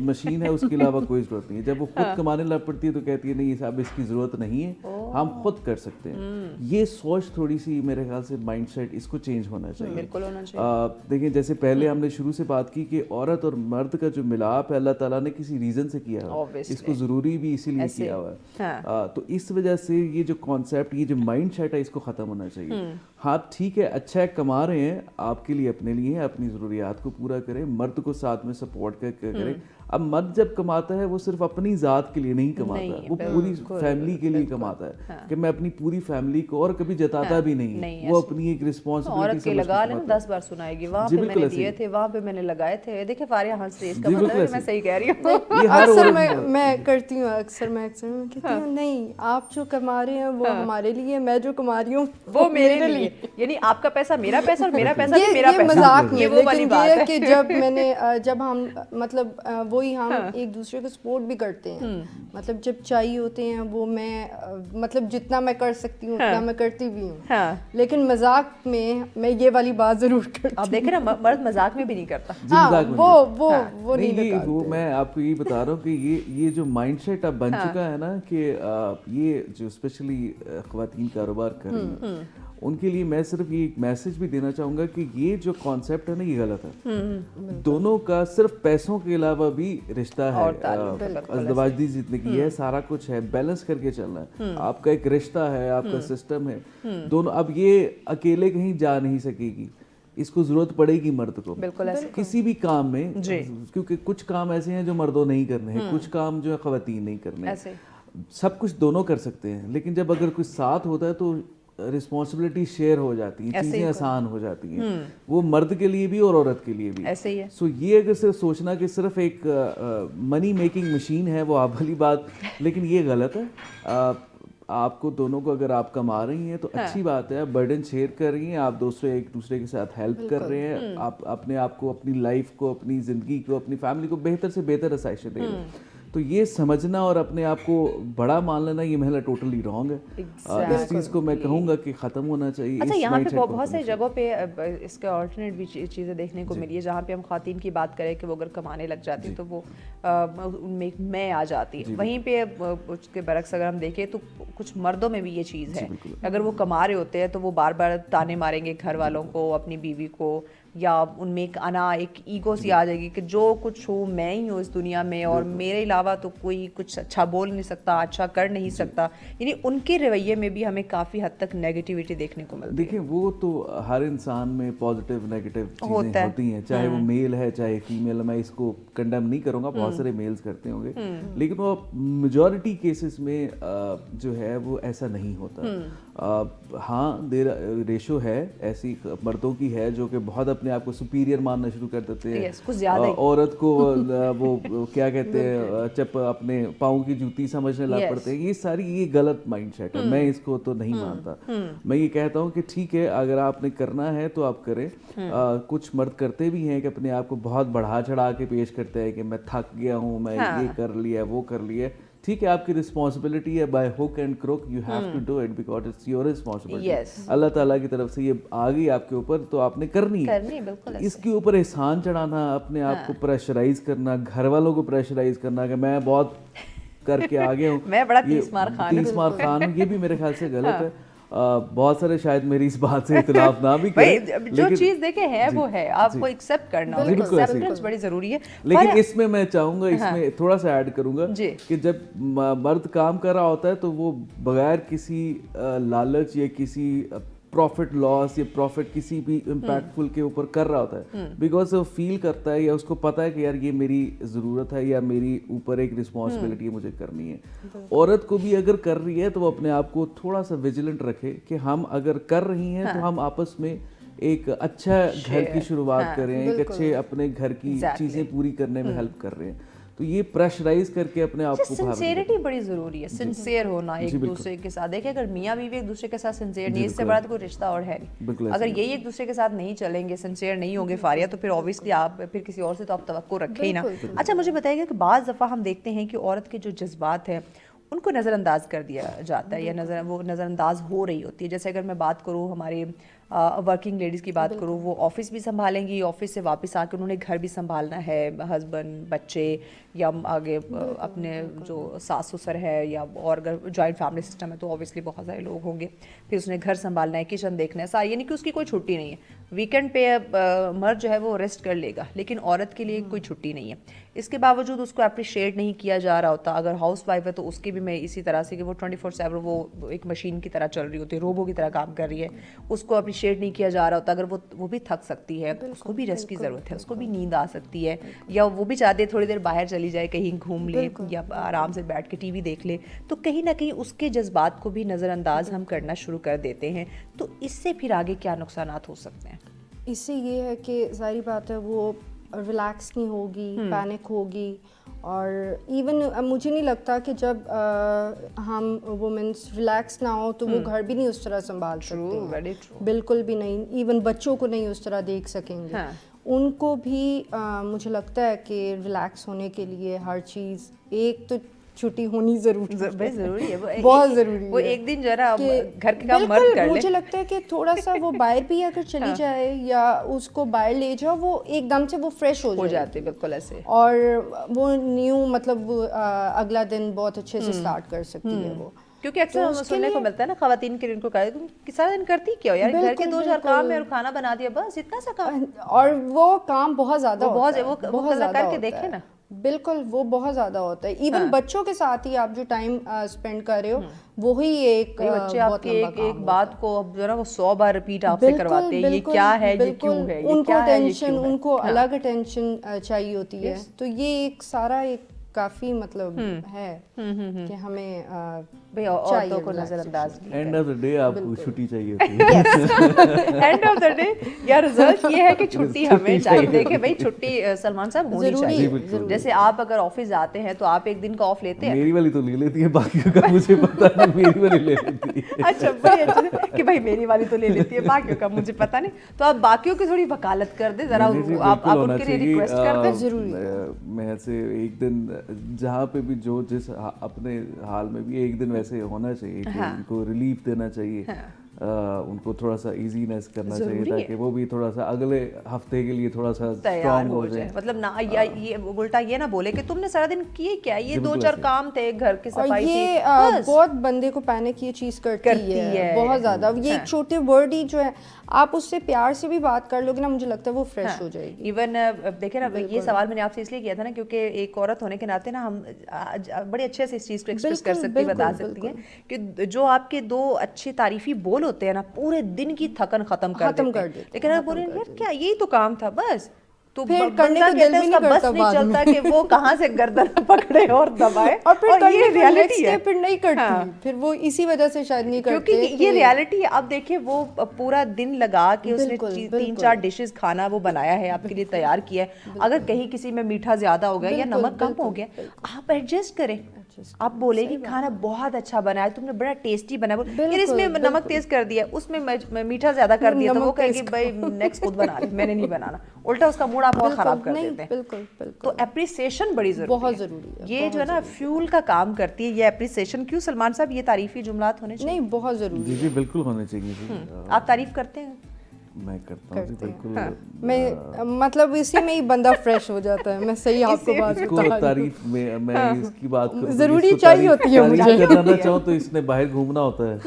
मशीन है, उसके अलावा कोई ज़रूरत नहीं है। जब वो खुद कमाने लग पड़ती है तो कहती है नहीं साहब इसकी ज़रूरत नहीं है, हम खुद कर सकते हैं। ये सोच थोड़ी सी मेरे ख्याल से माइंडसेट इसको चेंज होना चाहिए। बिल्कुल होना चाहिए। देखिए जैसे पहले हमने शुरू से बात की कि औरत और मर्द का जो मिलाप है अल्लाह ताला ने किसी रीज़न से किया है, इसको ज़रूरी भी इसीलिए किया हुआ है। तो इस वजह से ये जो कॉन्सेप्ट, ये जो माइंडसेट है, इसको ख़त्म होना चाहिए। हाँ ठीक है, अच्छा है, कमा रहे हैं आपके लिए, अपने लिए, अपनी ज़रूरियात को पूरा करें, मर्द को साथ में सपोर्ट करें। अब मर्द जब कमाता है वो सिर्फ अपनी ज़ात के लिए नहीं कमाता, वो पूरी फैमिली के लिए कमाता है कि मैं अपनी पूरी फैमिली को, और कभी जताता भी नहीं है, वो अपनी एक रिस्पॉन्सिबिलिटी समझ के लगा लेना। 10 बार सुनाएगी, वहाँ पे मैंने दिए थे, वहाँ पे मैंने लगाए थे। देखिए फारिया हंस रही है, इसका मतलब है मैं सही कह रही हूँ। अक्सर मैं करती हूँ, अक्सर मैं कहती हूँ नहीं, आप जो कमा रहे हैं वो हमारे लिए, मैं जो कमा रही हूँ वो मेरे लिए, यानी आपका पैसा मेरा पैसा और मेरा पैसा भी मेरा पैसा। मजाक में, लेकिन ये है कि जब हम मतलब वही हम एक दूसरे को सपोर्ट भी करते हैं, मतलब जब चाहिए होते हैं वो मैं मतलब जितना मैं कर सकती हूँ उतना मैं करती भी हूँ, लेकिन मजाक में मैं ये वाली बात जरूर करती हूँ। आप देखें ना, मर्द मजाक में भी नहीं करता। वो नहीं, वो मैं आपको ये बता रहा हूँ कि ये जो माइंडसेट अब बन चुका है ना कि ये जो स्पेशली ख्वातीन कारोबार कर रही हैं उनके लिए मैं सिर्फ ये एक मैसेज भी देना चाहूँगा कि ये जो कॉन्सेप्ट है ना, ये गलत है। दोनों का सिर्फ पैसों के अलावा भी रिश्ता है, अज़दवाजी ज़िंदगी है, सारा कुछ है, बैलेंस करके चलना है। आपका एक रिश्ता है, आपका सिस्टम है, दोनों। अब ये अकेले कहीं जा नहीं सकेगी, इसको जरूरत पड़ेगी मर्द को किसी भी काम में, क्योंकि कुछ काम ऐसे हैं जो मर्दों नहीं करने हैं, कुछ काम जो है ख़वातीन नहीं करने हैं। सब कुछ दोनों कर सकते हैं, लेकिन जब अगर कुछ साथ होता है तो रिस्पॉन्सिबिलिटी शेयर हो जाती है, चीज़ें आसान हो जाती हैं, वो मर्द के लिए भी और औरत के लिए भी। ऐसे ही है। सो ये अगर सिर्फ सोचना कि सिर्फ एक मनी मेकिंग मशीन है, वो आप वाली बात, लेकिन ये गलत है। आपको दोनों को, अगर आप कमा रही हैं तो अच्छी बात है, बर्डन शेयर कर रही हैं, आप एक दूसरे के साथ हेल्प कर रहे हैं, आप अपने आप को, अपनी लाइफ को, अपनी ज़िंदगी को, अपनी फैमिली को बेहतर से बेहतर आसाइशें दे रहे हैं। तो ये समझना और अपने आप को बड़ा मान लेना, ये महिला टोटली रॉन्ग है। इस चीज़ को मैं कहूँगा कि ख़त्म होना चाहिए। अच्छा, यहाँ पे बहुत सारी जगहों पे इसके ऑल्टरनेट भी चीज़ें देखने को मिली है, जहाँ पे हम ख़वातीन की बात करें कि वो अगर कमाने लग जाती हैं तो वो उनमें एक मैं आ जाती है। वहीं पे उसके बरक्स अगर हम देखें तो कुछ मर्दों में भी ये चीज़ है, अगर वो कमा रहे होते हैं तो वो बार बार ताने मारेंगे घर वालों को, अपनी बीवी को, या उनमें एक एक ईगो सी आ जाएगी कि जो कुछ हो मैं ही हूँ इस दुनिया में, और मेरे अलावा तो कोई कुछ अच्छा बोल नहीं सकता, अच्छा कर नहीं सकता। यानी उनके रवैये में भी हमें काफ़ी हद तक नेगेटिविटी देखने को मिलती है। देखिए वो तो हर इंसान में पॉजिटिव नेगेटिव चीज़ें होती हैं, चाहे वो मेल है चाहे फीमेल है। मैं इसको कंडेम नहीं करूँगा, बहुत सारे मेल्स करते होंगे, लेकिन वो मेजॉरिटी केसेस में जो है वो ऐसा नहीं होता। हाँ, रेशो है ऐसी मर्दों की है जो कि बहुत अपने आप को सुपीरियर मानना शुरू कर देते हैं, औरत को वो क्या कहते हैं, चप अपने पाँव की जूती समझने लग पड़ते हैं। ये गलत माइंडसेट है, मैं इसको तो नहीं मानता। मैं ये कहता हूँ कि ठीक है, अगर आपने करना है तो आप करें। कुछ मर्द करते भी हैं कि अपने आप को बहुत बढ़ा चढ़ा के पेश करते हैं कि मैं थक गया हूँ, मैं ये कर लिया, वो कर लिया। ठीक है, आपकी रिस्पॉन्सिबिलिटी है, by hook and crook you have to do it because it's your responsibility. Allah Taala की तरफ से ये आ गई आपके ऊपर, तो आपने करनी है। इसके ऊपर एहसान चढ़ाना, अपने आप को प्रेशराइज करना, घर वालों को प्रेशराइज करना कि मैं बहुत करके आ गया हूँ, मैं बड़ा तीसमार खान हूँ, ये भी मेरे ख्याल से गलत है। बहुत सारे शायद मेरी इस बात से इख्तिलाफ ना भी करें, जो चीज देखे है वो है, आपको एक्सेप्ट करना होगा, एक्सेप्टेंस बड़ी जरूरी है। लेकिन इसमें मैं चाहूंगा, इसमें थोड़ा सा ऐड करूंगा कि जब मर्द काम कर रहा होता है तो वो बगैर किसी लालच या किसी प्रॉफिट लॉस या प्रॉफिट किसी भी इम्पैक्टफुल के ऊपर कर रहा होता है, बिकॉज वो फील करता है या उसको पता है कि यार ये मेरी ज़रूरत है या मेरी ऊपर एक रिस्पॉन्सिबिलिटी है, मुझे करनी है। औरत को भी अगर कर रही है तो वो अपने आप को थोड़ा सा विजिलेंट रखे कि हम अगर कर रही हैं तो हम आपस में एक अच्छा घर की शुरुआत करें, एक अच्छे अपने घर की चीज़ें पूरी करने में हेल्प कर रहे हैं। تو یہ پریشرائز کر کے اپنے آپ کو سنسیئرٹی بڑی ضروری ہے, سنسیئر ہونا ایک دوسرے کے ساتھ. دیکھیں اگر میاں بیوی ایک دوسرے کے ساتھ سنسیئر نہیں, اس سے بڑا تو کوئی رشتہ اور ہے نہیں. اگر یہی ایک دوسرے کے ساتھ نہیں چلیں گے, سنسیئر نہیں ہوں گے فاریہ, تو پھر اوبیسلی آپ پھر کسی اور سے تو آپ توقع رکھیں ہی نا. اچھا مجھے بتائیے گا کہ بعض دفعہ ہم دیکھتے ہیں کہ عورت کے جو جذبات ہیں ان کو نظر انداز کر دیا جاتا ہے, یا وہ نظر انداز ہو رہی ہوتی ہے. جیسے اگر میں بات کروں ہمارے ورکنگ لیڈیز کی بات کروں, وہ آفس بھی سنبھالیں گی, آفس سے واپس آ کے انہوں نے گھر بھی سنبھالنا ہے, ہسبینڈ بچے, یا آگے اپنے جو ساس سسر ہے, یا اور اگر جوائنٹ فیملی سسٹم ہے تو اوبیسلی بہت سارے لوگ ہوں گے, پھر اس نے گھر سنبھالنا ہے, کچن دیکھنا ہے سارا. یعنی کہ اس کی کوئی چھٹی نہیں ہے. ویکینڈ پہ مرد جو ہے وہ ریسٹ کر لے گا, لیکن عورت کے لیے کوئی چھٹی نہیں ہے. اس کے باوجود اس کو اپریشیٹ نہیں کیا جا رہا ہوتا. اگر ہاؤس وائف ہے تو اس کی بھی میں اسی طرح سے کہ وہ 24/7 وہ ایک مشین کی طرح چل رہی ہوتی ہے, روبو کی طرح کام کر رہی ہے, اس کو اپریشیٹ نہیں کیا جا رہا ہوتا. اگر وہ بھی تھک سکتی ہے, اس کو بھی ریسٹ کی ضرورت ہے, اس کو بھی نیند آ سکتی ہے, یا وہ بھی چاہتے تھوڑی دیر باہر چلی جائے, کہیں گھوم لے, یا آرام سے بیٹھ کے ٹی وی دیکھ لے, تو کہیں نہ کہیں اس کے جذبات کو بھی نظر انداز ہم کرنا شروع کر دیتے ہیں. تو اس سے پھر آگے کیا نقصانات ہو سکتے ہیں؟ اس سے یہ ہے کہ ظاہری بات ہے وہ ریلیکس نہیں ہوگی, پینک ہوگی. اور ایون مجھے نہیں لگتا کہ جب ہم وومنس ریلیکس نہ ہو تو وہ گھر بھی نہیں اس طرح سنبھال سکتے ہیں, بالکل بھی نہیں. ایون بچوں کو نہیں اس طرح دیکھ سکیں گے. ان کو بھی مجھے لگتا ہے کہ ریلیکس ہونے کے لیے ہر چیز, ایک تو چھٹی ہونی ضروری ہے, بہت ضروری ہے. وہ ایک دن ذرا گھر کے کام مرد کر لے. مجھے لگتا ہے کہ تھوڑا سا وہ باہر بھی اگر چلی جائے یا اس کو باہر لے جاؤ, وہ ایک دم سے وہ فریش ہو جاتے, بالکل ایسے, اور وہ نیو مطلب اگلا دن بہت اچھے سے اسٹارٹ کر سکتی ہے وہ. کیونکہ اکثر سننے کو ملتا ہے نا خواتین کے, ان کو کہا تم سارا دن کرتی کیا ہو یار, گھر کے 2-4 کام ہے اور کھانا بنا دیا, بس اتنا سا کام. اور وہ کام بہت زیادہ بہت زیادہ کر کے دیکھے نا, بالکل وہ بہت زیادہ ہوتا ہے. ایون بچوں کے ساتھ ہی آپ جو ٹائم اسپینڈ کر رہے ہو وہی ایک بچے آپ کے ایک بات کو اب جو ہے نا وہ 100 بار ریپیٹ آپ سے کرواتے ہیں, یہ کیا ہے, یہ کیوں ہے, ان کو ٹینشن, ان کو الگ اٹینشن چاہیے ہوتی ہے. تو یہ ایک سارا ایک کافی مطلب ہے کہ ہمیں بھئی عورتوں کو نظر انداز اینڈ آف دا ڈے آپ کو چھٹی چاہیے ہوتی ہے. اینڈ آف دا ڈے یا رزلٹ یہ ہے کہ چھٹی ہمیں چاہیے. دیکھیں بھائی چھٹی سلمان صاحب ہونی چاہیے. جیسے آپ اگر آفس جاتے ہیں تو آپ ایک دن کا آف لیتے ہیں. میری والی تو لے لیتی ہے, باقیوں کا مجھے پتا نہیں, میری والی لے لیتی ہے. اچھا بڑی اچھا کہ بھائی میری والی تو لے لیتی ہے, باقیوں کا مجھے پتا نہیں. تو آپ باقیوں کی تھوڑی وکالت کر دیں ذرا, آپ ان کے لیے ریکویسٹ کر دیں. ضروری میں سے ایک دن جہاں پہ بھی جو جس اپنے حال میں بھی ایک دن ویسے ہونا چاہیے کہ ان کو ریلیف دینا چاہیے, ان کو تھوڑا سا ایزینس کرنا چاہیے تاکہ وہ بھی تھوڑا سا اگلے ہفتے کے لیے تھوڑا سا اسٹرانگ ہو جائے. مطلب نہ یہ الٹا یہ نہ بولے کہ تم نے سارا دن کیے کیا, یہ 2-4 کام تھے, گھر کی صفائی تھی. یہ بہت بندے کو پینک یہ چیز کرتی ہے بہت زیادہ. یہ ایک چھوٹے ورڈ ہی جو ہے آپ اس سے پیار سے بھی بات کر لو گے نا, مجھے لگتا ہے وہ فریش ہو جائے گی. ایون دیکھیں نا, یہ سوال میں نے آپ سے اس لیے کیا تھا نا کیونکہ ایک عورت ہونے کے ناطے نا ہم بڑے اچھے سے اس چیز کو ایکسپریس کر سکتی, بتا سکتی ہیں کہ جو آپ کے 2 اچھے تعریفی بول ہوتے ہیں نا پورے دن کی تھکن ختم کر دیتے. لیکن آپ بولیں یار کیا یہی تو کام تھا بس, تو پھر کرنے کا دل بھی نہیں کرتا, بس نہیں چلتا کہ وہ کہاں سے گردن پکڑے اور دبائے, اور پھر یہ ریالٹی ہے, پھر نہیں کرتی, پھر وہ اسی وجہ سے شاید نہیں کرتے. کیونکہ یہ ریالٹی ہے. اب دیکھیں وہ پورا دن لگا کے اس نے 3-4 ڈشز کھانا وہ بنایا ہے, آپ کے لیے تیار کیا ہے. اگر کہیں کسی میں میٹھا زیادہ ہو گیا یا نمک کم ہو گیا, آپ ایڈجسٹ کریں. آپ بولے کہ کھانا بہت اچھا بنا ہے, تم نے بڑا ٹیسٹی بنایا, پھر اس میں نمک تیز کر دیا, اس میں میٹھا زیادہ کر دیا, تو وہ کہے کہ بھائی نیکسٹ خود بنا لے, میں نے نہیں بنانا. الٹا اس کا موڈ آپ بہت خراب کر دیتے ہیں. بالکل. تو اپریسیشن بڑی ضروری ہے, بہت ضروری ہے. یہ جو ہے نا فیول کا کام کرتی ہے یہ اپریسیشن. کیوں سلمان صاحب, یہ تعریفی جملات ہونے چاہیے؟ نہیں, بہت ضروری. جی بالکل ہونے چاہیے. آپ تعریف کرتے ہیں؟ میں کرتا ہوں بالکل. میں مطلب اسی میں ہی بندہ فریش ہو جاتا ہے. میں صحیح آپ کو بات کو تعریف میں اس کی بات کروں, ضروری چاہیے ہوتی ہے مجھے. کرنا چاہوں تو اس نے باہر گھومنا ہوتا ہے,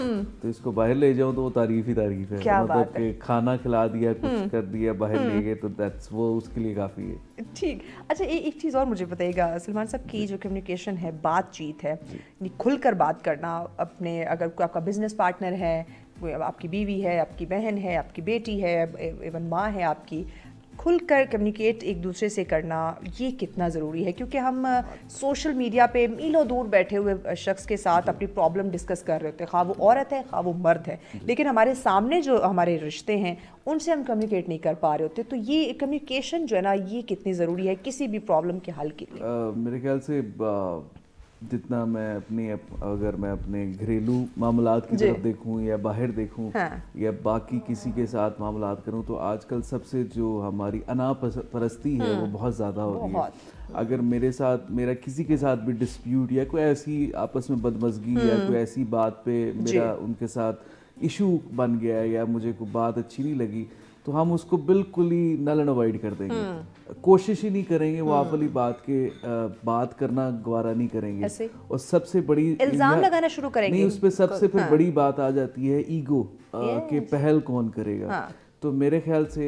تو اس کو باہر لے جاؤں تو وہ تعریف ہی تعریف ہے. مطلب کہ کھانا کھلا دیا, کچھ کر دیا, باہر لے گئے, تو وہ اس کے لیے کافی ہے. ٹھیک. اچھا ایک چیز اور مجھے بتائیے گا سلمان صاحب, کی جو کمیونیکیشن ہے, بات چیت ہے, کھل کر بات کرنا اپنے, اگر کوئی آپ کا بزنس پارٹنر ہے, آپ کی بیوی ہے, آپ کی بہن ہے, آپ کی بیٹی ہے, ایون ماں ہے آپ کی, کھل کر کمیونیکیٹ ایک دوسرے سے کرنا یہ کتنا ضروری ہے؟ کیونکہ ہم سوشل میڈیا پہ میلوں دور بیٹھے ہوئے شخص کے ساتھ اپنی پرابلم ڈسکس کر رہے ہوتے ہیں، خواہ وہ عورت ہے خواہ وہ مرد ہے، لیکن ہمارے سامنے جو ہمارے رشتے ہیں ان سے ہم کمیونیکیٹ نہیں کر پا رہے ہوتے. تو یہ کمیونیکیشن جو ہے نا یہ کتنی ضروری ہے کسی بھی پرابلم کے حل کے لیے؟ میرے خیال سے جتنا میں اگر میں اپنے گھریلو معاملات کی طرف دیکھوں یا باہر دیکھوں یا باقی کسی کے ساتھ معاملات کروں تو آج کل سب سے جو ہماری انا پرستی ہے وہ بہت زیادہ ہو رہی ہے. اگر میرا کسی کے ساتھ بھی ڈسپیوٹ یا کوئی ایسی آپس میں بدمزگی یا کوئی ایسی بات پہ میرا ان کے ساتھ ایشو بن گیا ہے یا مجھے کوئی بات اچھی نہیں لگی تو ہم اس کو بالکل ہی نل اینڈ اوائڈ کر دیں گے, کوشش ہی نہیں کریں گے, وہ آپ والی بات کرنا گوارا نہیں کریں گے, اور سب سے بڑی الزام لگانا شروع کریں گے. نہیں, اس پہ سب سے پھر بڑی بات آ جاتی ہے ایگو کہ پہل کون کرے گا. تو میرے خیال سے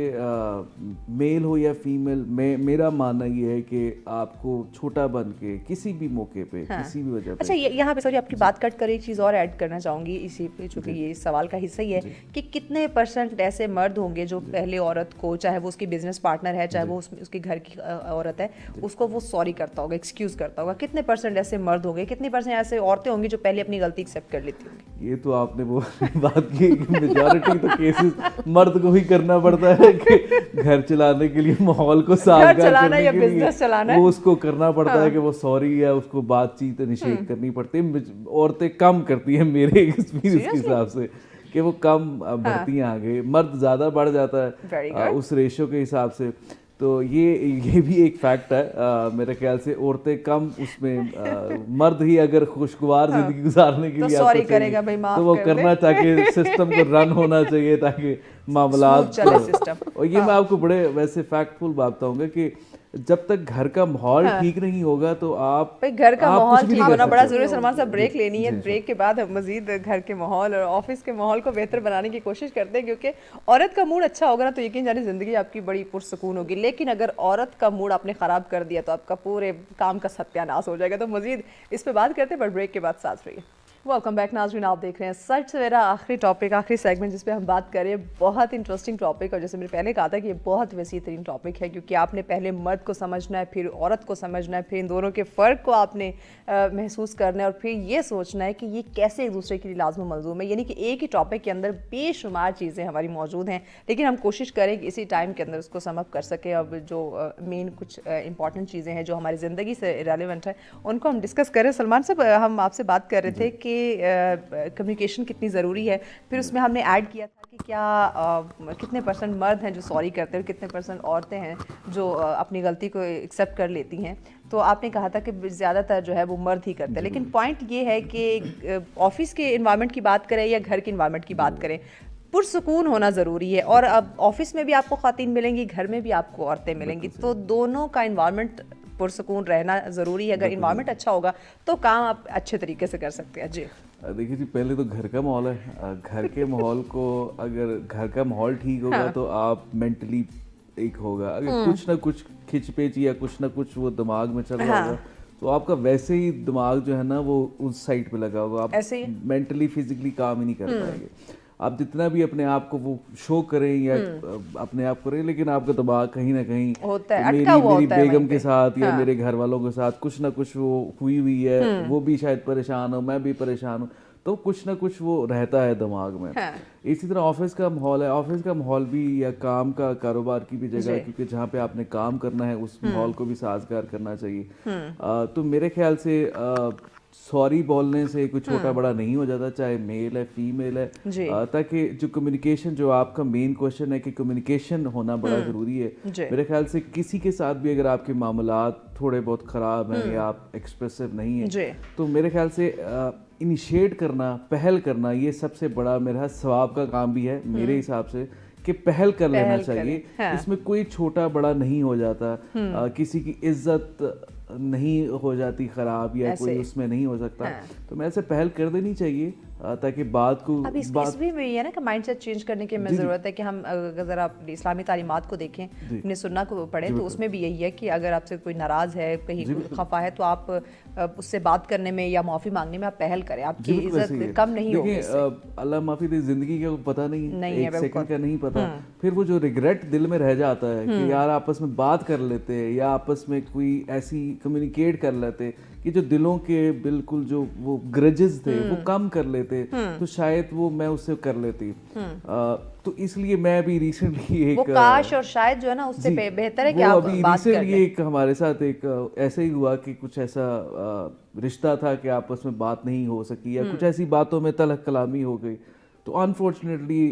میل ہو یا فیمیل, میرا ماننا یہ ہے کہ آپ کو چھوٹا بن کے کسی بھی موقع پہ کسی بھی وجہ پہ. اچھا, یہاں پہ سوری آپ کی بات کٹ کر ایک چیز اور ایڈ کرنا چاہوں گی اسی پہ, چونکہ یہ سوال کا حصہ ہی ہے کہ کتنے % ایسے مرد ہوں گے جو پہلے عورت کو, چاہے وہ اس کی بزنس پارٹنر ہے چاہے وہ اس کے گھر کی عورت ہے, اس کو وہ سوری کرتا ہوگا, ایکسکیوز کرتا ہوگا. کتنے % ایسے مرد ہوں گے, کتنی % ایسے عورتیں ہوں گی جو پہلے اپنی غلطی ایکسیپٹ کر لیتی ہوں گی؟ یہ تو آپ نے وہ بات کی کہ میجورٹی تو کیسز مرد کو ہی کرنا پڑتا ہے کہ گھر چلانے کے لیے, ماحول کو سازگار کرنے کے لیے وہ اس کو کرنا پڑتا ہے کہ وہ سوری یا اس کو بات چیت انیشیٹ کرنی پڑتی ہے. عورتیں کم کرتی ہیں میرے ایکسپیرینس کے حساب سے, کہ وہ کم بڑھتی ہیں آگے, مرد زیادہ بڑھ جاتا ہے اس ریشو کے حساب سے. تو یہ بھی ایک فیکٹ ہے میرے خیال سے, عورتیں کم اس میں, مرد ہی اگر خوشگوار زندگی گزارنے کے لیے تو وہ کرنا تاکہ سسٹم کو رن ہونا چاہیے, تاکہ معاملات. اور یہ میں آپ کو بڑے ویسے فیکٹ فل بات بتاؤں گا کہ جب تک گھر کا ماحول ٹھیک نہیں ہوگا تو آپ گھر کا ماحول ٹھیک ہونا بڑا ضروری ہے. سلمان صاحب بریک لینی ہے, بریک کے بعد مزید گھر کے ماحول اور آفس کے ماحول کو بہتر بنانے کی کوشش کرتے ہیں, کیونکہ عورت کا موڈ اچھا ہوگا نا تو یقین جانے زندگی آپ کی بڑی پرسکون ہوگی, لیکن اگر عورت کا موڈ آپ نے خراب کر دیا تو آپ کا پورے کام کا ستیہ ناش ہو جائے گا. تو مزید اس پہ بات کرتے ہیں بٹ بریک کے بعد ساتھ رہیے. ویلکم بیک ناظرین, آپ دیکھ رہے ہیں سچ سویرا. آخری ٹاپک, آخری سیگمنٹ جس پہ ہم بات کر رہے ہیں, بہت انٹرسٹنگ ٹاپک, اور جیسے میں نے پہلے کہا تھا کہ یہ بہت وسیع ترین ٹاپک ہے, کیونکہ آپ نے پہلے مرد کو سمجھنا ہے, پھر عورت کو سمجھنا ہے, پھر ان دونوں کے فرق کو آپ نے محسوس کرنا ہے, اور پھر یہ سوچنا ہے کہ یہ کیسے ایک دوسرے کے لیے لازم و ملزوم ہے. یعنی کہ ایک ہی ٹاپک کے اندر بے شمار چیزیں ہماری موجود ہیں, لیکن ہم کوشش کریں کہ اسی ٹائم کے اندر اس کو سم اپ کر سکیں. اب جو مین کچھ امپورٹنٹ چیزیں ہیں جو ہماری زندگی سے ریلیونٹ ہے ان کو ہم ڈسکس کریں. سلمان صاحب, ہم آپ سے بات کر رہے تھے کہ کمیونیکیشن کتنی ضروری ہے, پھر اس میں ہم نے ایڈ کیا تھا کہ کیا کتنے % مرد ہیں جو سوری کرتے ہیں اور کتنے % عورتیں ہیں جو اپنی غلطی کو ایکسیپٹ کر لیتی ہیں. تو آپ نے کہا تھا کہ زیادہ تر جو ہے وہ مرد ہی کرتے ہیں, لیکن پوائنٹ یہ ہے کہ آفس کے انوائرمنٹ کی بات کریں یا گھر کے انوائرمنٹ کی بات کریں, پرسکون ہونا ضروری ہے. اور اب آفس میں بھی آپ کو خواتین ملیں گی, گھر میں بھی آپ کو عورتیں ملیں گی, تو دونوں کا انوائرمنٹ پرسکون رہنا ضروری ہے. اگر انوائرمنٹ اچھا ہوگا تو کام آپ اچھے طریقے سے کر سکتے ہیں. جی دیکھیے جی, پہلے تو گھر کا ماحول ہے. گھر کے ماحول کو, اگر گھر کا ماحول ٹھیک ہوگا تو آپ مینٹلی ایک ہوگا. اگر کچھ نہ کچھ کھچ پیچ یا کچھ نہ کچھ وہ دماغ میں چل رہا ہوگا تو آپ کا ویسے ہی دماغ جو ہے نا وہ اس سائڈ پہ لگا ہوگا, آپ مینٹلی فزیکلی کام ہی نہیں کر پائیں گے. آپ جتنا بھی اپنے آپ کو وہ شو کریں یا اپنے آپ کریں, لیکن آپ کا دماغ کہیں نہ کہیں میری بیگم کے ساتھ یا میرے گھر والوں کے ساتھ کچھ نہ کچھ وہ ہوئی ہے, وہ بھی شاید پریشان ہو, میں بھی پریشان ہوں, تو کچھ نہ کچھ وہ رہتا ہے دماغ میں. اسی طرح آفس کا ماحول ہے, آفس کا ماحول بھی یا کام کا, کاروبار کی بھی جگہ ہے, کیونکہ جہاں پہ آپ نے کام کرنا ہے اس ماحول کو بھی سازگار کرنا چاہیے. تو میرے خیال سے سوری بولنے سے کوئی چھوٹا بڑا نہیں ہو جاتا, چاہے میل ہے فیمیل ہے, تاکہ جو کمیونیکیشن, جو آپ کا مین کوشچن ہے کہ کمیونیکیشن ہونا بڑا ضروری ہے. میرے خیال سے کسی کے ساتھ بھی اگر آپ کے معاملات تھوڑے بہت خراب ہیں یا آپ ایکسپریسو نہیں ہیں تو میرے خیال سے انیشیٹ کرنا, پہل کرنا, یہ سب سے بڑا میرا ثواب کا کام بھی ہے میرے حساب سے, کہ پہل کر لینا چاہیے. اس میں کوئی چھوٹا بڑا نہیں ہو جاتا, کسی کی عزت نہیں ہو جاتی خراب یا کوئی اس میں نہیں ہو سکتا. تو میں ایسے پہل کر دینی چاہیے, ताकि बात को अब इसमें भी है ना कि माइंड सेट चेंज करने की हमें ज़रूरत है कि हम अगर ज़रा इस्लामी तालीमात को देखें, अपने सुन्ना को पढ़ें, तो उसमें भी यही है कि अगर आपसे कोई नाराज़ है, कहीं खफा है, तो आप उससे बात करने में या माफ़ी मांगने में आप पहल करें, आपकी इज्जत कम नहीं होगी। अल्लाह माफ़ी दे, ज़िंदगी का पता नहीं एक सेकंड का नहीं पता, फिर वो जो रिग्रेट दिल में रह जाता है कि यार आपस में बात कर लेते हैं या आपस में कोई ऐसी कम्युनिकेट कर लेते कि जो दिलों के बिल्कुल जो वो ग्रजेस थे वो कम कर लेते, तो शायद वो मैं उससे कर लेती। तो इसलिए मैं अभी रिसेंटली एक वो काश और शायद जो है ना उससे बेहतर है कि आप बात कर लें। एक हमारे साथ एक ऐसे ही हुआ कि कुछ ऐसा रिश्ता था कि आपस में बात नहीं हो सकी या कुछ ऐसी बातों में तलख कलामी हो गई, तो अनफॉर्चुनेटली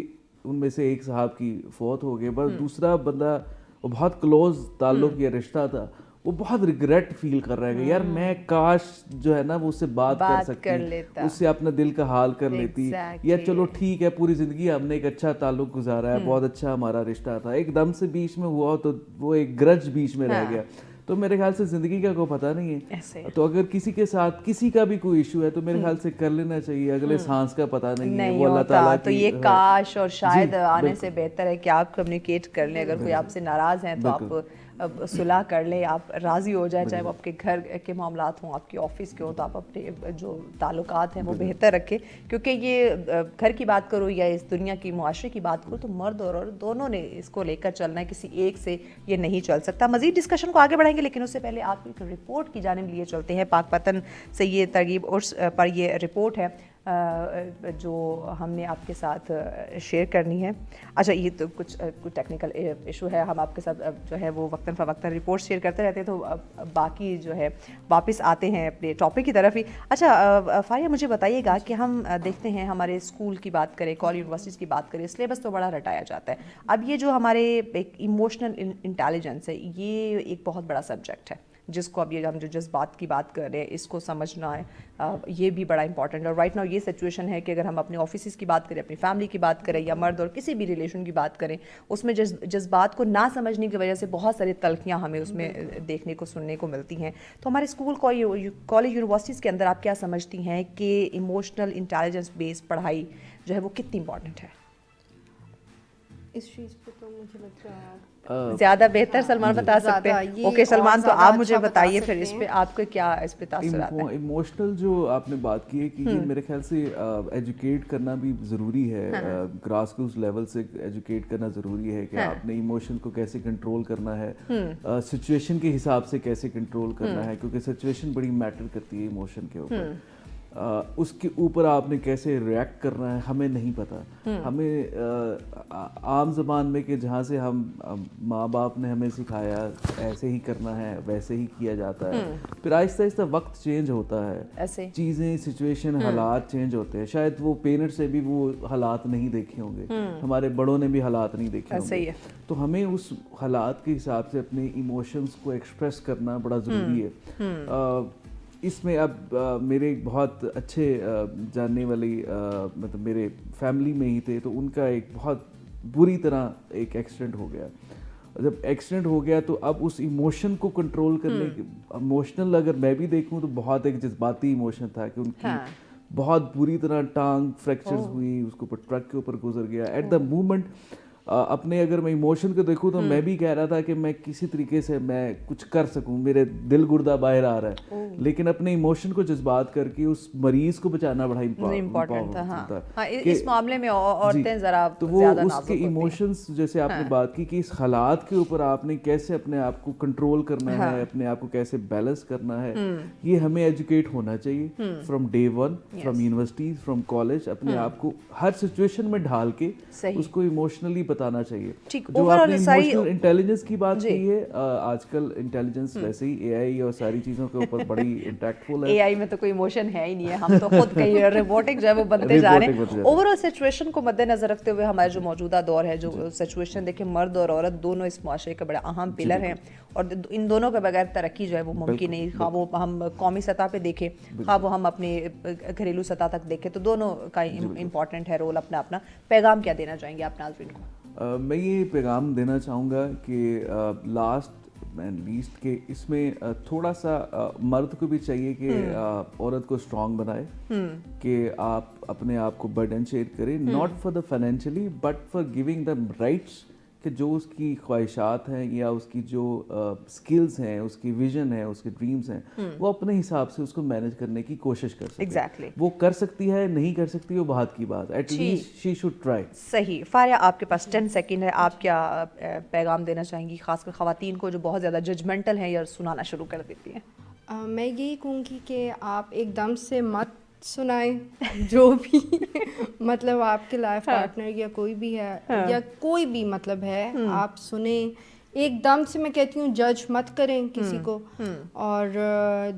उनमें से एक साहब की फौत हो गई, बस दूसरा बंदा वो बहुत क्लोज ताल्लुक या रिश्ता था, वो बहुत रिग्रेट फील कर रहा है कि यार मैं काश जो है ना वो उससे बात कर सकती, उससे अपना दिल का हाल कर लेती, या चलो ठीक है पूरी जिंदगी हमने एक अच्छा ताल्लुक गुजारा है, बहुत अच्छा हमारा रिश्ता था, एकदम से बीच में हुआ तो वो एक ग्रज बीच में रह गया। तो मेरे ख्याल से जिंदगी का कोई पता नहीं है, तो अगर किसी के साथ किसी का भी कोई इशू है तो मेरे ख्याल से कर लेना चाहिए, अगले सांस का पता नहीं है, वो अल्लाह ताला तो ये काश और शायद आने से बेहतर है कि आप कम्युनिकेट कर लें। अगर कोई आपसे नाराज है तो आप सुलह कर लें, आप राज़ी हो जाए, चाहे वो आपके घर के मामलात हों, आपके ऑफिस के हों, तो आप अपने जो ताल्लुकात हैं वो बेहतर रखें, क्योंकि ये घर की बात करो या इस दुनिया की मुआशरे की बात करो तो मर्द और औरत दोनों ने इसको लेकर चलना है, किसी एक से ये नहीं चल सकता। मज़ीद डिस्कशन को आगे बढ़ाएंगे, लेकिन उससे पहले आप एक रिपोर्ट की जानिब लिए चलते हैं। पाकपतन से ये तरगीब उर्स पर ये रिपोर्ट है जो हमने आपके साथ शेयर करनी है। अच्छा, ये तो कुछ टेक्निकल इशू है, हम आपके साथ जो है वो वक्तन फ़वक्तन रिपोर्ट शेयर करते रहते हैं, तो बाकी जो है वापस आते हैं अपने टॉपिक की तरफ ही। अच्छा फारिया, मुझे बताइएगा कि हम देखते हैं हमारे स्कूल की बात करें, कॉलेज यूनिवर्सिटीज़ की बात करें, सिलेबस तो बड़ा रटाया जाता है। अब ये जो हमारे एक इमोशनल इंटेलिजेंस है, ये एक बहुत बड़ा सब्जेक्ट है जिसको अब ये हम जो जज्बात की बात कर रहे हैं इसको समझना है, ये भी बड़ा इंपॉर्टेंट है। और राइट नाउ ये सिचुएशन है कि अगर हम अपने ऑफिस की बात करें, अपनी फैमिली की बात करें या मर्द और किसी भी रिलेशन की बात करें, उसमें जज्बात को ना समझने की वजह से बहुत सारी तलखियाँ हमें उसमें देखने को सुनने को मिलती हैं। तो हमारे स्कूल कॉलेज यूनिवर्सिटीज़ के अंदर आप क्या समझती हैं कि इमोशनल इंटेलिजेंस बेस्ड पढ़ाई जो है वो कितनी इंपॉर्टेंट है? इस चीज़ पे तो मुझे लगता है ज़्यादा बेहतर सलमान बता सकते हैं। ओके सलमान, तो आप मुझे बताइए फिर इस पे आपको क्या इस पे तासुर आता है? इमोशनल जो आपने बात की है कि ये मेरे ख्याल से एजुकेट करना भी ज़रूरी है, ग्रास रूट लेवल से एजुकेट करना ज़रूरी है कि आपने इमोशन को कैसे कंट्रोल करना है, सिचुएशन के हिसाब से कैसे कंट्रोल करना है, क्योंकि सिचुएशन बड़ी मैटर करती है इमोशन के ऊपर। उसके ऊपर आपने कैसे रिएक्ट करना है हमें नहीं पता। हमें आम ज़बान में कि जहाँ से हम माँ बाप ने हमें सिखाया ऐसे ही करना है वैसे ही किया जाता है, फिर आहिस्ता आहिस्ता वक्त चेंज होता है, चीज़ें सिचुएशन हालात चेंज होते हैं। शायद वो पेरेंट्स से भी वो हालात नहीं देखे होंगे, हमारे बड़ों ने भी हालात नहीं देखे होंगे, तो हमें उस हालात के हिसाब से अपने इमोशंस को एक्सप्रेस करना बड़ा ज़रूरी है। इसमें अब मेरे एक बहुत अच्छे जानने वाली मतलब मेरे फैमिली में ही थे, तो उनका एक बहुत बुरी तरह एक एक्सीडेंट हो गया। जब एक्सीडेंट हो गया तो अब उस इमोशन को कंट्रोल करने, इमोशनल अगर मैं भी देखूं तो बहुत एक जज्बाती इमोशन था कि उनकी बहुत बुरी तरह टांग फ्रैक्चर्स हुई, उसके ऊपर ट्रक के ऊपर गुजर गया। एट द मोमेंट अपने अगर मैं इमोशन को देखूं तो मैं भी कह रहा था कि मैं किसी तरीके से मैं कुछ कर सकूं, मेरे दिल गुर्दा बाहर आ रहा है, लेकिन अपने इमोशन को जज्बात करके उस मरीज को बचाना बड़ा इम्पोर्टेंट था। हाँ, इस मामले में औरतें जरा तो वो उसके इमोशंस जैसे आपने बात की कि इस हालात के ऊपर आपने कैसे अपने आप को कंट्रोल करना है, अपने आप को कैसे बैलेंस करना है, ये हमें एजुकेट होना चाहिए from day one, from universities, from college. अपने आप को हर सिचुएशन में ढाल के उसको इमोशनली बताना चाहिए। जो आपने इमोशनल इंटेलिजेंस की बात की है, आजकल इंटेलिजेंस वैसे ही एआई और सारी चीजों के ऊपर बड़ी इंटैक्टफुल है। एआई में तो कोई इमोशन है ही नहीं है, हम तो खुद कहीं रोबोटिक जो है वो बनते जा रहे हैं। ओवरऑल सिचुएशन को मद्देनजर रखते हुए हमारा जो मौजूदा दौर है, जो सिचुएशन देखिए, मर्द और औरत दोनों इस मुआशरे का बड़ा अहम पिलर हैं, और इन दोनों के बगैर तरक्की जो है वो मुमकिन नहीं। खा वो हम कौमी सतह पे देखें, खा वो हम अपने घरेलू सतह तक देखें, तो दोनों का इम्पॉर्टेंट है रोल अपना अपना। पैगाम क्या देना चाहेंगे आप नाज़रीन को? मैं ये पैगाम देना चाहूँगा कि लास्ट एंड लीस्ट कि इसमें थोड़ा सा मर्द को भी चाहिए कि औरत को स्ट्रांग बनाए, कि आप अपने आप को बर्डन शेयर करें, not for the financially but for giving the rights, कि जो उसकी ख्वाहिशात हैं या उसकी जो स्किल्स हैं, उसकी विजन है, उसके ड्रीम्स हैं, वो अपने हिसाब से उसको मैनेज करने की कोशिश कर सकती Exactly. वो कर सकती है, नहीं कर सकती वो बात की बात, एटलीस्ट शी शुड ट्राई। सही। फारिया, आपके पास 10 सेकंड है, आप क्या पैगाम देना चाहेंगी खासकर ख़वातीन को जो बहुत ज़्यादा जजमेंटल हैं या सुनाना शुरू कर देती हैं? मैं यही कहूँगी कि आप एकदम से मत सुनाएं जो भी मतलब आपके लाइफ पार्टनर या कोई भी है या कोई भी मतलब है, आप सुने एकदम से। मैं कहती हूँ जज मत करें किसी को। और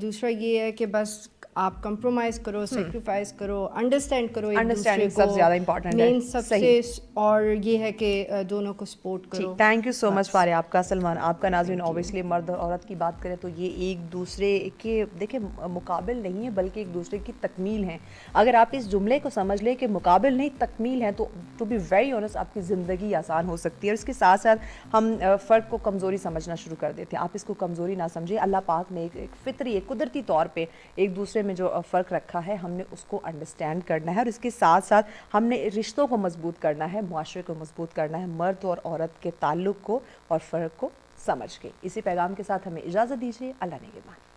दूसरा ये है कि बस आप कंप्रोमाइज करो, सेक्रीफाइस करो, अंडरस्टैंड करो एक दूसरे को, सबसे ज़्यादा इम्पोर्टेंट है। मेन सबसे, और ये है कि दोनों को सपोर्ट करो। Thank you so much Faria आपका। सलमान आपका। नाज़रीन, ऑब्वियसली मर्द और औरत की बात करें तो ये एक दूसरे के देखिए मुकाबिल नहीं है बल्कि एक दूसरे की तकमील हैं। अगर आप इस जुमले को समझ लें कि मुकाबिल नहीं तकमील है, तो टू बी वेरी ऑनेस्ट आपकी ज़िंदगी आसान हो सकती है। और इसके साथ साथ हम फ़र्क को कमज़ोरी समझना शुरू कर देते हैं। आप इसको कमज़ोरी ना समझिए। अल्लाह पाक ने एक फ़ितरी, एक कुदरती तौर पे एक दूसरे में जो फ़र्क रखा है, हमने उसको अंडरस्टैंड करना है और इसके साथ साथ हमने रिश्तों को मजबूत करना है, मुआशरे को मजबूत करना है, मर्द और औरत के ताल्लुक़ को और फ़र्क को समझ के। इसी पैगाम के साथ हमें इजाज़त दीजिए। अल्लाह निगहबान।